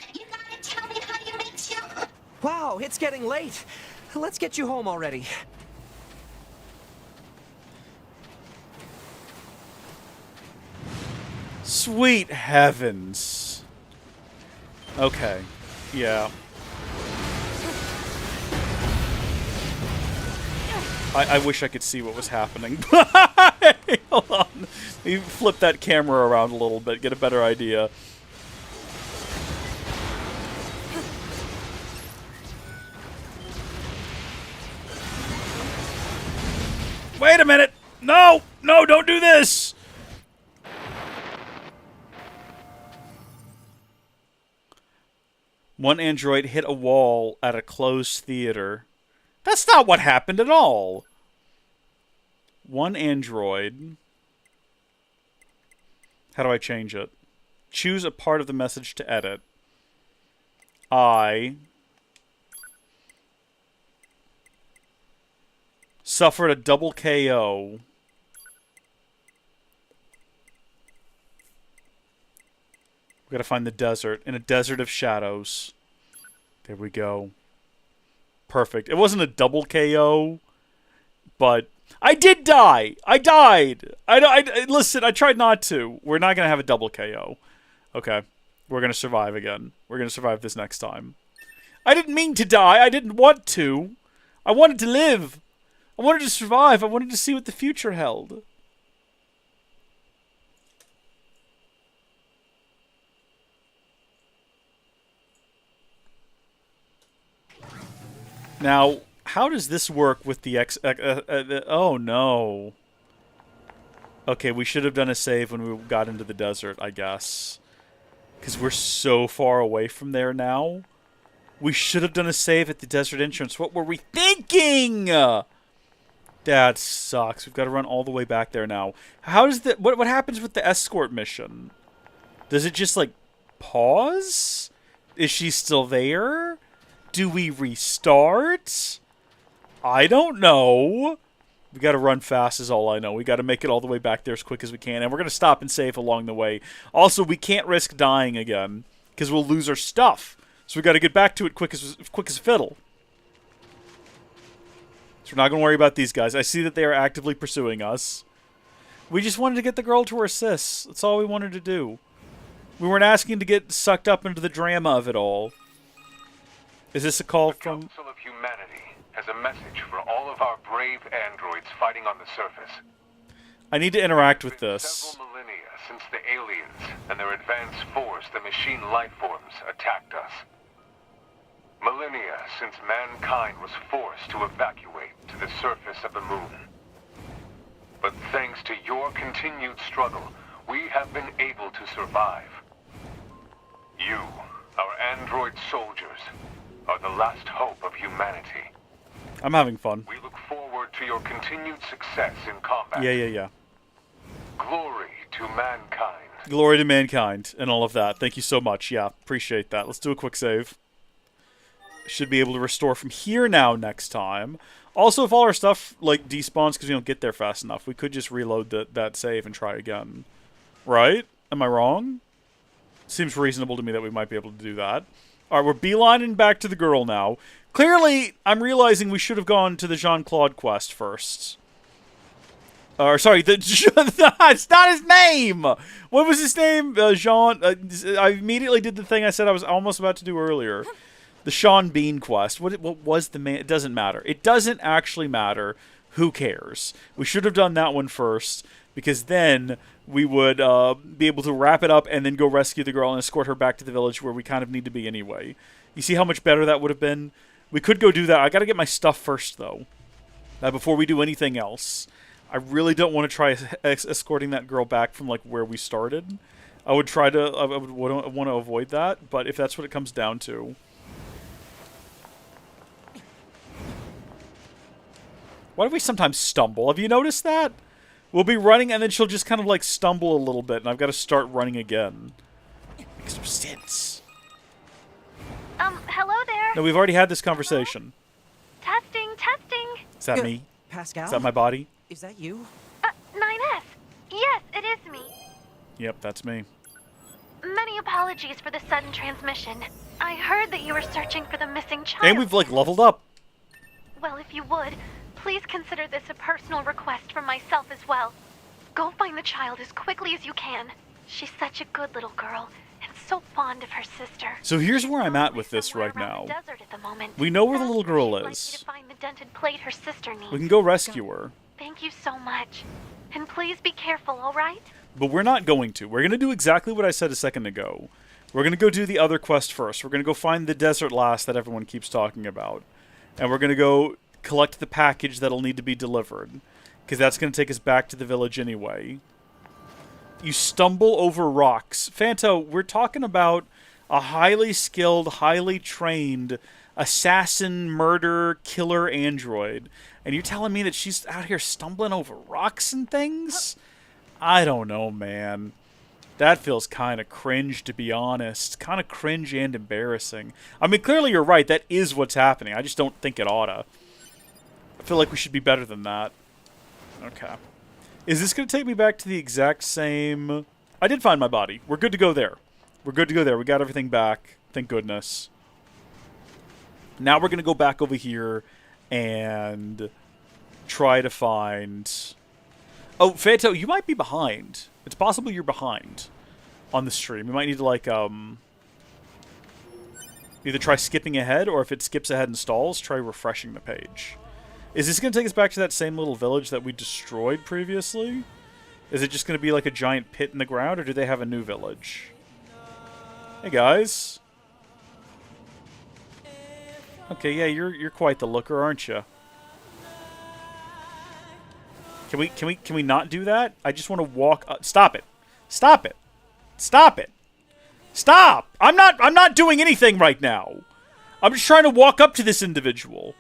Wow, it's getting late. Let's get you home already. Sweet heavens. Okay. Yeah. I wish I could see what was happening. Hold on. You flip that camera around a little bit, get a better idea. Wait a minute! No! No, don't do this! One android hit a wall at a closed theater. That's not what happened at all. One android. How do I change it? Choose a part of the message to edit. I suffered a double KO. We gotta find the desert. In a desert of shadows. There we go. Perfect. It wasn't a double KO, but I did die. I died. Listen, I tried not to. We're not going to have a double KO. Okay. We're going to survive again. We're going to survive this next time. I didn't mean to die. I didn't want to. I wanted to live. I wanted to survive. I wanted to see what the future held. Now, how does this work with the oh, no. Okay, we should have done a save when we got into the desert, I guess. Because we're so far away from there now. We should have done a save at the desert entrance. What were we thinking? That sucks. We've got to run all the way back there now. How does the... What happens with the escort mission? Does it just, like, pause? Is she still there? Do we restart? I don't know. We got to run fast is all I know. We got to make it all the way back there as quick as we can. And we're going to stop and save along the way. Also, we can't risk dying again. Because we'll lose our stuff. So we got to get back to it quick as a fiddle. So we're not going to worry about these guys. I see that they are actively pursuing us. We just wanted to get the girl to her sis. That's all we wanted to do. We weren't asking to get sucked up into the drama of it all. Is this a call from... The Council of Humanity has a message for all of our brave androids fighting on the surface. I need to interact with this. Several millennia since the aliens and their advanced force, the machine life forms, attacked us. since mankind was forced to evacuate to the surface of the moon. But thanks to your continued struggle, we have been able to survive. You, our android soldiers, are the last hope of humanity. I'm having fun. We look forward to your continued success in combat. Yeah. Glory to mankind. Glory to mankind and all of that. Thank you so much. Yeah, appreciate that. Let's do a quick save. Should be able to restore from here now next time. Also, if all our stuff, like, despawns because we don't get there fast enough, we could just reload that save and try again. Right? Am I wrong? Seems reasonable to me that we might be able to do that. Alright, we're beelining back to the girl now. Clearly, I'm realizing we should have gone to the Jean-Claude quest first. Or, sorry, it's not his name! What was his name? Jean... I immediately did the thing I said I was almost about to do earlier. The Sean Bean quest. What was the man? It doesn't matter. It doesn't actually matter. Who cares? We should have done that one first, because then we would be able to wrap it up and then go rescue the girl and escort her back to the village where we kind of need to be anyway. You see how much better that would have been? We could go do that. I gotta get my stuff first, though. Before we do anything else. I really don't want to try escorting that girl back from, like, where we started. I would try to... I would want to avoid that, but if that's what it comes down to... Why do we sometimes stumble? Have you noticed that? We'll be running, and then she'll just kind of, like, stumble a little bit, and I've got to start running again. Makes no sense. Hello there. No, we've already had this conversation. Testing. Is that me? Pascal? Is that my body? Is that you? 9S. Yes, it is me. Yep, that's me. Many apologies for the sudden transmission. I heard that you were searching for the missing child. And we've, like, leveled up. Well, if you would, please consider this a personal request from myself as well. Go find the child as quickly as you can. She's such a good little girl, and so fond of her sister. So here's where I'm at with this right now. We know where the little girl is. We can go rescue her. Thank you so much. And please be careful, alright? But we're not going to. We're going to do exactly what I said a second ago. We're going to go do the other quest first. We're going to go find the desert lass that everyone keeps talking about. And we're going to go collect the package that'll need to be delivered. Because that's going to take us back to the village anyway. You stumble over rocks. Fanto, we're talking about a highly skilled, highly trained assassin, murder, killer android. And you're telling me that she's out here stumbling over rocks and things? I don't know, man. That feels kind of cringe, to be honest. Kind of cringe and embarrassing. I mean, clearly you're right. That is what's happening. I just don't think it oughta. I feel like we should be better than that. Okay. Is this going to take me back to the exact same... I did find my body. We're good to go there. We're good to go there. We got everything back. Thank goodness. Now we're going to go back over here and try to find... Oh, Fanto, you might be behind. It's possible you're behind on the stream. You might need to, like, either try skipping ahead, or if it skips ahead and stalls, try refreshing the page. Is this going to take us back to that same little village that we destroyed previously? Is it just going to be like a giant pit in the ground, or do they have a new village? Hey, guys. Okay, yeah, you're quite the looker, aren't you? Can we not do that? I just want to walk up. Stop it. Stop it. Stop it. Stop! I'm not doing anything right now. I'm just trying to walk up to this individual.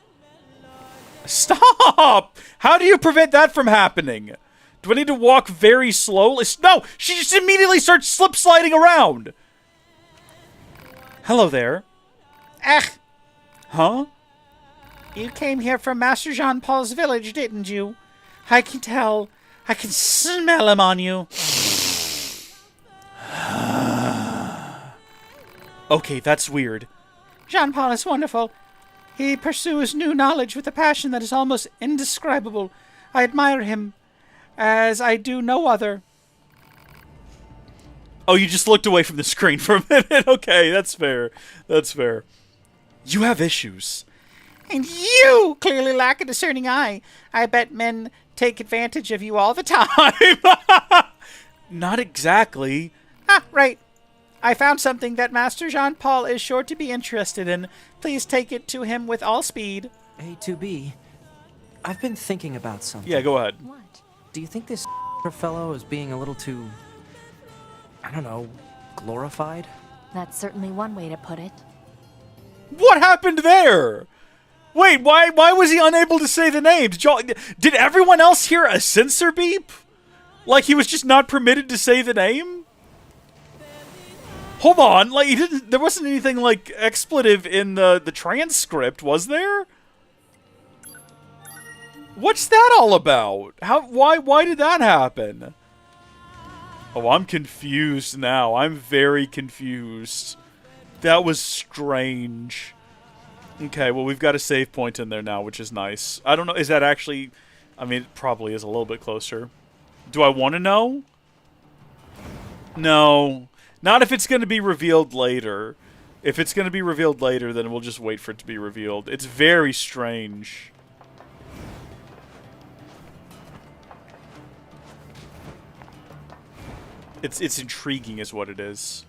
Stop! How do you prevent that from happening? Do I need to walk very slowly? No! She just immediately starts slip-sliding around! Hello there. Huh? You came here from Master Jean-Paul's village, didn't you? I can tell. I can smell him on you. Okay, that's weird. Jean-Paul is wonderful. He pursues new knowledge with a passion that is almost indescribable. I admire him, as I do no other. Oh, you just looked away from the screen for a minute. Okay, that's fair. That's fair. You have issues. And you clearly lack a discerning eye. I bet men take advantage of you all the time. Not exactly. Ah, right. I found something that Master Jean-Paul is sure to be interested in. Please take it to him with all speed. Hey, 2B. I've been thinking about something. Yeah, go ahead. What? Do you think this fellow is being a little too, I don't know, glorified? That's certainly one way to put it. What happened there? Wait, why was he unable to say the name? Did everyone else hear a censor beep? Like he was just not permitted to say the name? Hold on, like he didn't. There wasn't anything like expletive in the transcript, was there? What's that all about? Why did that happen? Oh, I'm confused now. I'm very confused. That was strange. Okay, well, we've got a save point in there now, which is nice. I don't know. Is that actually... I mean, it probably is a little bit closer. Do I want to know? No. Not if it's going to be revealed later. If it's going to be revealed later, then we'll just wait for it to be revealed. It's very strange. It's intriguing is what it is.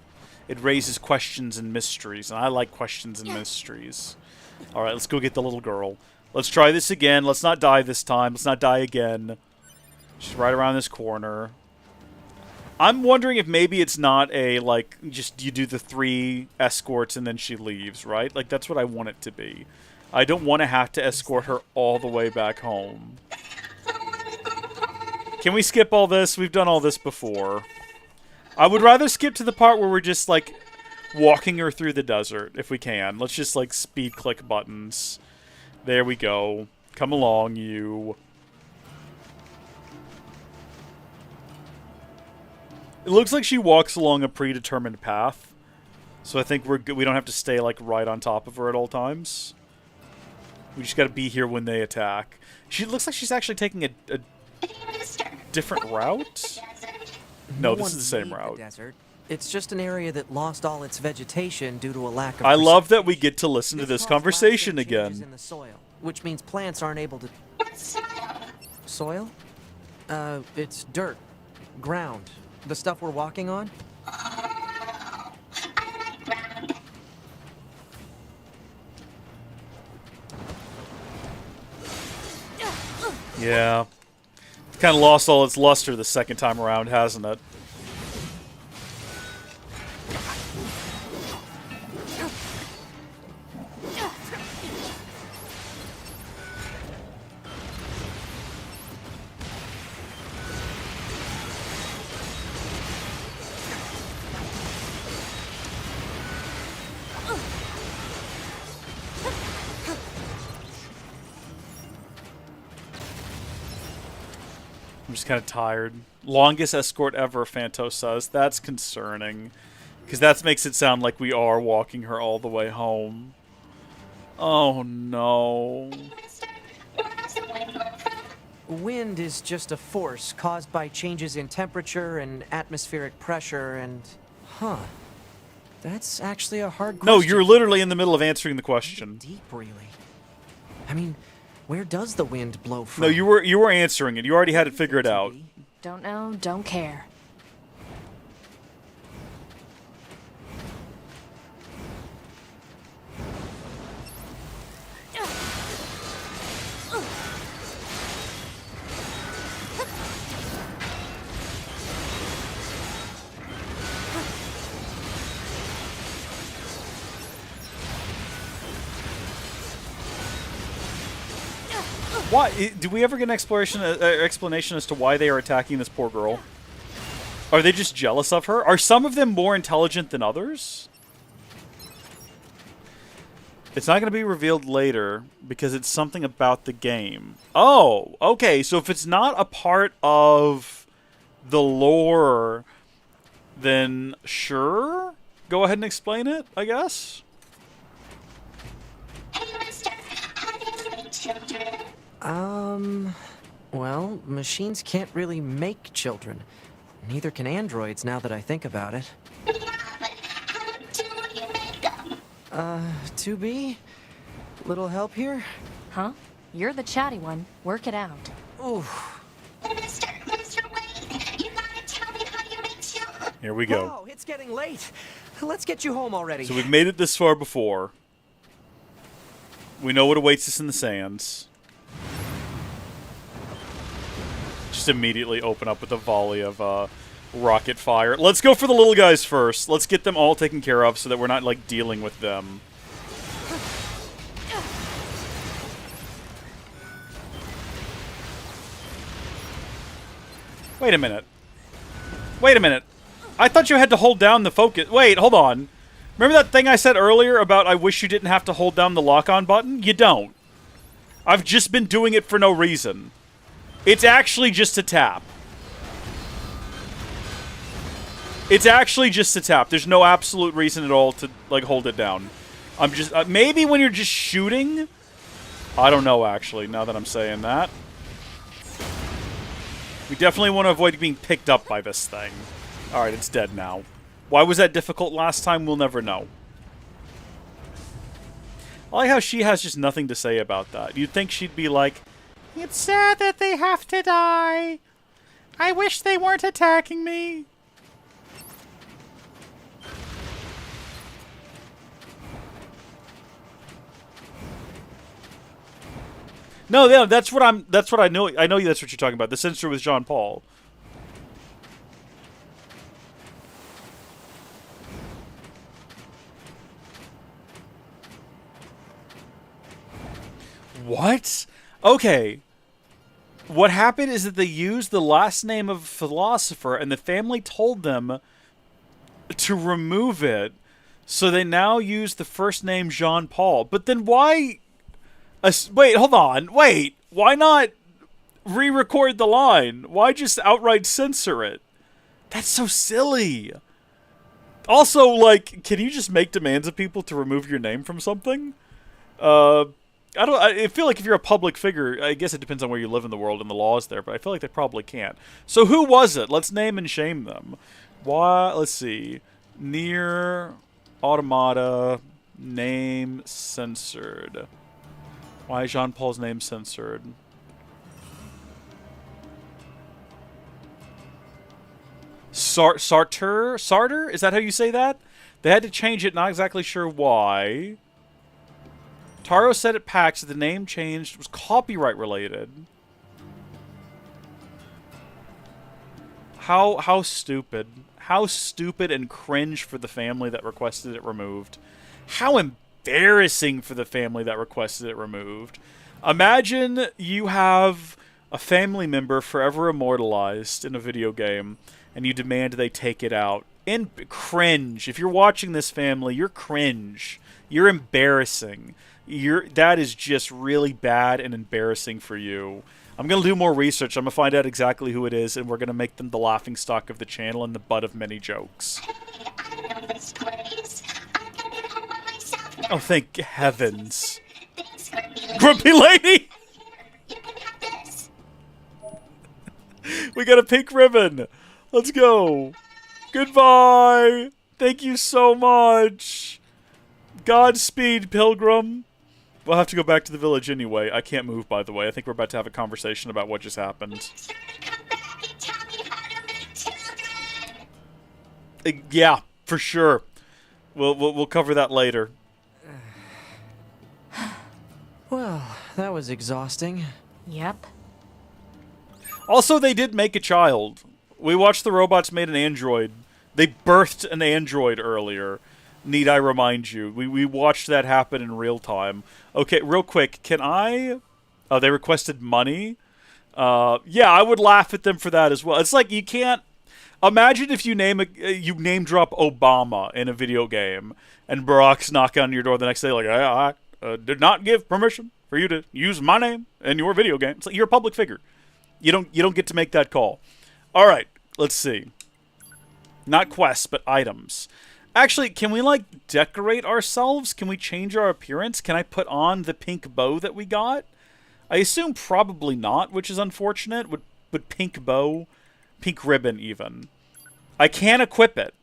It raises questions and mysteries, and I like questions and mysteries. Alright, let's go get the little girl. Let's try this again. Let's not die this time. Let's not die again. She's right around this corner. I'm wondering if maybe it's not a, like, just you do the 3 escorts and then she leaves, right? Like, that's what I want it to be. I don't want to have to escort her all the way back home. Can we skip all this? We've done all this before. I would rather skip to the part where we're just, like, walking her through the desert, if we can. Let's just, like, speed click buttons. There we go. Come along, you. It looks like she walks along a predetermined path. So I think we're good. We don't have to stay, like, right on top of her at all times. We just gotta be here when they attack. She looks like she's actually taking a different route? No, this is the same route. It's just an area that lost all its vegetation due to a lack of... I love that we get to listen to this conversation again. In the soil, which means plants aren't able to... Soil? It's dirt. Ground. The stuff we're walking on? Yeah. It's kind of lost all its luster the second time around, hasn't it? I'm just kind of tired. Longest escort ever, Phantos says. That's concerning. Because that makes it sound like we are walking her all the way home. Oh, no. Wind is just a force caused by changes in temperature and atmospheric pressure and... Huh. That's actually a hard question. No, you're literally in the middle of answering the question. Deep, really. I mean... Where does the wind blow from? No, you were answering it. You already had it figured out. Don't know, don't care. Why? Do we ever get an explanation as to why they are attacking this poor girl? Are they just jealous of her? Are some of them more intelligent than others? It's not going to be revealed later because it's something about the game. Oh, okay. So if it's not a part of the lore, then sure. Go ahead and explain it, I guess. Hey, mister, how do you make children? Well, machines can't really make children. Neither can androids, now that I think about it. Yeah, but how do you make them? 2B? Little help here? Huh? You're the chatty one. Work it out. Ooh. Mister, wait. You gotta tell me how you make children. Here we go. Whoa, it's getting late. Let's get you home already. So we've made it this far before. We know what awaits us in the sands. Just immediately open up with a volley of rocket fire. Let's go for the little guys first. Let's get them all taken care of so that we're not, like, dealing with them. Wait a minute. Wait a minute. I thought you had to hold down the focus. Wait, hold on. Remember that thing I said earlier about I wish you didn't have to hold down the lock-on button? You don't. I've just been doing it for no reason. It's actually just a tap. It's actually just a tap. There's no absolute reason at all to, like, hold it down. I'm just... maybe when you're just shooting? I don't know, actually, now that I'm saying that. We definitely want to avoid being picked up by this thing. Alright, it's dead now. Why was that difficult last time? We'll never know. I like how she has just nothing to say about that. You'd think she'd be like, It's sad that they have to die. I wish they weren't attacking me. no, yeah, that's what I know. I know that's what you're talking about. The censor was Jean Paul. What? Okay. What happened is that they used the last name of a philosopher, and the family told them to remove it, so they now use the first name Jean Paul. But then why... wait, hold on. Wait. Why not re-record the line? Why just outright censor it? That's so silly. Also, like, can you just make demands of people to remove your name from something? I feel like if you're a public figure, I guess it depends on where you live in the world and the laws there, but I feel like they probably can't. So who was it? Let's name and shame them. Why? Let's see. NieR, Automata, name censored. Why is Jean Paul's name censored? Sartre? Is that how you say that? They had to change it, not exactly sure why. Taro said at PAX that the name changed was copyright related. How stupid. How stupid and cringe for the family that requested it removed. How embarrassing for the family that requested it removed. Imagine you have a family member forever immortalized in a video game, and you demand they take it out. And cringe. If you're watching this, family, you're cringe. You're embarrassing. That is just really bad and embarrassing for you. I'm going to do more research. I'm going to find out exactly who it is, and we're going to make them the laughingstock of the channel and the butt of many jokes. Oh, thank heavens. Grumpy lady! We got a pink ribbon. Let's go. Goodbye. Thank you so much. Godspeed, Pilgrim. We'll have to go back to the village anyway. I can't move, by the way. I think we're about to have a conversation about what just happened. Yeah, for sure. We'll cover that later. Well, that was exhausting. Yep. Also, they did make a child. We watched the robots made an android. They birthed an android earlier. Need I remind you? We watched that happen in real time. Okay, real quick, can I... Oh, they requested money? Yeah, I would laugh at them for that as well. It's like you can't... Imagine if you name drop Obama in a video game, and Barack's knocking on your door the next day like, I did not give permission for you to use my name in your video game. It's like you're a public figure. You don't get to make that call. All right, let's see. Not quests, but items. Actually, can we, like, decorate ourselves? Can we change our appearance? Can I put on the pink bow that we got? I assume probably not, which is unfortunate. Would pink bow, pink ribbon even. I can equip it.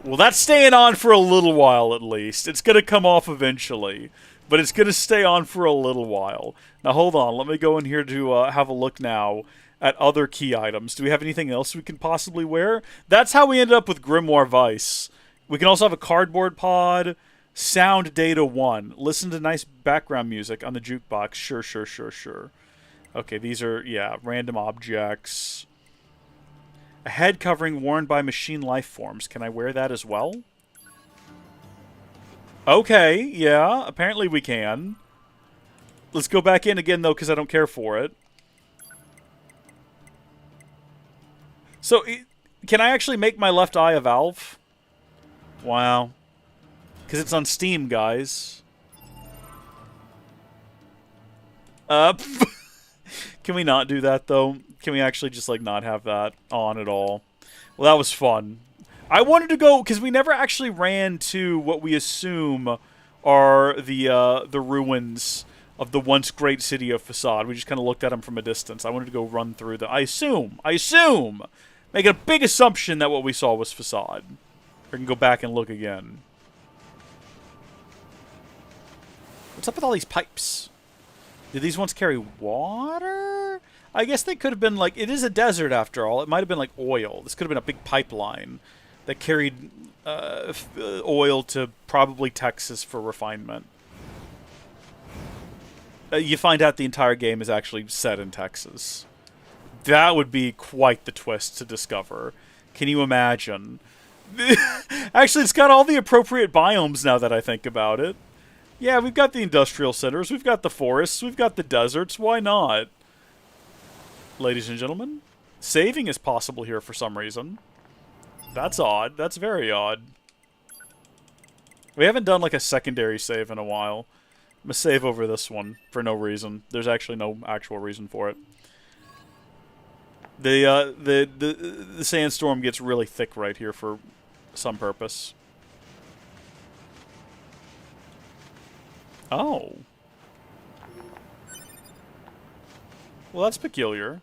Well, that's staying on for a little while at least. It's going to come off eventually, but it's going to stay on for a little while. Now, hold on. Let me go in here to have a look now at other key items. Do we have anything else we can possibly wear? That's how we ended up with Grimoire Vice. We can also have a cardboard pod. Sound data 1. Listen to nice background music on the jukebox. Sure. Okay, these are, yeah, random objects. A head covering worn by machine life forms. Can I wear that as well? Okay, yeah, apparently we can. Let's go back in again, though, because I don't care for it. So, can I actually make my left eye a valve? Wow. Because it's on Steam, guys. Can we not do that, though? Can we actually just, like, not have that on at all? Well, that was fun. I wanted to go, because we never actually ran to what we assume are the ruins of the once great city of Facade. We just kind of looked at them from a distance. I wanted to go run through the... I assume! Making a big assumption that what we saw was Facade. We can go back and look again. What's up with all these pipes? Did these once carry water? I guess they could have been like... It is a desert, after all. It might have been like oil. This could have been a big pipeline that carried oil to probably Texas for refinement. You find out the entire game is actually set in Texas. That would be quite the twist to discover. Can you imagine? Actually, it's got all the appropriate biomes now that I think about it. Yeah, we've got the industrial centers, we've got the forests, we've got the deserts. Why not? Ladies and gentlemen, saving is possible here for some reason. That's odd. That's very odd. We haven't done like a secondary save in a while. I'm gonna save over this one for no reason. There's actually no actual reason for it. The sandstorm gets really thick right here for some purpose. Oh. Well, that's peculiar.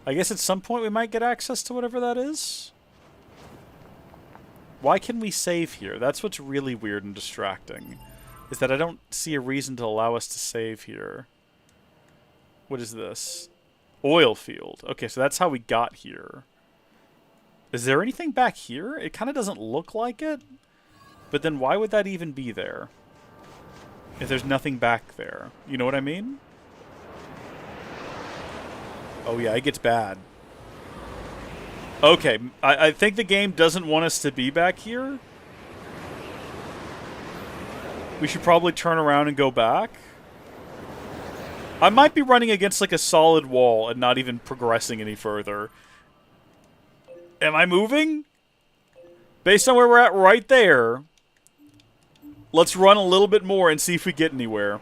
I guess at some point we might get access to whatever that is. Why can we save here? That's what's really weird and distracting. Is that I don't see a reason to allow us to save here. What is this? Oil field. Okay, so that's how we got here. Is there anything back here? It kind of doesn't look like it. But then why would that even be there? If there's nothing back there. You know what I mean? Oh yeah, it gets bad. Okay, I think the game doesn't want us to be back here. We should probably turn around and go back. I might be running against like a solid wall and not even progressing any further. Am I moving? Based on where we're at right there, let's run a little bit more and see if we get anywhere.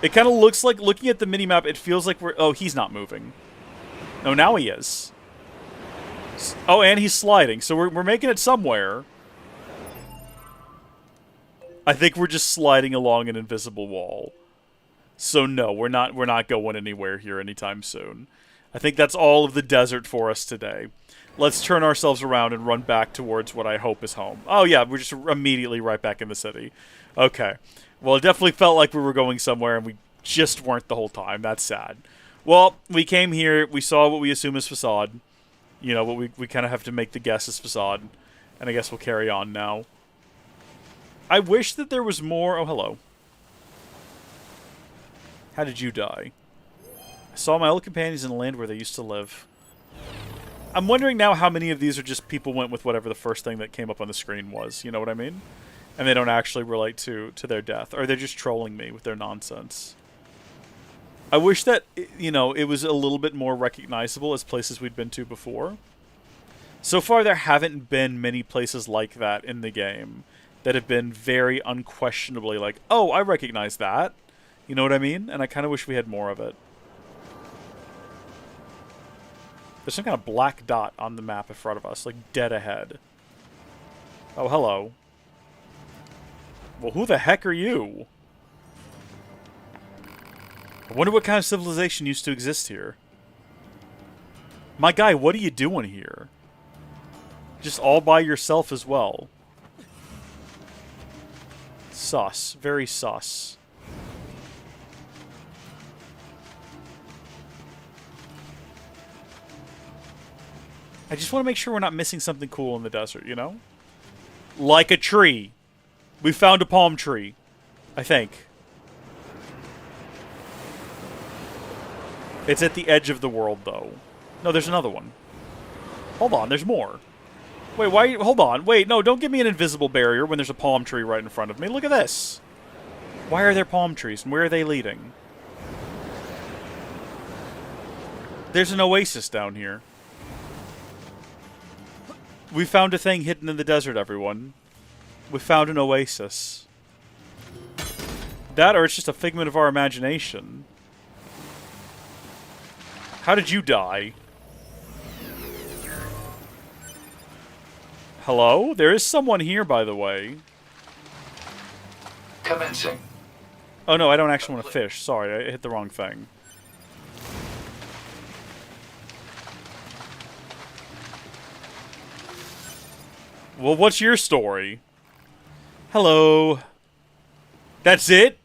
It kind of looks like, looking at the minimap, it feels like we're... Oh, he's not moving. No, now he is. Oh, and he's sliding, so we're making it somewhere. I think we're just sliding along an invisible wall. So no, we're not going anywhere here anytime soon. I think that's all of the desert for us today. Let's turn ourselves around and run back towards what I hope is home. Oh yeah, we're just immediately right back in the city. Okay. Well, it definitely felt like we were going somewhere and we just weren't the whole time. That's sad. Well, we came here, we saw what we assume is Facade. You know, what we kind of have to make the guess is Facade. And I guess we'll carry on now. I wish that there was more... Oh, hello. How did you die? I saw my old companions in the land where they used to live. I'm wondering now how many of these are just people went with whatever the first thing that came up on the screen was. You know what I mean? And they don't actually relate to their death. Or they're just trolling me with their nonsense. I wish that, you know, it was a little bit more recognizable as places we'd been to before. So far, there haven't been many places like that in the game that have been very unquestionably like, oh, I recognize that. You know what I mean? And I kind of wish we had more of it. There's some kind of black dot on the map in front of us, like dead ahead. Oh, hello. Well, who the heck are you? I wonder what kind of civilization used to exist here. My guy, what are you doing here? Just all by yourself as well. Sus. Very sus. I just want to make sure we're not missing something cool in the desert, you know? Like a tree. We found a palm tree. I think. It's at the edge of the world, though. No, there's another one. Hold on, there's more. Wait, why? Hold on. Wait, no, don't give me an invisible barrier when there's a palm tree right in front of me. Look at this. Why are there palm trees, and where are they leading? There's an oasis down here. We found a thing hidden in the desert, everyone. We found an oasis. That, or it's just a figment of our imagination. How did you die? Hello? There is someone here, by the way. Commencing. Oh no, I don't actually want to fish. Sorry, I hit the wrong thing. Well, what's your story? Hello. That's it?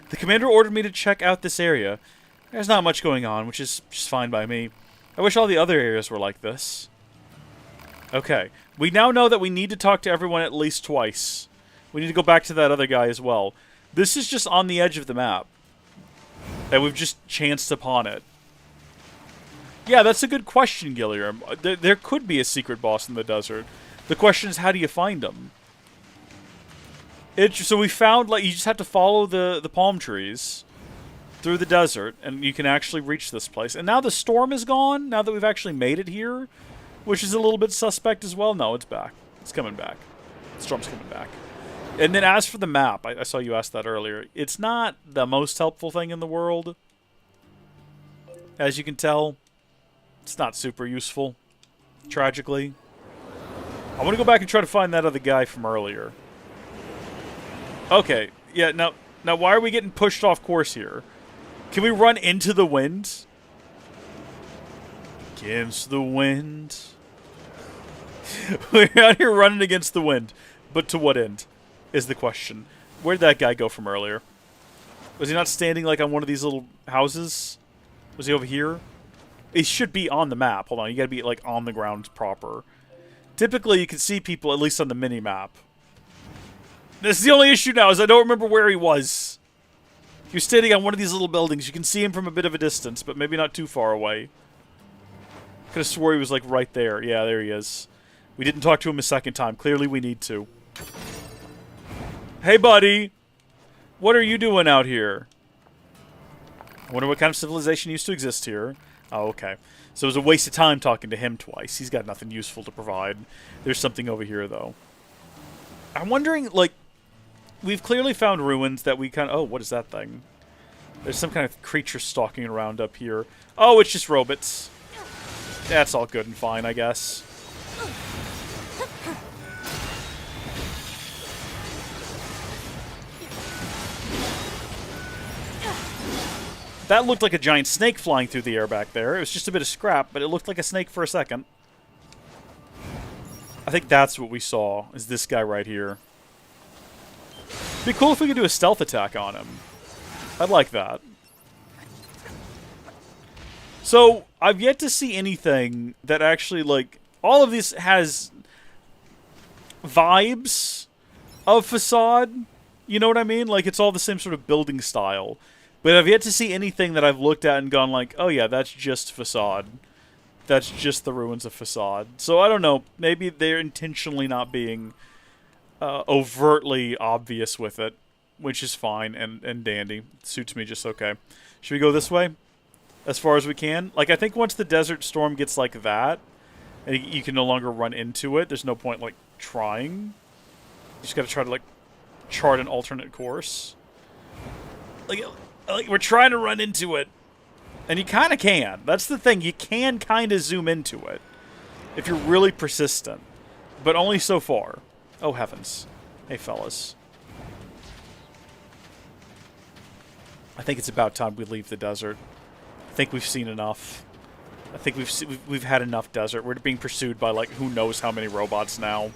The commander ordered me to check out this area. There's not much going on, which is just fine by me. I wish all the other areas were like this. Okay. We now know that we need to talk to everyone at least twice. We need to go back to that other guy as well. This is just on the edge of the map. And we've just chanced upon it. Yeah, that's a good question, Gilliam. There could be a secret boss in the desert. The question is, how do you find them? So we found, like, you just have to follow the palm trees through the desert, and you can actually reach this place. And now the storm is gone, now that we've actually made it here, which is a little bit suspect as well. No, it's back. It's coming back. The storm's coming back. And then as for the map, I saw you ask that earlier. It's not the most helpful thing in the world. As you can tell, it's not super useful, tragically. I want to go back and try to find that other guy from earlier. Okay, yeah, now why are we getting pushed off course here? Can we run into the wind? Against the wind. We're out here running against the wind. But to what end, is the question. Where'd that guy go from earlier? Was he not standing, like, on one of these little houses? Was he over here? He should be on the map. Hold on, you gotta be, like, on the ground proper. Typically, you can see people, at least on the mini-map. This is the only issue now, is I don't remember where he was. If you're standing on one of these little buildings, you can see him from a bit of a distance, but maybe not too far away. Could have swore he was, like, right there. Yeah, there he is. We didn't talk to him a second time. Clearly, we need to. Hey, buddy! What are you doing out here? I wonder what kind of civilization used to exist here. Oh, okay. So it was a waste of time talking to him twice. He's got nothing useful to provide. There's something over here, though. I'm wondering, like, we've clearly found ruins that we kind of... Oh, what is that thing? There's some kind of creature stalking around up here. Oh, it's just robots. That's all good and fine, I guess. That looked like a giant snake flying through the air back there. It was just a bit of scrap, but it looked like a snake for a second. I think that's what we saw, is this guy right here. It'd be cool if we could do a stealth attack on him. I'd like that. So, I've yet to see anything that actually, like... All of this has vibes of Facade. You know what I mean? Like, it's all the same sort of building style. But I've yet to see anything that I've looked at and gone like, oh yeah, that's just Facade. That's just the ruins of Facade. So I don't know. Maybe they're intentionally not being overtly obvious with it, which is fine and dandy. It suits me just okay. Should we go this way? As far as we can? Like, I think once the Desert Storm gets like that, and you can no longer run into it, there's no point, like, trying. You just gotta try to, like, chart an alternate course. Like, we're trying to run into it. And you kind of can. That's the thing. You can kind of zoom into it. If you're really persistent. But only so far. Oh, heavens. Hey, fellas. I think it's about time we leave the desert. I think we've seen enough. I think we've had enough desert. We're being pursued by, like, who knows how many robots now.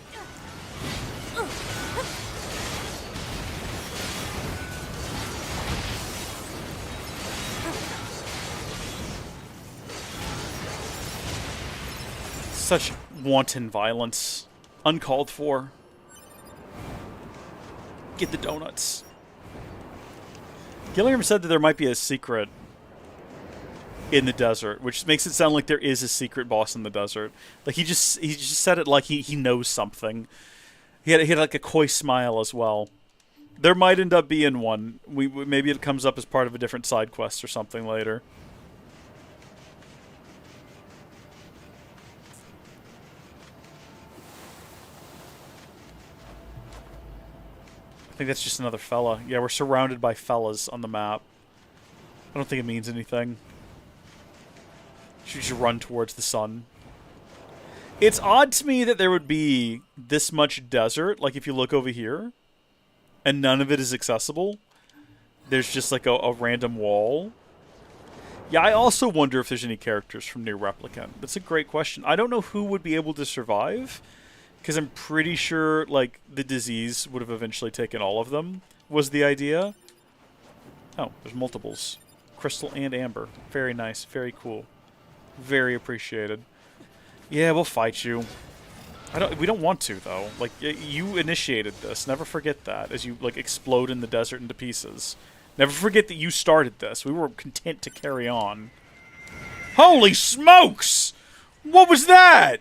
Such wanton violence. Uncalled for. Get the donuts. Gilliam said that there might be a secret in the desert, which makes it sound like there is a secret boss in the desert. Like he just said it like he knows something. He had like a coy smile as well. There might end up being one. Maybe it comes up as part of a different side quest or something later. I think that's just another fella. Yeah, we're surrounded by fellas on the map. I don't think it means anything. Should just run towards the sun. It's odd to me that there would be this much desert, like if you look over here, and none of it is accessible. There's just like a random wall. Yeah, I also wonder if there's any characters from NieR Replicant. That's a great question. I don't know who would be able to survive, because I'm pretty sure, like, the disease would have eventually taken all of them, was the idea. Oh, there's multiples. Crystal and Amber. Very nice. Very cool. Very appreciated. Yeah, we'll fight you. We don't want to, though. Like, you initiated this. Never forget that, as you, like, explode in the desert into pieces. Never forget that you started this. We were content to carry on. Holy smokes! What was that?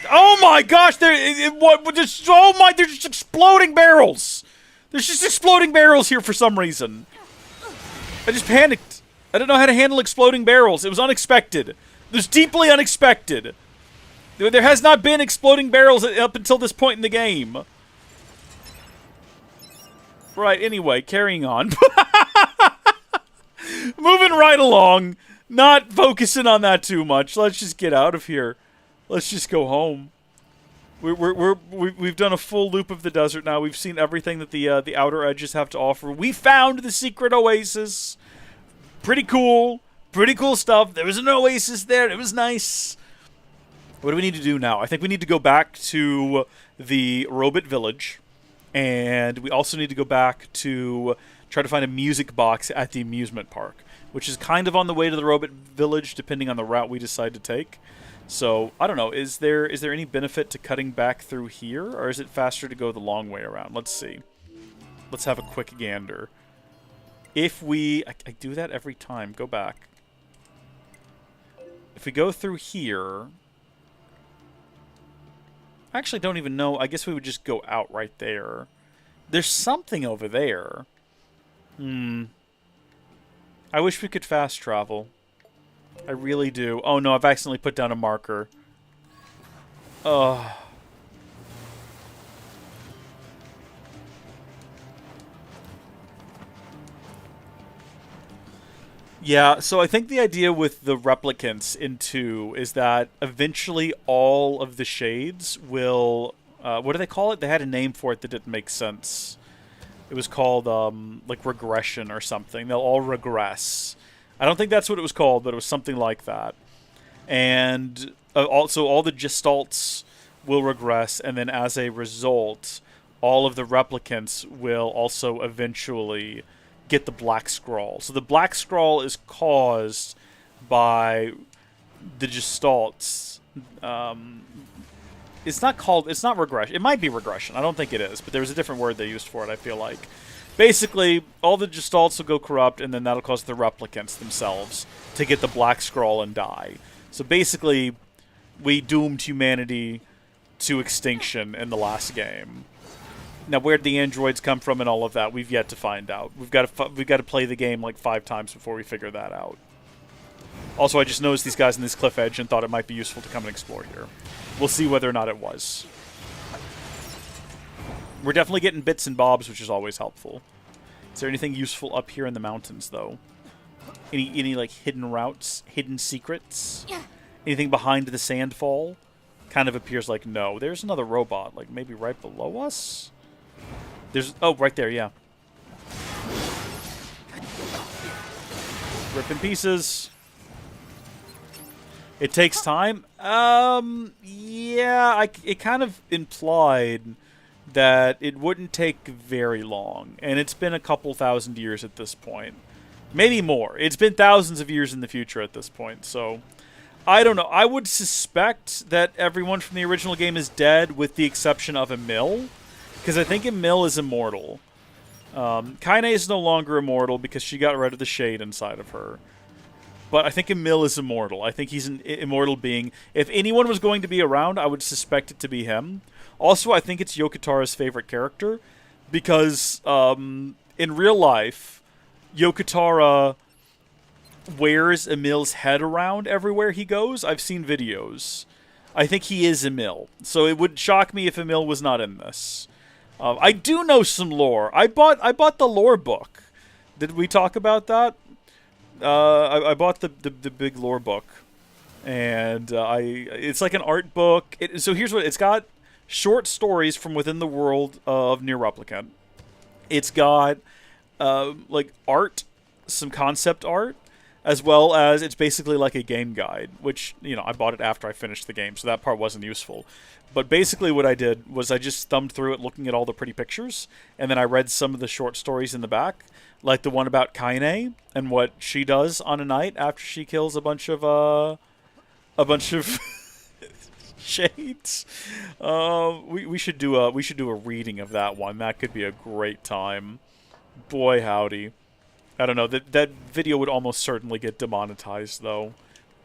Oh my gosh! There's just exploding barrels! There's just exploding barrels here for some reason. I just panicked. I don't know how to handle exploding barrels. It was unexpected. It was deeply unexpected. There has not been exploding barrels up until this point in the game. Right, anyway, carrying on. Moving right along. Not focusing on that too much. Let's just get out of here. Let's just go home. We've done a full loop of the desert now. We've seen everything that the outer edges have to offer. We found the secret oasis. Pretty cool. Pretty cool stuff. There was an oasis there. It was nice. What do we need to do now? I think we need to go back to the robot village. And we also need to go back to try to find a music box at the amusement park, which is kind of on the way to the robot village, depending on the route we decide to take. So, I don't know, is there any benefit to cutting back through here, or is it faster to go the long way around? Let's see. Let's have a quick gander. If we... I do that every time. Go back. If we go through here... I actually don't even know. I guess we would just go out right there. There's something over there. I wish we could fast travel. I really do. Oh no, I've accidentally put down a marker. Ugh. Yeah, so I think the idea with the replicants in 2 is that eventually all of the shades will... what do they call it? They had a name for it that didn't make sense. It was called, like, regression or something. They'll all regress. I don't think that's what it was called, but it was something like that. And also all the gestalts will regress, and then as a result, all of the replicants will also eventually get the black scroll. So the black scroll is caused by the gestalts. It's not regression. It might be regression. I don't think it is, but there was a different word they used for it, I feel like. Basically, all the gestalts will go corrupt, and then that'll cause the replicants themselves to get the black scroll and die. So basically, we doomed humanity to extinction in the last game. Now, where'd the androids come from and all of that, we've yet to find out. We've got to play the game like 5 times before we figure that out. Also, I just noticed these guys in this cliff edge and thought it might be useful to come and explore here. We'll see whether or not it was. We're definitely getting bits and bobs, which is always helpful. Is there anything useful up here in the mountains, though? Any like hidden routes, hidden secrets? Anything behind the sandfall? Kind of appears like no. There's another robot, like maybe right below us. There's right there, yeah. Rip in pieces. It takes time. Yeah, it kind of implied that it wouldn't take very long, and it's been a couple thousand years at this point. Maybe more. It's been thousands of years in the future at this point, so I don't know. I would suspect that everyone from the original game is dead, with the exception of Emil, because I think Emil is immortal. Kaine is no longer immortal because she got rid of the shade inside of her. But I think Emil is immortal. I think he's an immortal being. If anyone was going to be around, I would suspect it to be him. Also, I think it's Yokotara's favorite character, because in real life, Yokotara wears Emil's head around everywhere he goes. I've seen videos. I think he is Emil. So it would shock me if Emil was not in this. I do know some lore. I bought the lore book. Did we talk about that? I bought the big lore book, and it's like an art book. So here's what it's got: short stories from within the world of NieR Replicant. It's got like art, some concept art, as well as it's basically like a game guide, which, you know, I bought it after I finished the game, so that part wasn't useful. But basically what I did was I just thumbed through it looking at all the pretty pictures, and then I read some of the short stories in the back, like the one about Kaine and what she does on a night after she kills a bunch of shades. We should do a reading of that one. That could be a great time. Boy, howdy. I don't know, that video would almost certainly get demonetized, though.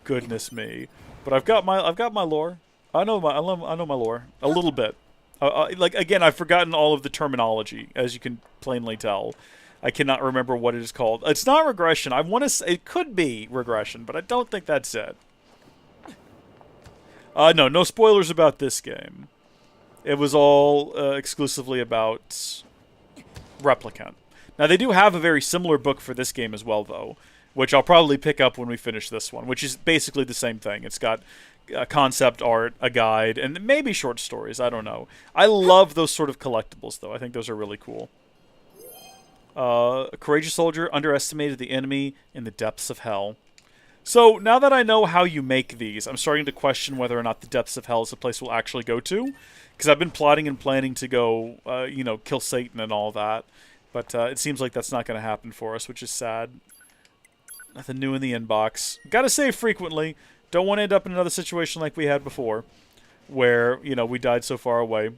Goodness me. But I've got my lore. I know my lore a little bit. Like, again, I've forgotten all of the terminology, as you can plainly tell. I cannot remember what it is called. It's not regression. I want to say it could be regression, but I don't think that's it. No spoilers about this game. It was all exclusively about Replicant. Now, they do have a very similar book for this game as well, though, which I'll probably pick up when we finish this one, which is basically the same thing. It's got concept art, a guide, and maybe short stories. I don't know. I love those sort of collectibles, though. I think those are really cool. A courageous soldier underestimated the enemy in the depths of hell. So, now that I know how you make these, I'm starting to question whether or not the depths of hell is a place we'll actually go to, because I've been plotting and planning to go, kill Satan and all that. But it seems like that's not going to happen for us, which is sad. Nothing new in the inbox. Gotta save frequently. Don't want to end up in another situation like we had before, where, we died so far away.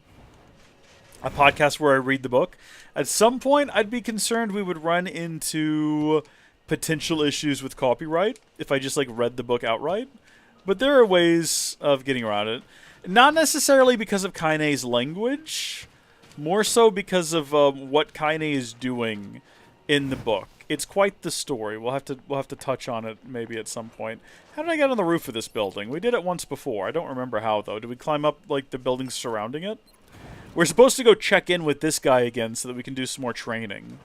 A podcast where I read the book. At some point, I'd be concerned we would run into potential issues with copyright if I just, read the book outright. But there are ways of getting around it. Not necessarily because of Kaine's language, more so because of what Kaine is doing in the book. It's quite the story. We'll have to touch on it maybe at some point. How did I get on the roof of this building? We did it once before. I don't remember how, though. Did we climb up, the buildings surrounding it? We're supposed to go check in with this guy again so that we can do some more training.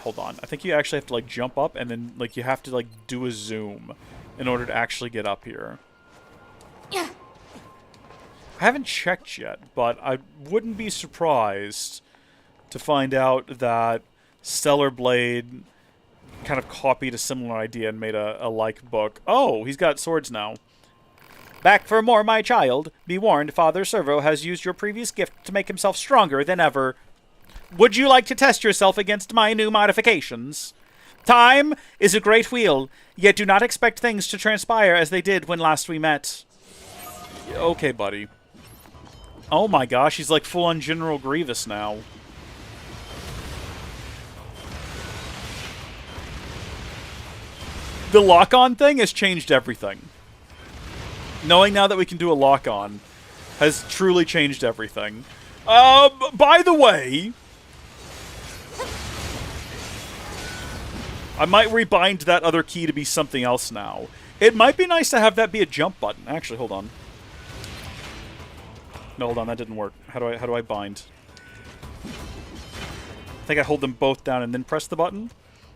Hold on. I think you actually have to, jump up, and then, you have to, do a zoom in order to actually get up here. Yeah. I haven't checked yet, but I wouldn't be surprised to find out that Stellar Blade kind of copied a similar idea and made a like book. Oh, he's got swords now. Back for more, my child. Be warned, Father Servo has used your previous gift to make himself stronger than ever. Would you like to test yourself against my new modifications? Time is a great wheel, yet do not expect things to transpire as they did when last we met. Okay, buddy. Oh my gosh, he's full-on General Grievous now. The lock-on thing has changed everything. Knowing now that we can do a lock-on has truly changed everything. By the way, I might rebind that other key to be something else now. It might be nice to have that be a jump button. Actually, hold on. No, hold on, that didn't work. How do I bind? I think I hold them both down and then press the button.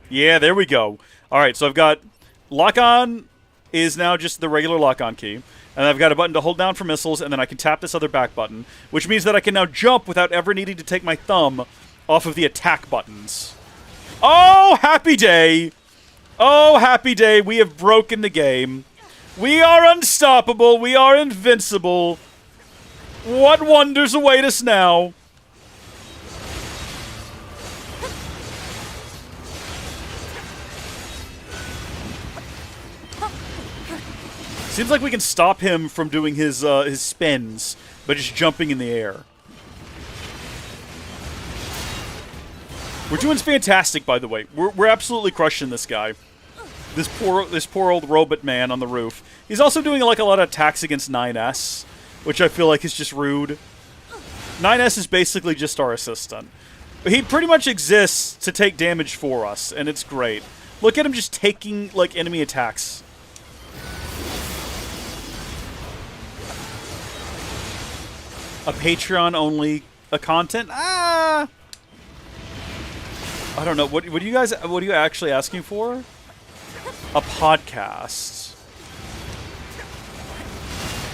Yeah, there we go. Alright, so I've got lock-on is now just the regular lock-on key. And I've got a button to hold down for missiles, and then I can tap this other back button, which means that I can now jump without ever needing to take my thumb off of the attack buttons. Oh, happy day! Oh, happy day, we have broken the game. We are unstoppable, we are invincible. What wonders await us now? Seems like we can stop him from doing his spins by just jumping in the air. We're doing fantastic, by the way. We're absolutely crushing this guy. This poor old robot man on the roof. He's also doing like a lot of attacks against 9S, which I feel like is just rude. 9S is basically just our assistant. He pretty much exists to take damage for us, and it's great. Look at him just taking like enemy attacks. A Patreon only content? I don't know. What are you actually asking for? A podcast.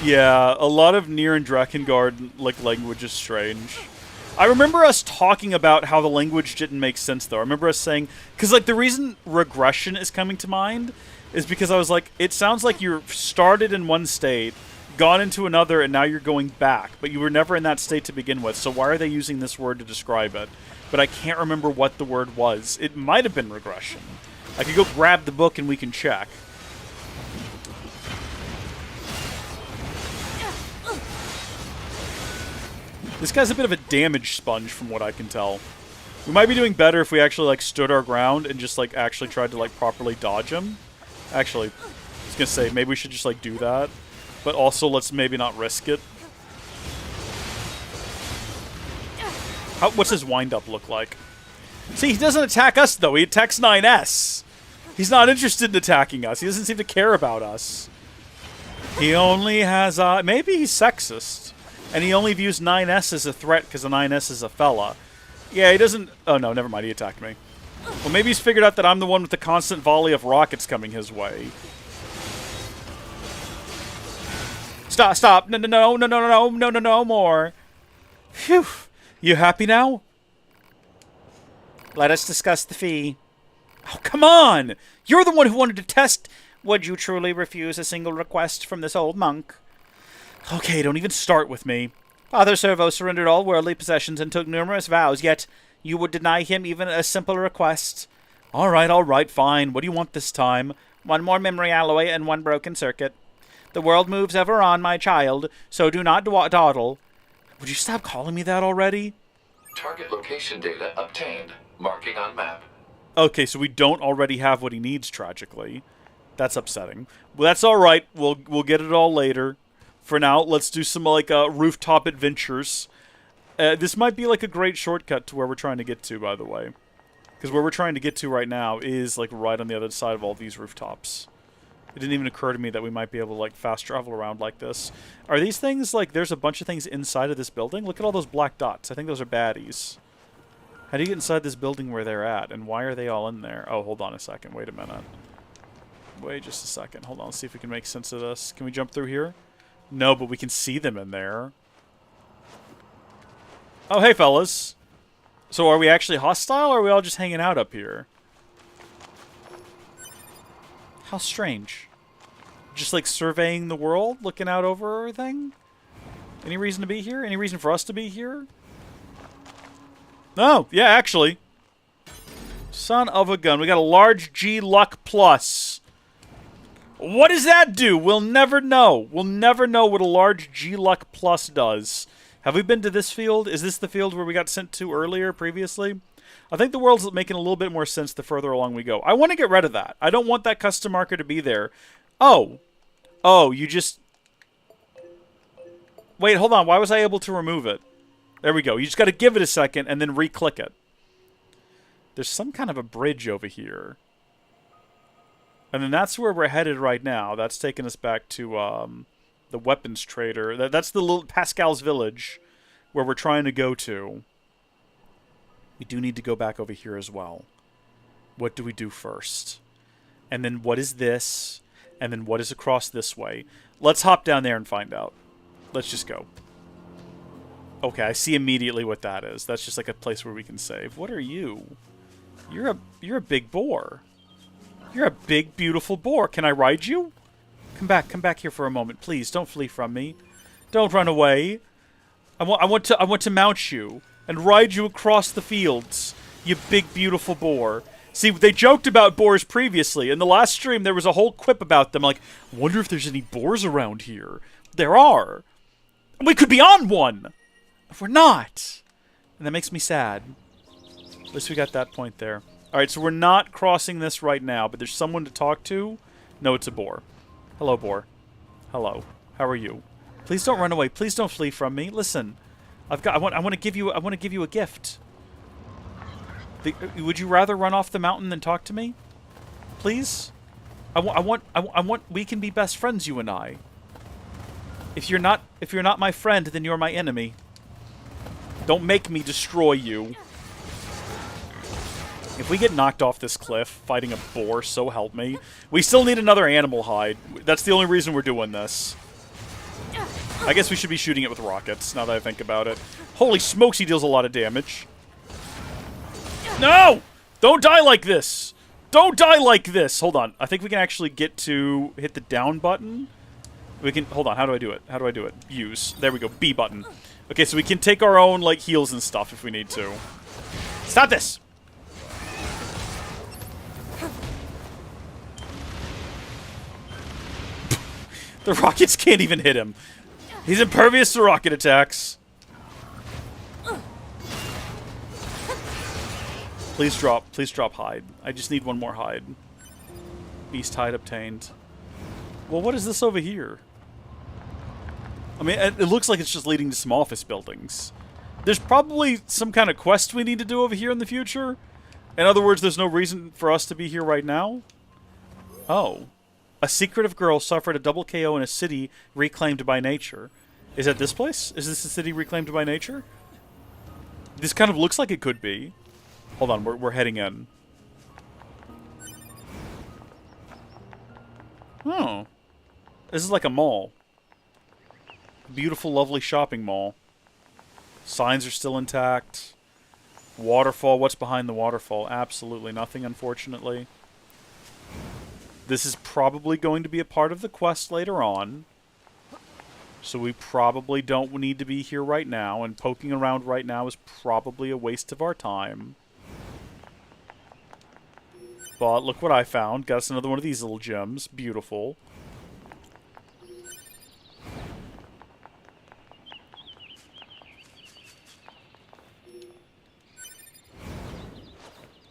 Yeah, a lot of NieR and Drakengard like language is strange. I remember us talking about how the language didn't make sense though. I remember us saying, because like the reason regression is coming to mind is because I was like, it sounds like you started in one state, gone into another, and now you're going back, but you were never in that state to begin with, so why are they using this word to describe it? But I can't remember what the word was. It might have been regression. I could go grab the book and we can check. This guy's a bit of a damage sponge from what I can tell. We might be doing better if we actually like stood our ground and just like actually tried to like properly dodge him. Actually, I was gonna say maybe we should just like do that. But also, let's maybe not risk it. What's his wind-up look like? See, he doesn't attack us, though. He attacks 9S. He's not interested in attacking us. He doesn't seem to care about us. He only has, maybe he's sexist. And he only views 9S as a threat because the 9S is a fella. Yeah, he doesn't... Oh, no, never mind. He attacked me. Well, maybe he's figured out that I'm the one with the constant volley of rockets coming his way. Stop. No, more. Phew. You happy now? Let us discuss the fee. Oh, come on! You're the one who wanted to test... Would you truly refuse a single request from this old monk? Okay, don't even start with me. Father Servo surrendered all worldly possessions and took numerous vows, yet you would deny him even a simple request. All right, fine. What do you want this time? One more memory alloy and one broken circuit. The world moves ever on, my child, so do not dawdle. Would you stop calling me that already? Target location data obtained. Marking on map. Okay, so we don't already have what he needs, tragically. That's upsetting. Well, that's all right. We'll get it all later. For now, let's do some like rooftop adventures. This might be like a great shortcut to where we're trying to get to, by the way. Because where we're trying to get to right now is like right on the other side of all these rooftops. It didn't even occur to me that we might be able to like fast travel around like this. Are these things like there's a bunch of things inside of this building? Look at all those black dots. I think those are baddies. How do you get inside this building where they're at? And why are they all in there? Oh, hold on a second. Wait a minute. Wait just a second. Hold on. Let's see if we can make sense of this. Can we jump through here? No, but we can see them in there. Oh, hey, fellas. So are we actually hostile, or are we all just hanging out up here? How strange. Just, like, surveying the world? Looking out over everything? Any reason to be here? Any reason for us to be here? Oh, yeah, actually. Son of a gun. We got a large G Luck Plus. What does that do? We'll never know. We'll never know what a large G Luck Plus does. Have we been to this field? Is this the field where we got sent to earlier, previously? I think the world's making a little bit more sense the further along we go. I want to get rid of that. I don't want that custom marker to be there. Oh. Oh, you just... Wait, hold on. Why was I able to remove it? There we go. You just got to give it a second and then re-click it. There's some kind of a bridge over here. And then that's where we're headed right now. That's taking us back to the weapons trader. That's the little Pascal's village where we're trying to go to. We do need to go back over here as well. What do we do first? And then what is this? And then what is across this way? Let's hop down there and find out. Let's just go. Okay, I see immediately what that is. That's just like a place where we can save. What are you? You're a big boar. You're a big, beautiful boar. Can I ride you? Come back here for a moment, please. Don't flee from me. Don't run away. I want to mount you and ride you across the fields. You big, beautiful boar. See, they joked about boars previously. In the last stream, there was a whole quip about them, like, wonder if there's any boars around here. There are. We could be on one! If we're not. And that makes me sad. At least we got that point there. Alright, so we're not crossing this right now, but there's someone to talk to. No, it's a boar. Hello, boar. Hello. How are you? Please don't run away. Please don't flee from me. Listen. I want to give you a gift. Would you rather run off the mountain than talk to me? Please? I want we can be best friends, you and I. If you're not my friend, then you're my enemy. Don't make me destroy you. If we get knocked off this cliff fighting a boar, so help me. We still need another animal hide. That's the only reason we're doing this. I guess we should be shooting it with rockets, now that I think about it. Holy smokes, he deals a lot of damage. No! Don't die like this! Don't die like this! Hold on. I think we can actually get to hit the down button. We can... Hold on. How do I do it? How do I do it? Use. There we go. B button. Okay, so we can take our own, like, heals and stuff if we need to. Stop this! The rockets can't even hit him. He's impervious to rocket attacks. Please drop hide. I just need one more hide. Beast hide obtained. Well, what is this over here? I mean, it looks like it's just leading to some office buildings. There's probably some kind of quest we need to do over here in the future. In other words, there's no reason for us to be here right now. Oh. A secretive girl suffered a double KO in a city reclaimed by nature. Is that this place? Is this a city reclaimed by nature? This kind of looks like it could be. Hold on, we're heading in. Oh. This is like a mall. Beautiful, lovely shopping mall. Signs are still intact. Waterfall. What's behind the waterfall? Absolutely nothing, unfortunately. This is probably going to be a part of the quest later on. So we probably don't need to be here right now, and poking around right now is probably a waste of our time. But look what I found. Got us another one of these little gems. Beautiful.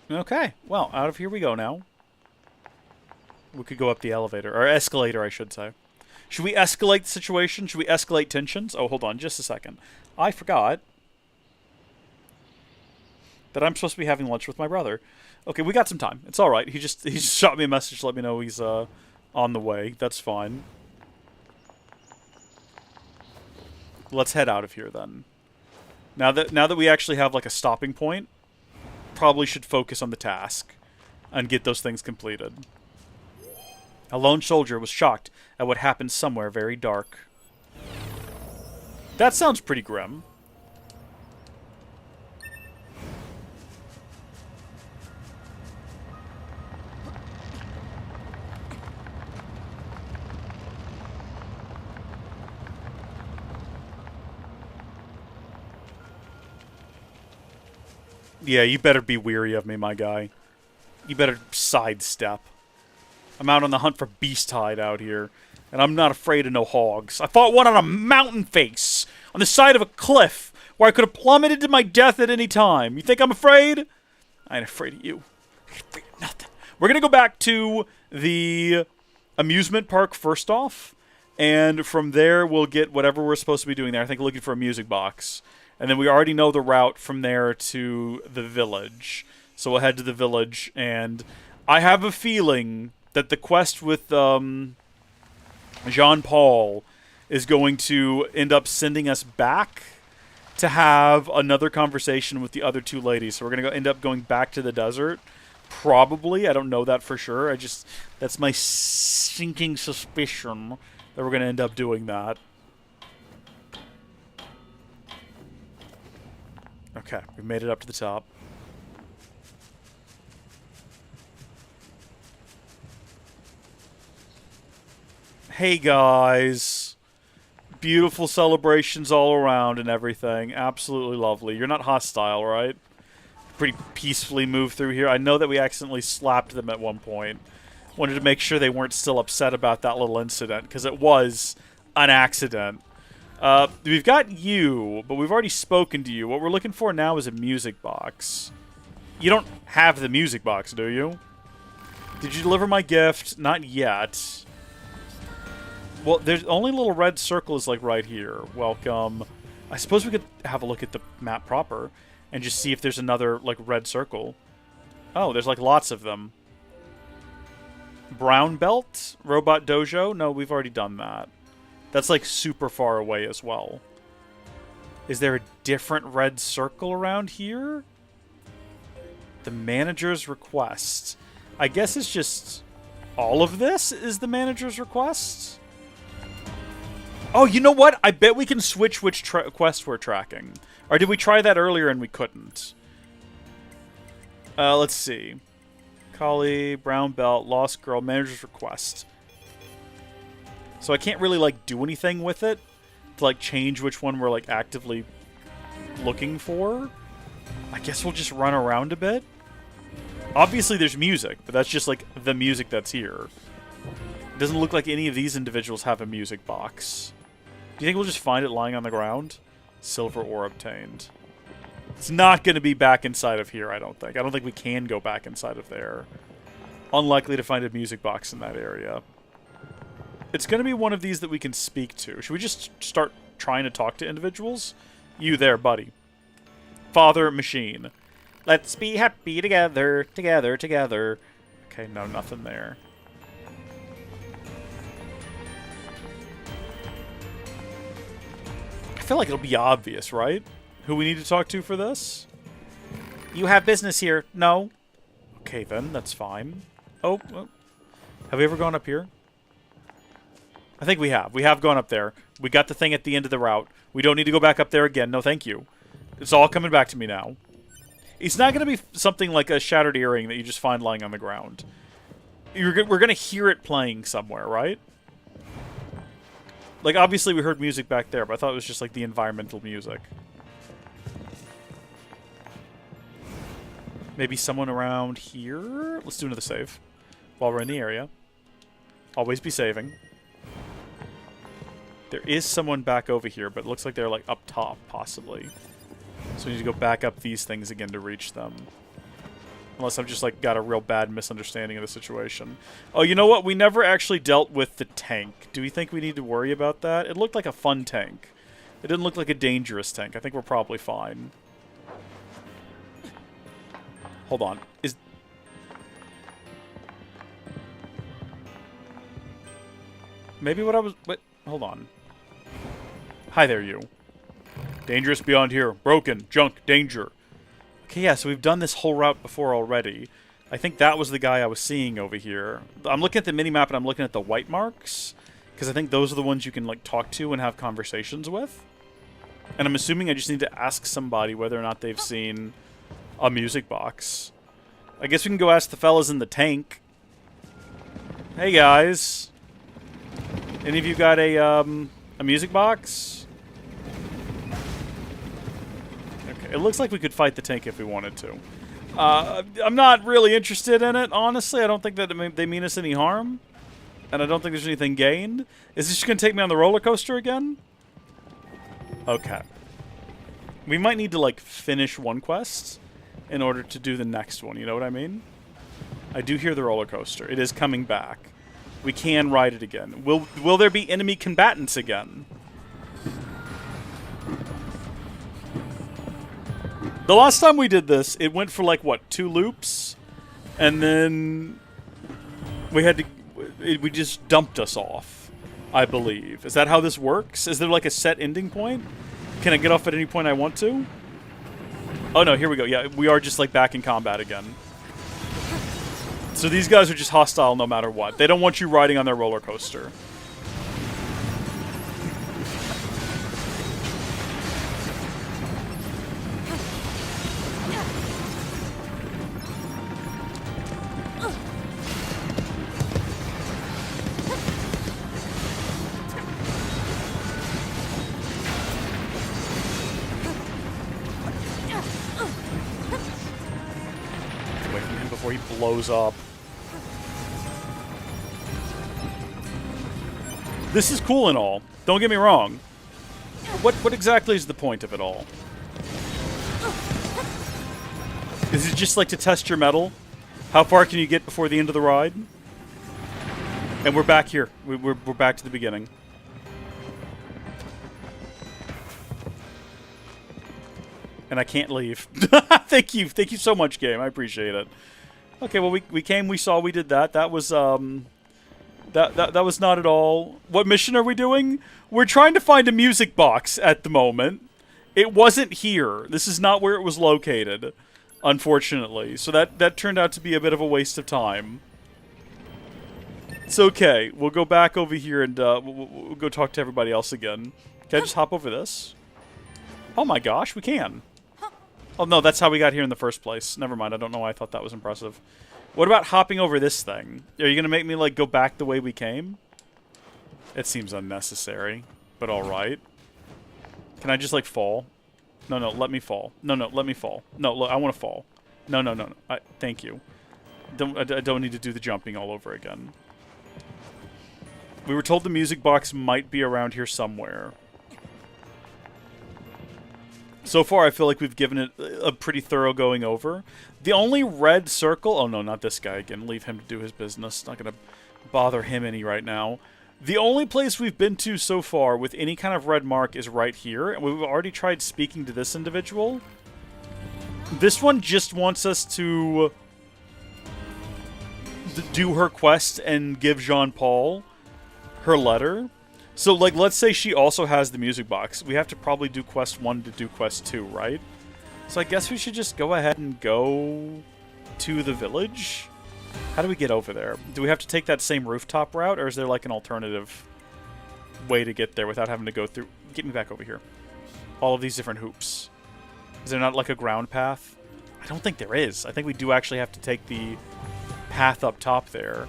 Okay, well, out of here we go now. We could go up the elevator. Or escalator, I should say. Should we escalate the situation? Should we escalate tensions? Oh, hold on just a second. I forgot that I'm supposed to be having lunch with my brother. Okay, we got some time. It's alright. He just shot me a message to let me know he's on the way. That's fine. Let's head out of here then. Now that we actually have like a stopping point, probably should focus on the task and get those things completed. A lone soldier was shocked at what happened somewhere very dark. That sounds pretty grim. Yeah, you better be weary of me, my guy. You better sidestep. I'm out on the hunt for beast hide out here, and I'm not afraid of no hogs. I fought one on a mountain face, on the side of a cliff, where I could have plummeted to my death at any time. You think I'm afraid? I ain't afraid of you. I ain't afraid of nothing. We're gonna go back to the amusement park first off, and from there we'll get whatever we're supposed to be doing there. I think we're looking for a music box. And then we already know the route from there to the village. So we'll head to the village, and I have a feeling that the quest with Jean-Paul is going to end up sending us back to have another conversation with the other two ladies. So we're going to end up going back to the desert. Probably. I don't know that for sure. That's my sinking suspicion that we're going to end up doing that. Okay, we've made it up to the top. Hey guys. Beautiful celebrations all around and everything. Absolutely lovely. You're not hostile, right? pretty peacefully move through here. I know that we accidentally slapped them at one point. Wanted to make sure they weren't still upset about that little incident, because it was an accident. We've got you, but we've already spoken to you. What we're looking for now is a music box. You don't have the music box, do you? Did you deliver my gift? Not yet. Well, there's only a little red circle is like right here. Welcome. I suppose we could have a look at the map proper and just see if there's another like red circle. Oh, there's like lots of them. Brown belt? Robot dojo? No, we've already done that. That's like super far away as well. Is there a different red circle around here? The manager's request. I guess it's just all of this is the manager's request? Oh, you know what? I bet we can switch which quest we're tracking. Or did we try that earlier and we couldn't? Let's see. Collie, brown belt, lost girl, manager's request. So I can't really, like, do anything with it to, like, change which one we're, like, actively looking for. I guess we'll just run around a bit. Obviously there's music, but that's just, like, the music that's here. It doesn't look like any of these individuals have a music box. Do you think we'll just find it lying on the ground? Silver ore obtained. It's not going to be back inside of here, I don't think. I don't think we can go back inside of there. Unlikely to find a music box in that area. It's going to be one of these that we can speak to. Should we just start trying to talk to individuals? You there, buddy. Father Machine. Let's be happy together, together, together. Okay, no, nothing there. I feel like it'll be obvious, right? Who we need to talk to for this? You have business here. No. Okay, then. That's fine. Oh. Have we ever gone up here? I think we have. We have gone up there. We got the thing at the end of the route. We don't need to go back up there again. No, thank you. It's all coming back to me now. It's not going to be something like a shattered earring that you just find lying on the ground. We're going to hear it playing somewhere, right? Like, obviously we heard music back there, but I thought it was just like the environmental music. Maybe someone around here? Let's do another save. While we're in the area. Always be saving. There is someone back over here, but it looks like they're like up top, possibly. So we need to go back up these things again to reach them. Unless I've just like got a real bad misunderstanding of the situation. Oh, you know what? We never actually dealt with the tank. Do we think we need to worry about that? It looked like a fun tank. It didn't look like a dangerous tank. I think we're probably fine. Hold on. Maybe what I was... Wait, hold on. Hi there, you. Dangerous beyond here. Broken. Junk. Danger. Okay, yeah, so we've done this whole route before already. I think that was the guy I was seeing over here. I'm looking at the minimap and I'm looking at the white marks. Because I think those are the ones you can, like, talk to and have conversations with. And I'm assuming I just need to ask somebody whether or not they've seen a music box. I guess we can go ask the fellas in the tank. Hey, guys. Any of you got a music box? Okay, it looks like we could fight the tank if we wanted to. I'm not really interested in it, honestly. I don't think that they mean us any harm. And I don't think there's anything gained. Is this just going to take me on the roller coaster again? Okay. We might need to, like, finish one quest in order to do the next one. You know what I mean? I do hear the roller coaster. It is coming back. We can ride it again. Will there be enemy combatants again? The last time we did this, it went for, like, what, 2 loops? And then we had to... we just dumped us off, I believe. Is that how this works? Is there, like, a set ending point? Can I get off at any point I want to? Oh, no, here we go. Yeah, we are just, like, back in combat again. So these guys are just hostile no matter what. They don't want you riding on their roller coaster. before he blows up. This is cool and all. Don't get me wrong. What exactly is the point of it all? Is it just like to test your mettle? How far can you get before the end of the ride? And we're back here. We're back to the beginning. And I can't leave. Thank you so much, game. I appreciate it. Okay, well we came, we saw, we did that. That was that was not at all. What mission are we doing? We're trying to find a music box at the moment. It wasn't here. This is not where it was located, unfortunately. So that turned out to be a bit of a waste of time. It's okay. We'll go back over here and we'll go talk to everybody else again. Can I just hop over this? Oh my gosh, we can. Oh no, that's how we got here in the first place. Never mind, I don't know why I thought that was impressive. What about hopping over this thing? Are you going to make me, like, go back the way we came? It seems unnecessary, but alright. Can I just, like, fall? No, let me fall. No, let me fall. No, look, I want to fall. No. Thank you. I don't need to do the jumping all over again. We were told the music box might be around here somewhere. So far, I feel like we've given it a pretty thorough going over. The only red circle... Oh, no, not this guy again. Leave him to do his business. Not going to bother him any right now. The only place we've been to so far with any kind of red mark is right here. And we've already tried speaking to this individual. This one just wants us to do her quest and give Jean-Paul her letter. So, like, let's say she also has the music box. We have to probably do quest 1 to do quest 2, right? So I guess we should just go ahead and go to the village. How do we get over there? Do we have to take that same rooftop route, or is there, like, an alternative way to get there without having to go through... Get me back over here. All of these different hoops. Is there not, like, a ground path? I don't think there is. I think we do actually have to take the path up top there.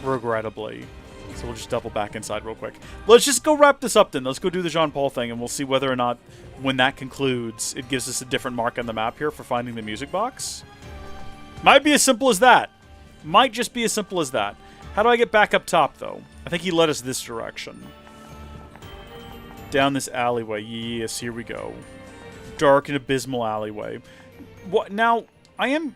Regrettably. So we'll just double back inside real quick. Let's just go wrap this up then. Let's go do the Jean-Paul thing, and we'll see whether or not, when that concludes, it gives us a different mark on the map here for finding the music box. Might be as simple as that. Might just be as simple as that. How do I get back up top, though? I think he led us this direction. Down this alleyway. Yes, here we go. Dark and abysmal alleyway. What now?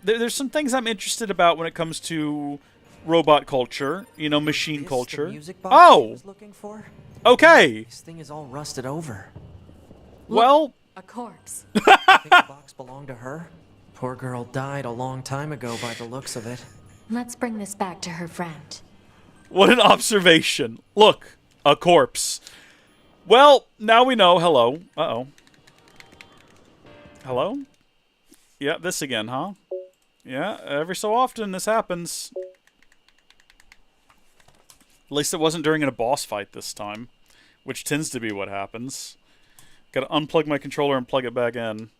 There's some things I'm interested about when it comes to robot culture, you know, machine culture. The music box I was looking for? Okay. This thing is all rusted over. Well, a corpse. I think the box belonged to her. Poor girl died a long time ago by the looks of it. Let's bring this back to her friend. What an observation. Look, a corpse. Well, now we know. Hello. Uh-oh. Hello? Yeah, this again, huh? Yeah, every so often this happens. At least it wasn't during a boss fight this time, which tends to be what happens. Gotta unplug my controller and plug it back in.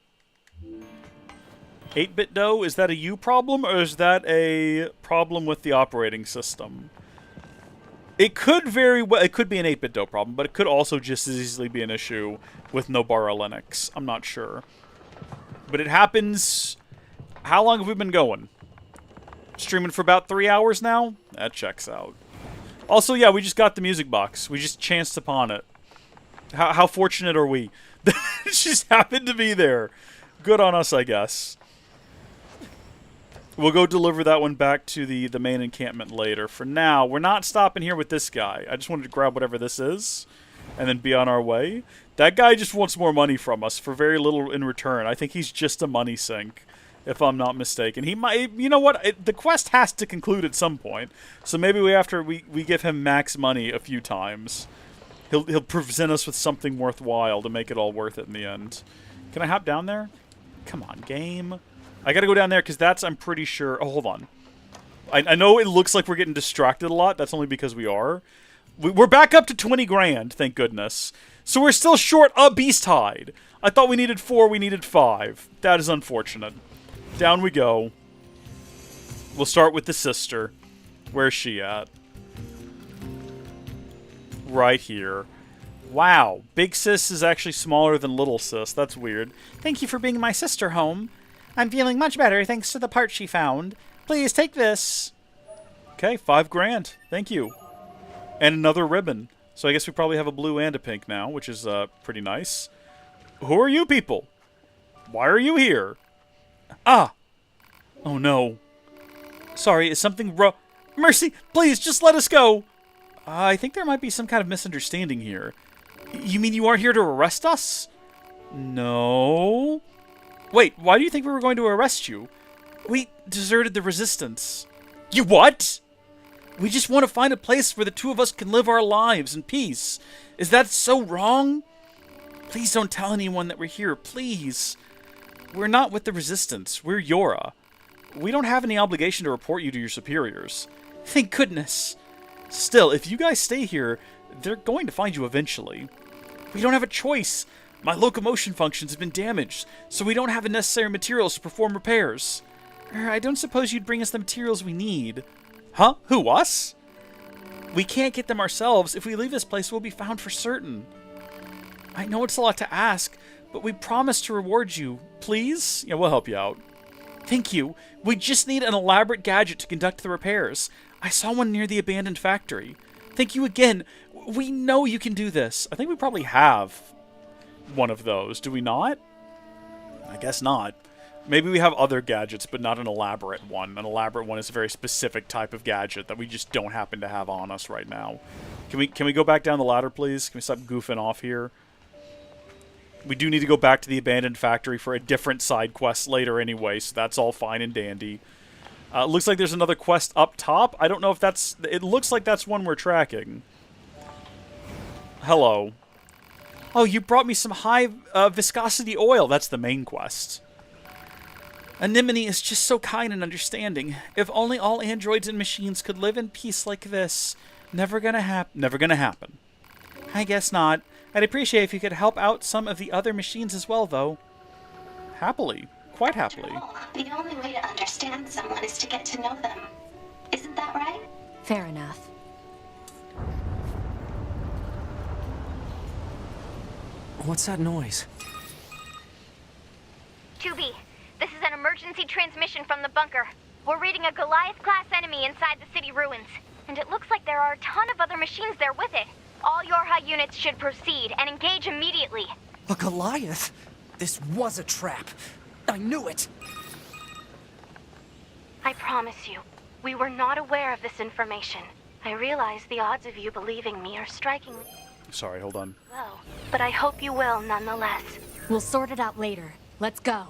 8-bit dough, is that a you problem, or is that a problem with the operating system? It could very well, it could be an 8-bit dough problem, but it could also just as easily be an issue with Nobara Linux. I'm not sure. But it happens... How long have we been going? Streaming for about 3 hours now? That checks out. Also, yeah, we just got the music box. We just chanced upon it. How fortunate are we? It just happened to be there. Good on us, I guess. We'll go deliver that one back to the main encampment later. For now, we're not stopping here with this guy. I just wanted to grab whatever this is and then be on our way. That guy just wants more money from us for very little in return. I think he's just a money sink, if I'm not mistaken. He might, you know what? The quest has to conclude at some point. So maybe we give him max money a few times. He'll present us with something worthwhile to make it all worth it in the end. Can I hop down there? Come on, game. I gotta go down there because that's, I'm pretty sure... Oh, hold on. I know it looks like we're getting distracted a lot. That's only because we are. We're back up to 20 grand, thank goodness. So we're still short a beast hide. I thought we needed 4, we needed 5. That is unfortunate. Down we go. We'll start with the sister. Where's she at? Right here. Wow. Big sis is actually smaller than little sis. That's weird. Thank you for being my sister home. I'm feeling much better thanks to the part she found. Please take this. Okay, $5,000. Thank you. And another ribbon. So I guess we probably have a blue and a pink now, which is pretty nice. Who are you people? Why are you here? Ah! Oh no. Sorry, is something wrong? Mercy, please, just let us go! I think there might be some kind of misunderstanding here. You mean you aren't here to arrest us? No. Wait, why do you think we were going to arrest you? We deserted the Resistance. You what? We just want to find a place where the two of us can live our lives in peace. Is that so wrong? Please don't tell anyone that we're here, please. We're not with the Resistance. We're Yora. We don't have any obligation to report you to your superiors. Thank goodness. Still, if you guys stay here, they're going to find you eventually. We don't have a choice. My locomotion functions have been damaged, so we don't have the necessary materials to perform repairs. I don't suppose you'd bring us the materials we need. Huh? Who, us? We can't get them ourselves. If we leave this place, we'll be found for certain. I know it's a lot to ask, but we promise to reward you. Please? Yeah, we'll help you out. Thank you. We just need an elaborate gadget to conduct the repairs. I saw one near the abandoned factory. Thank you again. We know you can do this. I think we probably have one of those. Do we not? I guess not. Maybe we have other gadgets, but not an elaborate one. An elaborate one is a very specific type of gadget that we just don't happen to have on us right now. Can we go back down the ladder, please? Can we stop goofing off here? We do need to go back to the abandoned factory for a different side quest later anyway, so that's all fine and dandy. Looks like there's another quest up top. I don't know if that's... It looks like that's one we're tracking. Hello. Oh, you brought me some high viscosity oil. That's the main quest. Anemone is just so kind and understanding. If only all androids and machines could live in peace like this. Never gonna happen. I guess not. I'd appreciate if you could help out some of the other machines as well, though. Happily. Quite happily. The only way to understand someone is to get to know them. Isn't that right? Fair enough. What's that noise? 2B, this is an emergency transmission from the bunker. We're reading a Goliath-class enemy inside the city ruins. And it looks like there are a ton of other machines there with it. All Yorha units should proceed and engage immediately. A Goliath? This was a trap. I knew it. I promise you, we were not aware of this information. I realize the odds of you believing me are strikingly Sorry, hold on. low, but I hope you will nonetheless. We'll sort it out later. Let's go.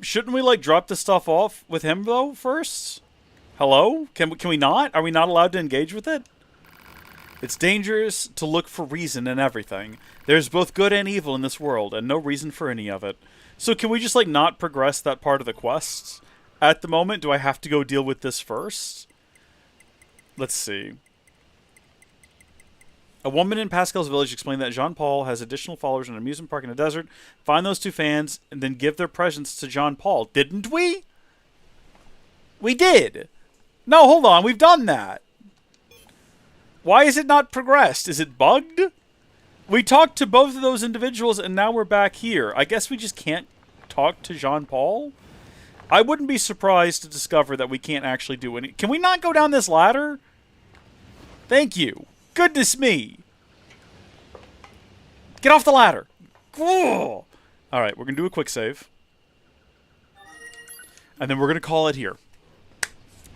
Shouldn't we, like, drop this stuff off with him, though, first? Hello? Can we not? Are we not allowed to engage with it? It's dangerous to look for reason in everything. There's both good and evil in this world, and no reason for any of it. So can we just, like, not progress that part of the quest? At the moment, do I have to go deal with this first? Let's see. A woman in Pascal's village explained that Jean-Paul has additional followers in an amusement park in the desert. Find those two fans, and then give their presents to Jean-Paul. Didn't we? We did! No, hold on, we've done that. Why is it not progressed? Is it bugged? We talked to both of those individuals, and now we're back here. I guess we just can't talk to Jean-Paul? I wouldn't be surprised to discover that we can't actually do any... Can we not go down this ladder? Thank you. Goodness me. Get off the ladder. Alright, we're going to do a quick save. And then we're going to call it here.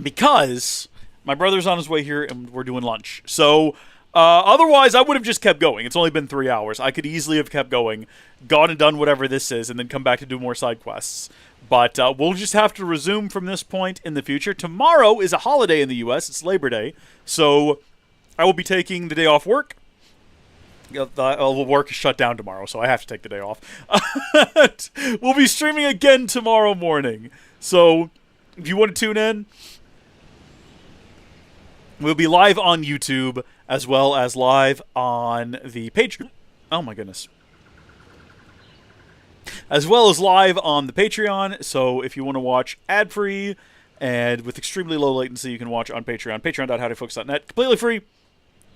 Because my brother's on his way here and we're doing lunch. So, otherwise I would have just kept going. It's only been 3 hours. I could easily have kept going, gone and done whatever this is, and then come back to do more side quests. But we'll just have to resume from this point in the future. Tomorrow is a holiday in the U.S. It's Labor Day. So I will be taking the day off work. Work is shut down tomorrow, so I have to take the day off. We'll be streaming again tomorrow morning. So if you want to tune in, we'll be live on YouTube as well as live on the Patreon. Oh my goodness. As well as live on the Patreon. So if you want to watch ad-free and with extremely low latency, you can watch on Patreon. Patreon.howdyfolks.net. Completely free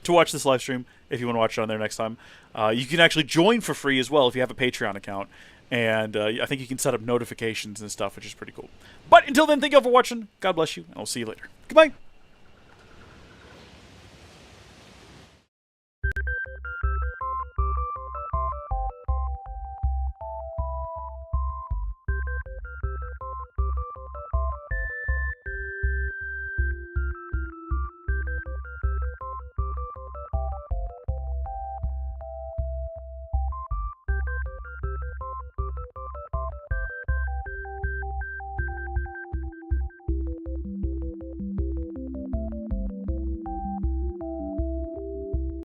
to watch this live stream if you want to watch it on there next time. You can actually join for free as well if you have a Patreon account. And I think you can set up notifications and stuff, which is pretty cool. But until then, thank you all for watching. God bless you, and I'll see you later. Goodbye.